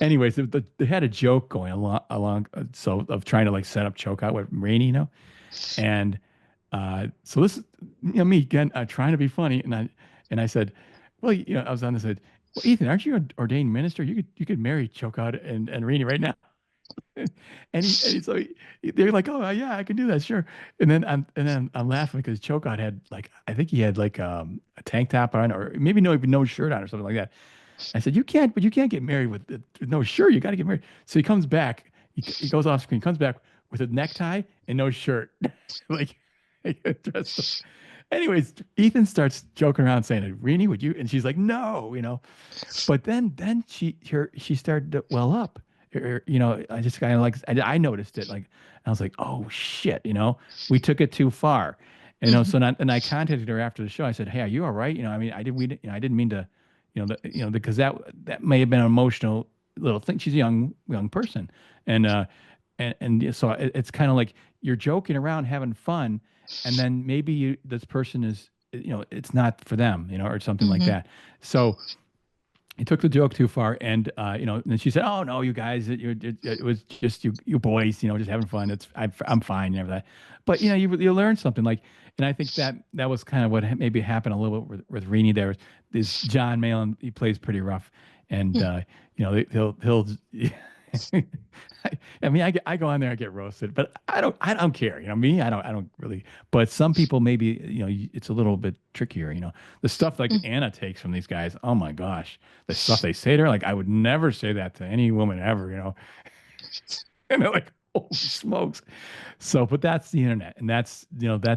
Anyways, they had a joke going along so of trying to like set up Chokeout with Rainey, and so this, me again, trying to be funny, and I said, well, I was on this. I said, well, Ethan, aren't you an ordained minister? You could marry Chokeout and Rini right now. They're like, oh yeah, I can do that, sure. And then I'm laughing because Chokeout had like I think he had like a tank top on or maybe no even no shirt on or something like that. I said, you can't get married with no shirt. You got to get married. So he comes back. He goes off screen, comes back with a necktie and no shirt. Like, dressed up. Anyways, Ethan starts joking around saying, Rini, would you? And she's like, no. But then she started to well up. I just kind of like, I noticed it. Like, I was like, oh shit, we took it too far. Hmm So and I contacted her after the show. I said, hey, are you all right? I mean, I didn't mean to because that may have been an emotional little thing. She's a young person, and so it's kind of like you're joking around, having fun, and then maybe this person is it's not for them, or something like hmm that. So he took the joke too far, and and then she said, "Oh no, you guys, it was just you boys, just having fun. I'm fine and everything." But you learn something like, and I think that was kind of what maybe happened a little bit with Rini there. This John Malin, he plays pretty rough, and he'll. I mean, I go on there, I get roasted, but I don't care. Me, I don't really. But some people maybe, it's a little bit trickier. The stuff like Anna takes from these guys. Oh my gosh, the stuff they say to her, like I would never say that to any woman ever. And they're like, holy smokes. So, but that's the internet, and that's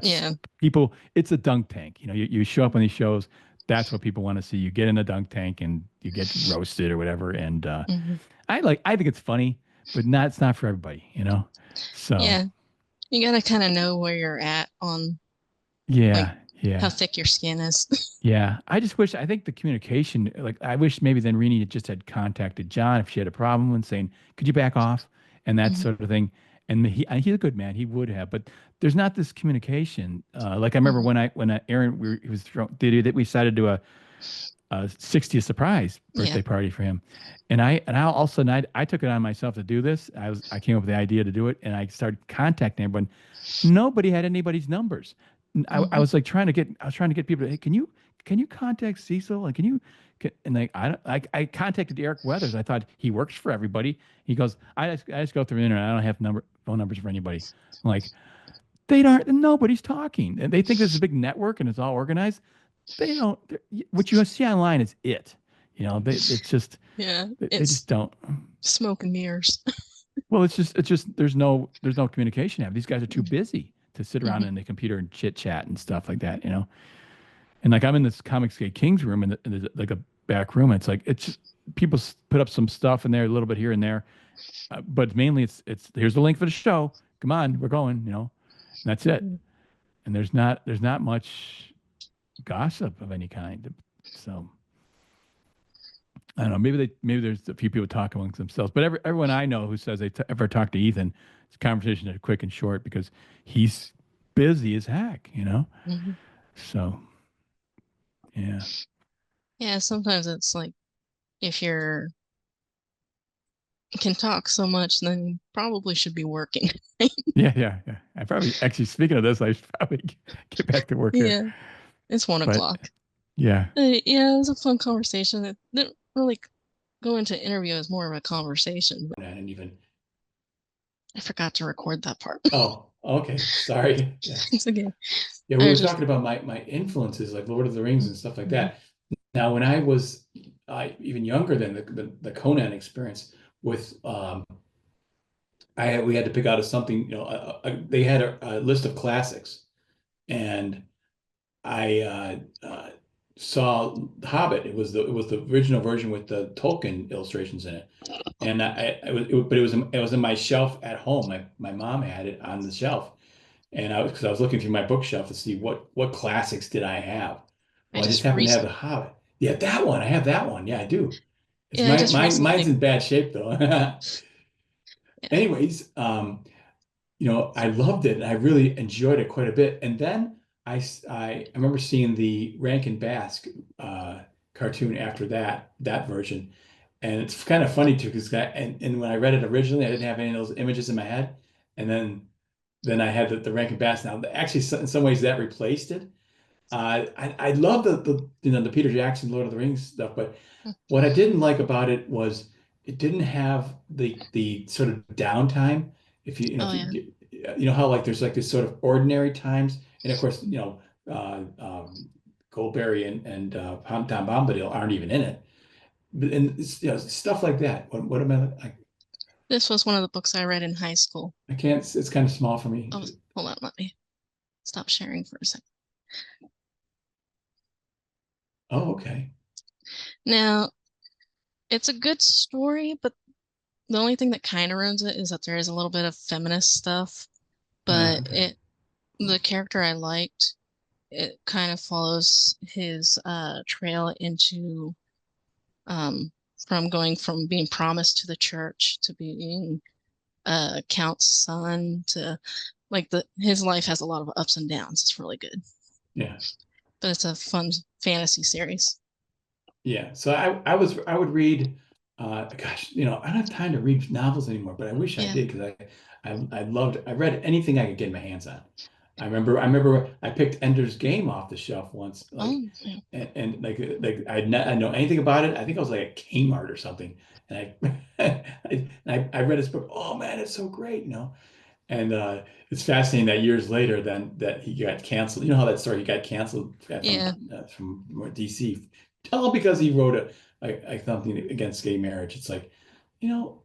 Yeah. people. It's a dunk tank. You show up on these shows. That's what people want to see. You get in a dunk tank and you get roasted or whatever. And hmm I think it's funny, but it's not for everybody. So Yeah. You gotta kind of know where you're at on like yeah, how yeah. thick your skin is. Yeah, I think the communication, like, I wish maybe then Rini just had contacted John if she had a problem and saying, could you back off? And that hmm sort of thing. And he's a good man. He would have, but there's not this communication. Like I remember hmm when Aaron, he was that we decided to do a 60th surprise Yeah. birthday party for him. And all of a sudden I took it on myself to do this. I came up with the idea to do it and I started contacting everyone. Nobody had anybody's numbers. I hmm was like I was trying to get people to, hey, can you contact Cecil? And and like, I contacted Eric Weathers. I thought he works for everybody. He goes, I just go through the internet. I don't have phone numbers for anybody. I'm like, nobody's talking. And they think this is a big network and it's all organized. They don't, what you see online is it. It's just, Yeah. they just It's don't. smoke and mirrors. Well, it's just there's no communication. These guys are too busy to sit around hmm in the computer and chit chat and stuff like that. And like I'm in this Comics Gate Kings room and there's like a back room. It's like it's just, people put up some stuff in there a little bit here and there, but mainly it's here's the link for the show. Come on, we're going. And that's it. And there's not much gossip of any kind. So I don't know. Maybe there's a few people talk amongst themselves, but everyone I know who says they ever talk to Ethan, it's conversation is quick and short because he's busy as heck, you know? Hmm. So, yeah. Yeah, sometimes it's like if you're can talk so much, then you probably should be working. Yeah, yeah, yeah. I probably, actually, speaking of this, I should probably get back to work here. Yeah, it's one But o'clock. yeah, Yeah, it was a fun conversation. It didn't really go into interview as more of a conversation, but I didn't even, I forgot to record that part. oh, okay. Sorry. Yeah. It's okay. Yeah, we I were just, talking about my influences, like Lord of the Rings and stuff like mhm. that. Now, when I was even younger than the Conan experience with we had to pick out a something, you know, they had a list of classics, and I saw Hobbit. It was the original version with the Tolkien illustrations in it, and but it was in my shelf at home. My mom had it on the shelf, and because I was looking through my bookshelf to see what classics did I have. I Well, I just just happened to have recent, the Hobbit. Yeah, that one. I have that one. Yeah, I do. It's yeah, I just mine's recently, in bad shape though. yeah. Anyways, I loved it and I really enjoyed it quite a bit. And then I remember seeing the Rankin Bass cartoon after that version. And it's kind of funny too, because and when I read it originally, I didn't have any of those images in my head. And then I had the Rankin Bass. Now, actually, in some ways, that replaced it. I love the Peter Jackson Lord of the Rings stuff, but what I didn't like about it was it didn't have the sort of downtime. If you you know Oh if yeah, you know how like there's like this sort of ordinary times, and of course Goldberry and Tom Bombadil aren't even in it, but and stuff like that. What am this was one of the books I read in high school. I can't. It's kind of small for me. Oh, hold on, let me stop sharing for a second. Oh, okay. Now, it's a good story, but the only thing that kind of ruins it is that there is a little bit of feminist stuff, but Okay. the character I liked, it kind of follows his trail into um from going from being promised to the church to being count's son to like the his life has a lot of ups and downs. It's really good, Yeah. but it's a fun fantasy series. Yeah, so I would read, gosh, I don't have time to read novels anymore, but I wish I Yeah. did because I read anything I could get my hands on. I remember I picked Ender's Game off the shelf once, like, Oh, yeah. and like I know anything about it. I think I was like at Kmart or something, and I read his book. Oh man, it's so great. And it's fascinating that years later, then that he got canceled. You know how that story he got canceled Yeah. from DC, all because he wrote something against gay marriage. It's like, you know,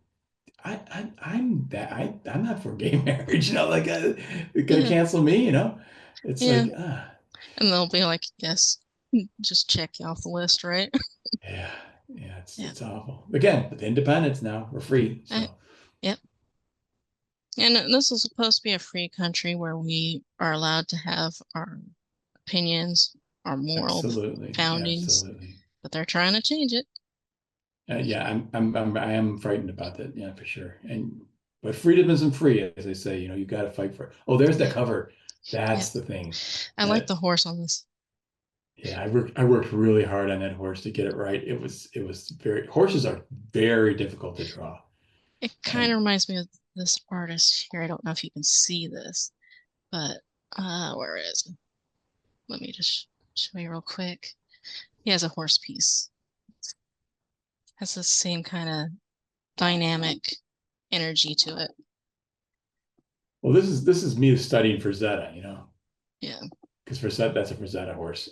I'm not for gay marriage. Like they're gonna Yeah. cancel me. It's Yeah. like And they'll be like, yes, just check you off the list, right? yeah, yeah. It's Yeah. it's awful. Again, with independence now, we're free. I, So yep. And this is supposed to be a free country where we are allowed to have our opinions, our moral absolutely, foundings, absolutely. but they're trying to change it. Yeah, I am frightened about that. Yeah, for sure. But freedom isn't free, as they say. You got to fight for it. Oh, there's the Yeah. cover. Yeah. That's the thing. I like That the horse on this. Yeah, I worked really hard on that horse to get it right. It was very horses are very difficult to draw. It kind of And reminds me of this artist here. I don't know if you can see this, but where is it? Let me just show you real quick. He has a horse piece. Has the same kind of dynamic energy to it. well, this is me studying for Zeta, Yeah. because that's a Frazetta horse.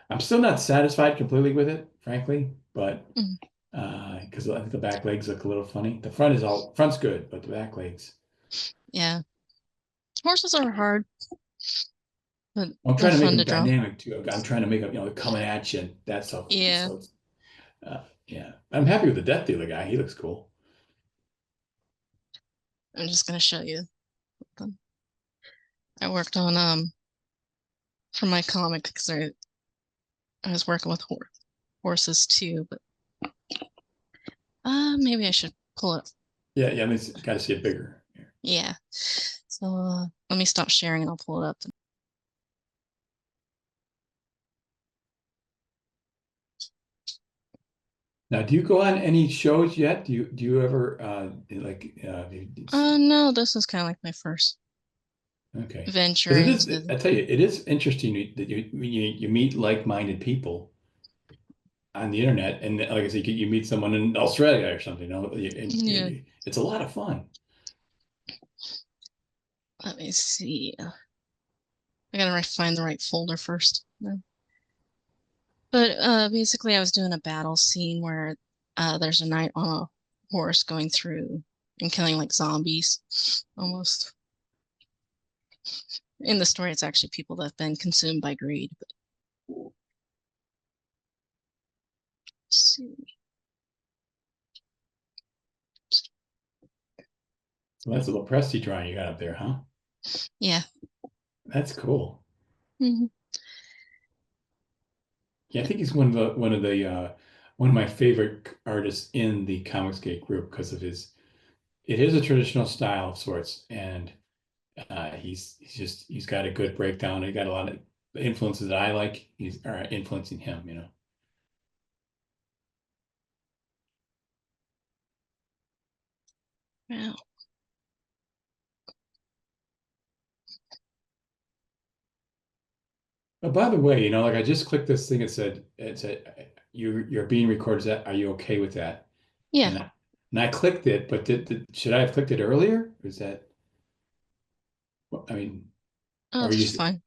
I'm still not satisfied completely with it, frankly, but Mm. because I think the back legs look a little funny. Front's good, but the back legs. Yeah. Horses are hard, but I'm they're trying to make fun them to draw. dynamic too. I'm trying to make them, coming at you. That stuff. Yeah. So yeah, I'm happy with the Death Dealer guy. He looks cool. I'm just gonna show you. I worked on for my comic because I was working with horses too, but maybe I should pull it. Yeah, yeah. I mean, got to see it bigger. Yeah. So Let me stop sharing and I'll pull it up. Now, do you go on any shows yet? Do you ever No, this is kind of like my first okay. venture Because it is, into. I tell you, it is interesting that you meet like-minded people on the internet, and like I said, you meet someone in Australia or something, and Yeah, it's a lot of fun. let me see. I gotta find the right folder first. No. But basically, I was doing a battle scene where there's a knight on a horse going through and killing like zombies almost. In the story, it's actually people that have been consumed by greed. But let's see. So that's a little Presti drawing you got up there, huh? Yeah. That's cool. Mhm. Yeah, I think he's one of my favorite artists in the Comicsgate group because of his it is a traditional style of sorts, and he's got a good breakdown. He got a lot of influences that I like. He's are influencing him. Wow. But by the way, like I just clicked this thing. It said you're being recorded. Is that, are you okay with that? Yeah. And I, and I clicked it, but should I have clicked it earlier? Or is that I mean, Oh, or that's you fine.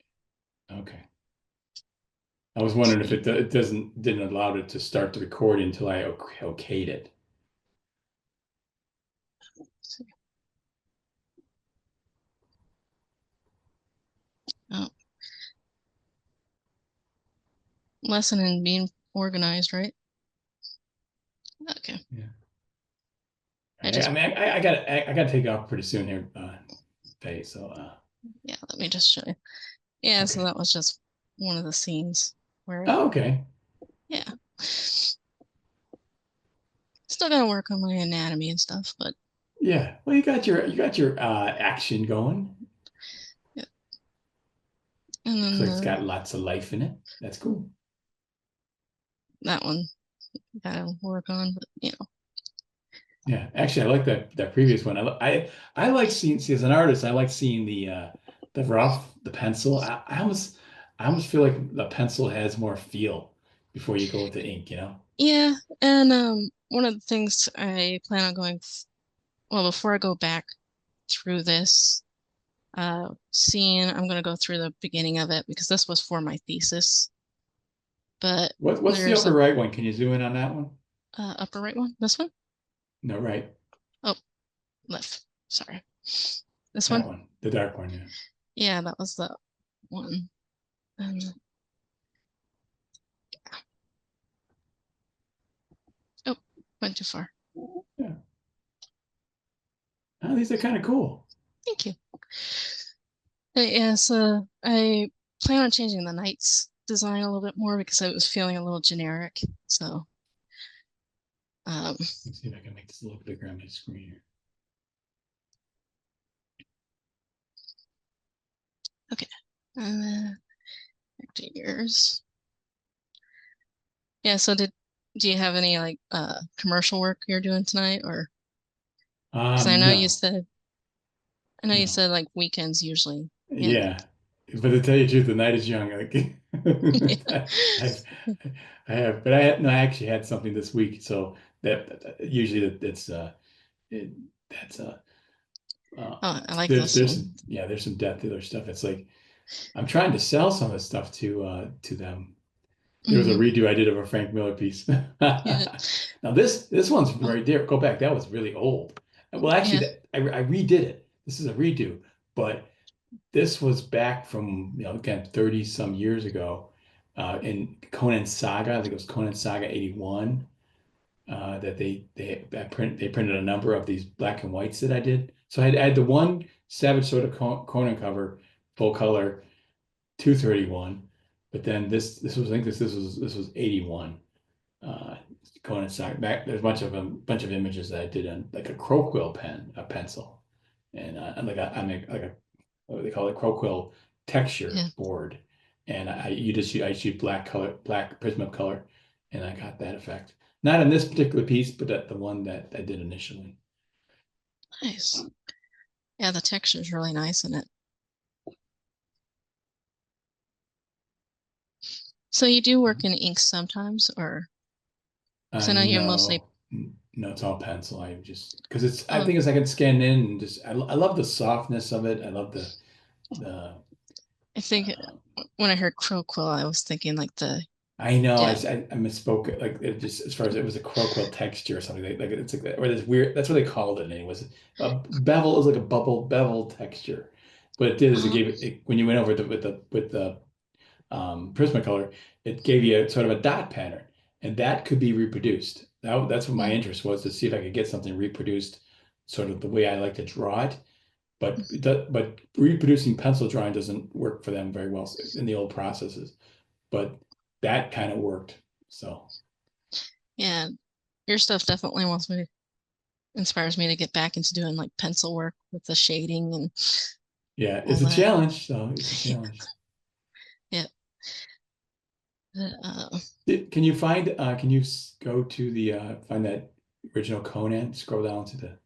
okay? I was wondering if it didn't allow it to start the recording until I okayed it. Oh, lesson in being organized, right? Okay. Yeah. I I just, mean, I got to take off pretty soon here, Faye. So, yeah, let me just show you. Yeah, so okay. that was just one of the scenes where, Oh, okay. yeah. Still gotta work on my anatomy and stuff, but Yeah. Well, you got your action going. yeah. And Looks then like it's got lots of life in it. That's cool. that one gotta work on, but Yeah. Actually, I like that previous one. I like seeing see as an artist. I like seeing the rough, the pencil. I almost feel like the pencil has more feel before you go with the ink. yeah. And one of the things I plan on well, before I go back through this scene, I'm gonna go through the beginning of it because this was for my thesis. But What's the there's upper a right one? Can you zoom in on that one? upper right one. This one? No, right. Oh, left. Sorry. This That one? one, the dark one. Yeah. Yeah, that was the one. And oh, went too far. Yeah. Oh, these are kind of cool. Thank you. Yeah, so I plan on changing the knight's design a little bit more because it was feeling a little generic. So, um, Let's see if I can make this a little bigger on my screen here. okay. And then back to yours. Yeah, so do you have any like commercial work you're doing tonight or because No, I know you no. said like weekends usually handle. Yeah. But to tell you the truth, the night is young. Like Yeah. I've, I have, but I had, no, I actually had something this week. So usually that's it, that's uh, Oh, I like there's this there's one. some yeah there's some depth dealer stuff. It's like I'm trying to sell some of this stuff to them. There was a Hmm. redo I did of a Frank Miller piece. Yeah. Now this one's Oh, right there. Go back. That was really old. Well, actually, yeah. I redid it. This is a redo, but this was back from again 30 some years ago, in Conan Saga. I think it was Conan Saga 81. That they printed a number of these black and whites that I did. So I had the one Savage Sword of Conan cover, full color, 231. But then this was I think this was 81. Uh, Conan Saga. There's a bunch of images that I did on like a crow quill pen, a pencil, and like I make like a what they call it, Croquill texture Yeah. board, and I shoot black color, black Prisma color, and I got that effect. Not in this particular piece, but at the one that I did initially. Nice. Yeah, the texture is really nice in it. So you do work in ink sometimes, or because I know you're mostly. No, it's all pencil. I just because it's I Oh, think as I can scan in and just I love the softness of it. I love the I think uh, when I heard crow quill, I was thinking like the I know yeah. I misspoke. Like it just as far as it was a croquill texture or something like it's like or this weird. That's what they called it. Anyways, a bevel is like a bubble bevel texture. What it did is it Uh-huh. gave it when you went over with the Prismacolor, it gave you a, sort of a dot pattern, and that could be reproduced. That's what my Mm, interest was to see if I could get something reproduced, sort of the way I like to draw it. But mm. but reproducing pencil drawing doesn't work for them very well in the old processes. But that kind of worked. So Yeah, your stuff definitely inspires me to get back into doing like pencil work with the shading and yeah, all it's a that. challenge. So it's a Yeah, challenge. yeah. Can you find? Can you go to the find that original Conan? Scroll down to the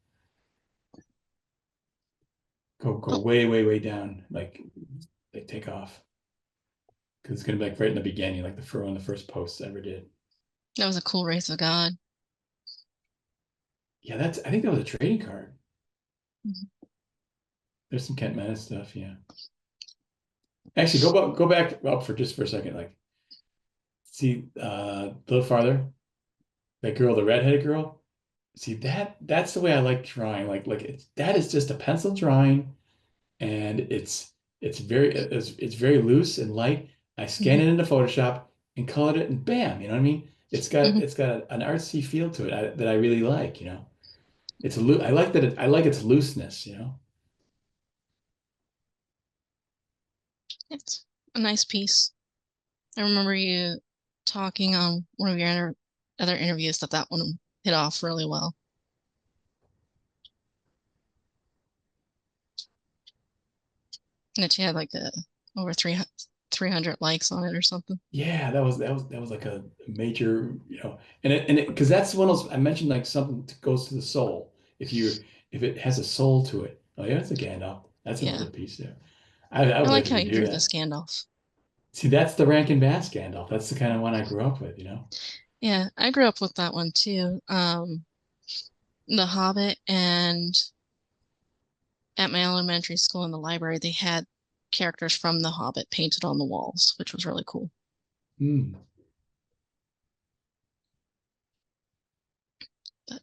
go Oh, way down, like take off. Because it's gonna be like right in the beginning, like one of the first posts I ever did. that was a cool Wraith of God. Yeah, that's I think that was a trading card. Mhm. There's some Kent Menace stuff, yeah. Actually, go back up for just for a second. Like, see a little farther. That girl, the redheaded girl. See that's the way I like drawing. Like it's that is just a pencil drawing, and it's very loose and light. I scan Mhm. it into Photoshop and colored it, and bam, you know what I mean? Mhm. It's got an artsy feel to it that I really like, you know. I like that I like its looseness, you know. It's a nice piece. I remember you talking on one of your other interviews that that one hit off really well. And that you had like over 300 likes on it or something. Yeah, that was like a major, you know, and it because that's one of those I mentioned like something that goes to the soul. If it has a soul to it. Oh yeah, that's a Gandalf. That's Yeah. another piece there. I I would like like to how you redo drew the that. Scandalf. See, that's the Rankin Bass Gandalf. That's the kind of one I grew up with, you know. Yeah, I grew up with that one too. The Hobbit, and at my elementary school in the library, they had characters from The Hobbit painted on the walls, which was really cool. Hmm. But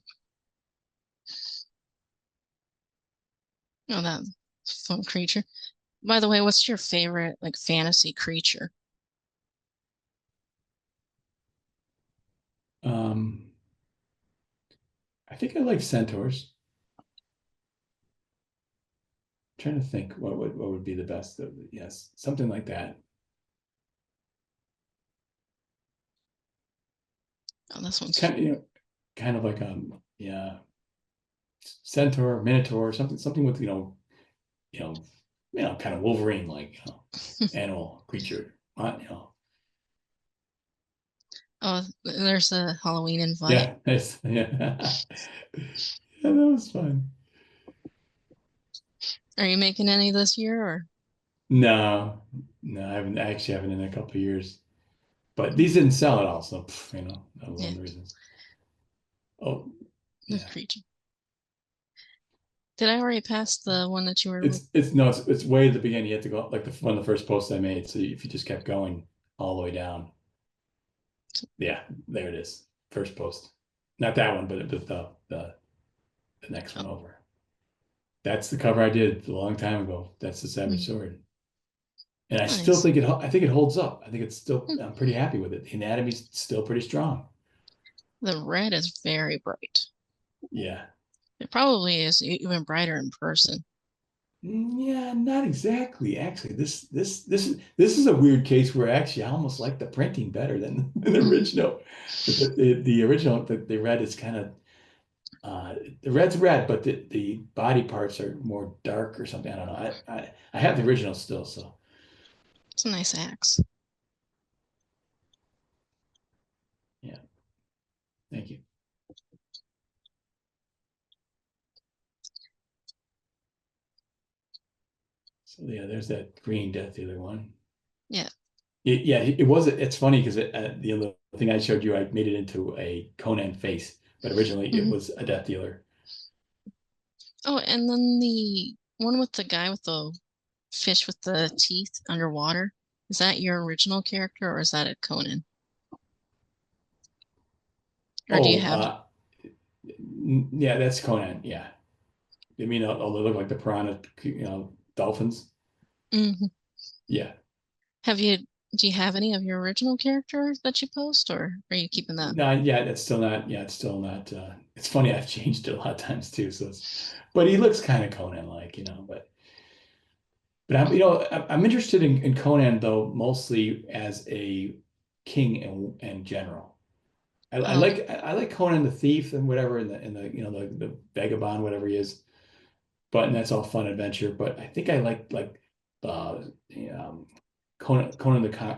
oh, that fun creature. By the way, what's your favorite like fantasy creature? Um, I think I like centaurs. I'm trying to think what would be the best of yes, something like that. Oh, this one's Kind of, you know, kind of like yeah, centaur, minotaur, something with you know, kind of Wolverine like, you know, animal creature. You know. oh, there's a Halloween invite. Yeah, yeah. Yeah, that was fun. Are you making any this year or? No, no, I actually haven't in a couple of years. But these didn't sell at all, so you know, that was one Yeah, of the reasons. Oh, the yeah. creature. Did I already pass the one that you were with? It's no, it's way at the beginning. You have to go like one of the first posts I made. So if you just kept going all the way down, yeah, there it is. First post. Not that one, but the next Oh, one over. That's the cover I did a long time ago. That's the Savage mm, Sword. And I still nice. think I think it holds up. I think it's still Hmm. I'm pretty happy with it. The anatomy's still pretty strong. The red is very bright. Yeah. It probably is even brighter in person. Yeah, not exactly. Actually, this is a weird case where actually I almost like the printing better than the original. The original that they read is kind of Uh, the red's red, but the body parts are more dark or something. I don't know. I have the original still, so It's a nice axe. yeah. Thank you. So yeah, there's that green Death Dealer one. Yeah. Yeah, it was. It's funny because the other thing I showed you, I made it into a Conan face, but originally it Hmm. was a Death Dealer. Oh, and then the one with the guy with the fish with the teeth underwater. Is that your original character or is that a Conan? Or do you Oh, have yeah, that's Conan. Yeah, I mean, they look like the piranha, dolphins. mhm. Yeah. Have you do you have any of your original characters that you post or are you keeping that? No, yeah, that's still not. Yeah, it's still not. It's funny. I've changed it a lot of times too. But he looks kind of Conan-like, But I'm interested in Conan though, mostly as a king and general. Oh, okay. I like Conan the thief and whatever, the vagabond, whatever he is. But and that's all fun adventure. But I think I like the, Conan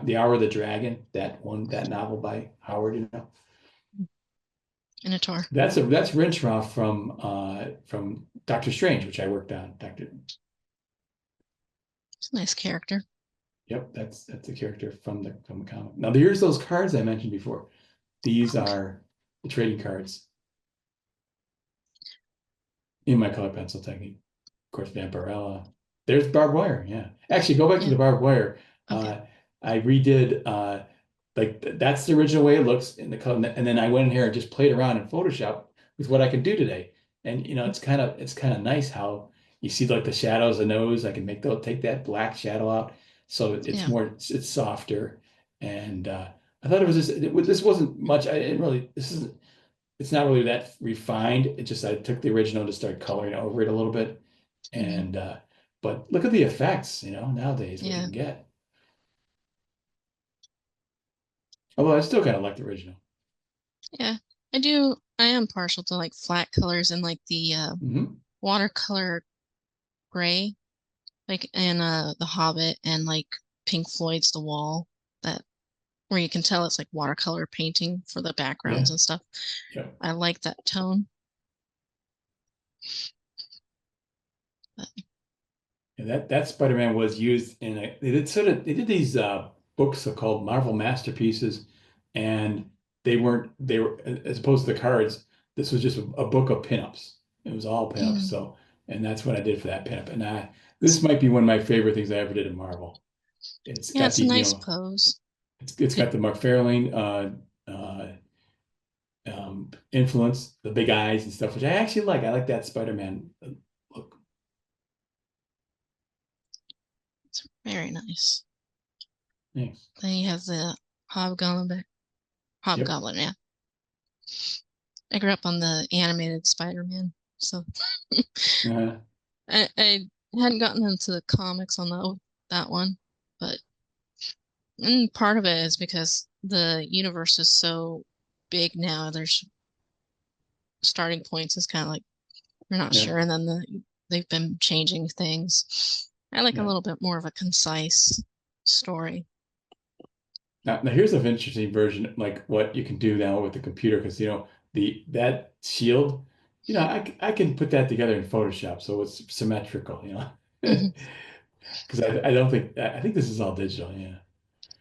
the Hour of the Dragon, that novel by Howard. Minotaur. That's Rintroth from Doctor Strange, which I worked on. It's a nice character. Yep, that's a character from the comic. Now here's those cards I mentioned before. These Okay. are the trading cards in my color pencil technique. Of course, Vampirella. There's barbed wire. Yeah, actually, go back to Yeah. the barbed wire. Okay. I redid that's the original way it looks in the color, and then I went in here and just played around in Photoshop with what I can do today. And it's kind of nice how you see like the shadows, the nose. I can take that black shadow out, so Yeah. it's softer. And I thought it was this wasn't much. I didn't really this isn't it's not really that refined. It just I took the original to start coloring over it a little bit. Hmm. And but look at the effects, nowadays what you Yeah. can get. Although I still kind of like the original. Yeah. I do. I am partial to like flat colors and like the Hmm. watercolor gray, like in The Hobbit and like Pink Floyd's The Wall, that where you can tell it's like watercolor painting for the backgrounds Yeah. and stuff. Yeah. I like that tone. But And that Spider-Man was used they did these books called Marvel Masterpieces, and they were as opposed to the cards, this was just a book of pinups. It was all pinups. mm, So and that's what I did for that pinup. And this might be one of my favorite things I ever did in Marvel. It's yeah, got it's the, a nice pose. it's Could got the McFarlane influence, the big eyes and stuff, which I actually like. I like that Spider-Man look. it's very nice. Thanks. Then he has the hobgoblin. Yep. Hobgoblin, yeah. I grew up on the animated Spider-Man, so Uh, I hadn't gotten into the comics on that one, but part of it is because the universe is so big now. There's starting points is kind of like you're not yeah. sure, and then they've been changing things. I like a Yeah. little bit more of a concise story. Now here's an interesting version, like what you can do now with the computer, because the that shield, I can put that together in Photoshop, so it's symmetrical. Hmm. Because I don't think I think this is all digital. Yeah,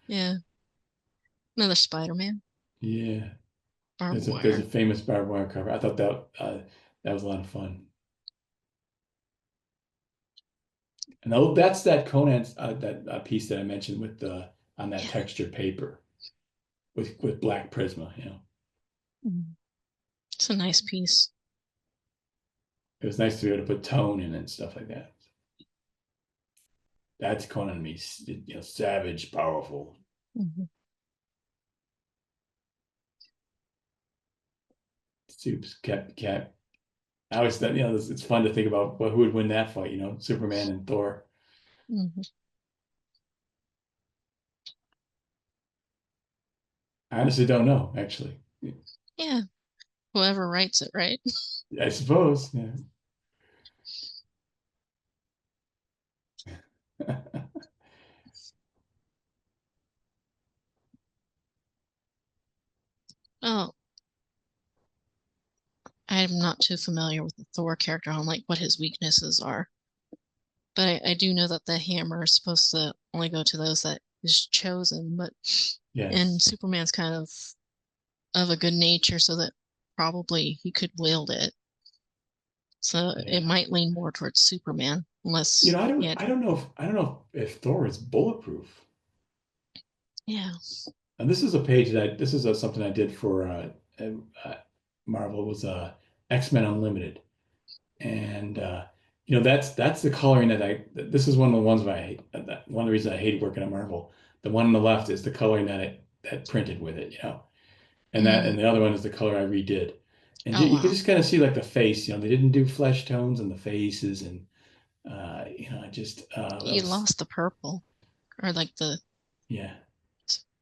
Yeah, another Spider-Man, yeah. barbed There's a wire. famous barbed wire cover. I thought that was a lot of fun. And that's that Conan that piece that I mentioned with the on that Yeah, textured paper with black Prisma. mhm. It's a nice piece. It was nice to be able to put tone in it and stuff like that. That's Conan to me, savage, powerful. Hmm. Soups, cat. I always thought, it's fun to think about who would win that fight, Superman and Thor. Hmm. I honestly don't know, actually. Yeah, Whoever writes it, right? I suppose. Yeah. Oh, I'm not too familiar with the Thor character on like what his weaknesses are, but I do know that the hammer is supposed to only go to those that is chosen. But and Yes. Superman's kind of a good nature, so that probably he could wield it. So it Yeah. might lean more towards Superman, You unless know, he had, I don't know if Thor is bulletproof. yeah. And this is a page that this is something I did for uh, Marvel was X-Men Unlimited, and you know that's the coloring that I. This is one of the ones that I hate. One of the reasons I hate working at Marvel. The one on the left is the coloring that printed with it, you know, Mm. and the other one is the color I redid, and Oh you can wow. just kind of see like the face. You know, they didn't do flesh tones on the faces, and you know, I just that You was lost the purple or like the yeah.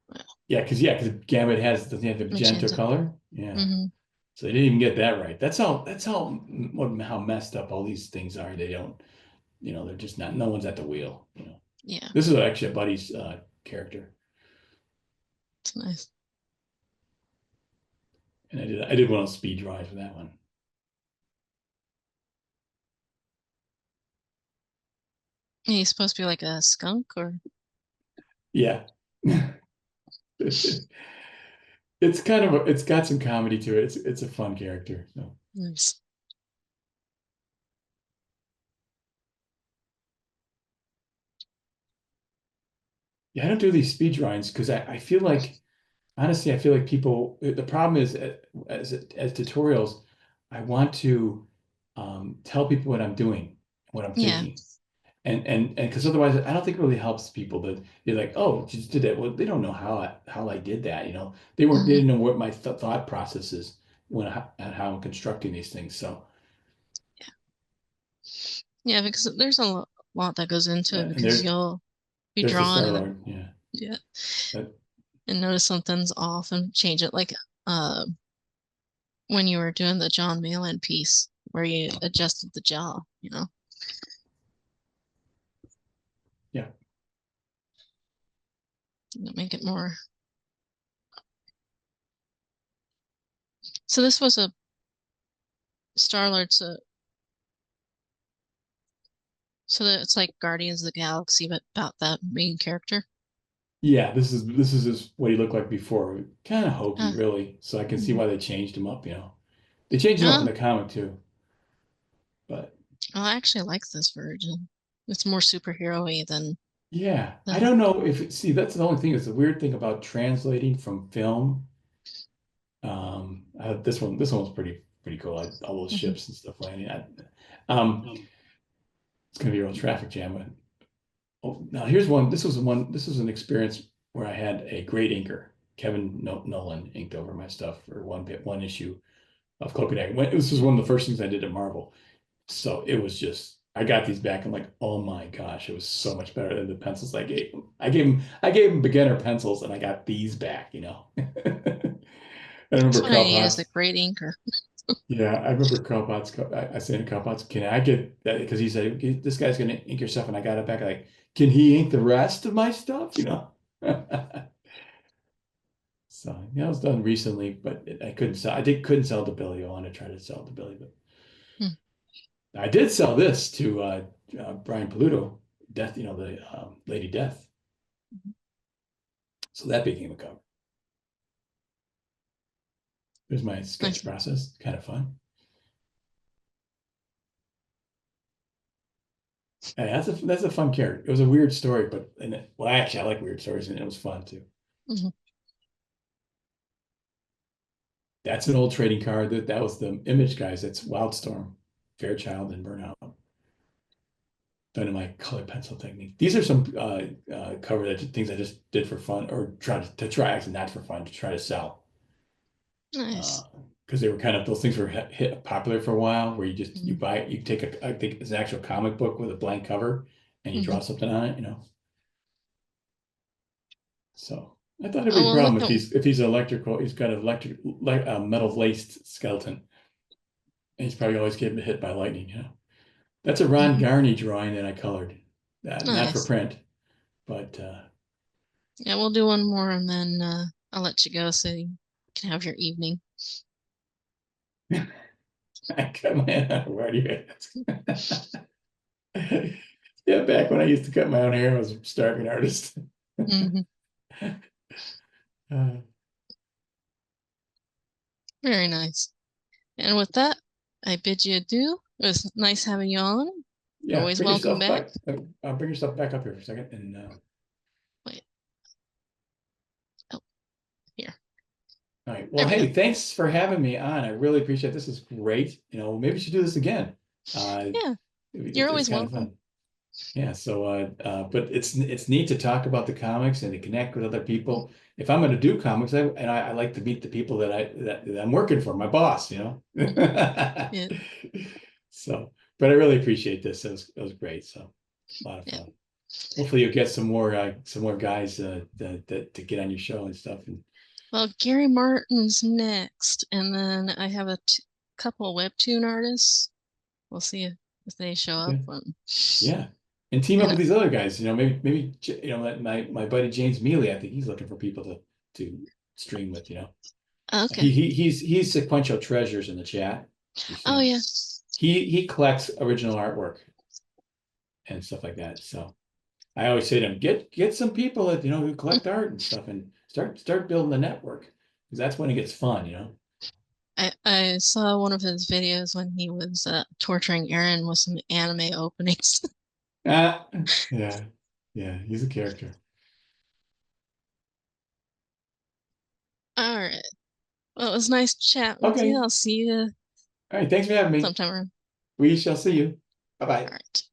well, Because Gambit has doesn't he have the magenta magenta. color? Yeah. Hmm. So they didn't even get that right. How messed up all these things are. They don't, you know, they're just not. No one's at the wheel. You know, Yeah, this is actually a buddy's character, it's nice. and I did one on speed drive for that one. He's supposed to be like a skunk or Yeah, it's kind of it's got some comedy to it. It's a fun character. So nice. yeah, I don't do these speed drawings because I feel like honestly I feel like people the problem is as tutorials I want to tell people what I'm doing, what I'm Yeah. thinking. And because otherwise I don't think it really helps people that they're like, oh, you just did that. Well, they don't know how I did that, you know. They Hmm. didn't know what my thought process is and how I'm constructing these things. So Yeah, because there's a lot that goes into it yeah, and because you'll be there's the drawing Star and then Lord. Yeah. yeah, That, and notice something's off and change it. Like when you were doing the John Malin piece where you adjusted the jaw, yeah. make it more. So this was a Star-Lord, so that it's like Guardians of the Galaxy, but about that main character. Yeah, this is just what he looked like before. Kind of hokey, Uh, really. So I can see mhm. why they changed him up, you know. They changed him up in Oh, the comic too. But I actually like this version. It's more superhero-y than yeah, I the. don't know if see that's the only thing. It's the weird thing about translating from film. This one's pretty cool. All those Mhm. ships and stuff landing. Um, it's gonna be a real traffic jam. But oh, now here's one. This was an experience where I had a great inker, Nolan, inked over my stuff for one issue of Cloak and Dagger. This was one of the first things I did at Marvel. So it was just I got these back. I'm like, oh my gosh, it was so much better than the pencils I gave him. I gave him beginner pencils, and I got these back. You know. I That's remember what I Carl need is a Potts. great inker. Yeah, I remember Carl Potts. I said to Carl Potts, "Can I get that?" Because he said, "This guy's gonna ink your stuff," and I got it back. Like, can he ink the rest of my stuff? You know. So yeah, it was done recently, but I couldn't sell. Couldn't sell to Billy. I wanted to try to sell to Billy, but Hmm. I did sell this to Brian Paluto, Death. You know the Lady Death. So that became a cover. There's my sketch Nice. process. Kind of fun. Hey, that's a fun character. It was a weird story, but well, actually, I like weird stories, and it was fun too. Hmm. That's an old trading card. That was the Image guys. That's Wildstorm, Fairchild, and Burnout. Done in my color pencil technique. These are some cover things I just did for fun, or try actually not for fun to try to sell. Nice. Because they were kind of those things were hit popular for a while, where Hmm. you take I think it's an actual comic book with a blank cover, and you Hmm. draw something on it, you know. So I thought it'd Oh be a well, look problem at. if he's electrical. He's got an electric like a metal laced skeleton, and he's probably always getting hit by lightning. That's a Ron Mhm. Garney drawing that I colored, not for Nice. print, but Yeah, we'll do one more and then I'll let you go so you can have your evening. I cut my hair. Where do you? Yeah, back when I used to cut my own hair, I was a starving artist. Hmm. Uh, Very nice. And with that, I bid you adieu. It was nice having you on. You're yeah, always bring welcome yourself back. back. Bring yourself back up here for a second, and Wait. Oh, here. all right. There Well, we go. hey, thanks for having me on. I really appreciate it. This is great. Maybe we should do this again. Yeah, you're It's always kind of welcome. fun. Yeah. So, but it's neat to talk about the comics and to connect with other people. If I'm going to do comics, I like to meet the people that I'm working for, my boss. Yeah, So, but I really appreciate this. It was great. So, a lot of yeah. fun. Hopefully, you'll get some more guys to get on your show and stuff. And Well, Gary Martin's next, and then I have a couple webtoon artists. We'll see if they show up. okay. Yeah, and team up And with these other guys. Maybe my buddy James Mealy. I think he's looking for people to stream with. okay. He's sequential treasures in the chat. You see Oh him. yeah, He collects original artwork and stuff like that. So I always say to him, get some people that who collect art and stuff, and start building the network because that's when it gets fun. I saw one of his videos when he was torturing Aaron with some anime openings. Ah, yeah, yeah, he's a character. All right. Well, it was nice chatting with you. Okay, I'll see you all right. Thanks for having me. sometime. We shall see you. Bye bye. All right.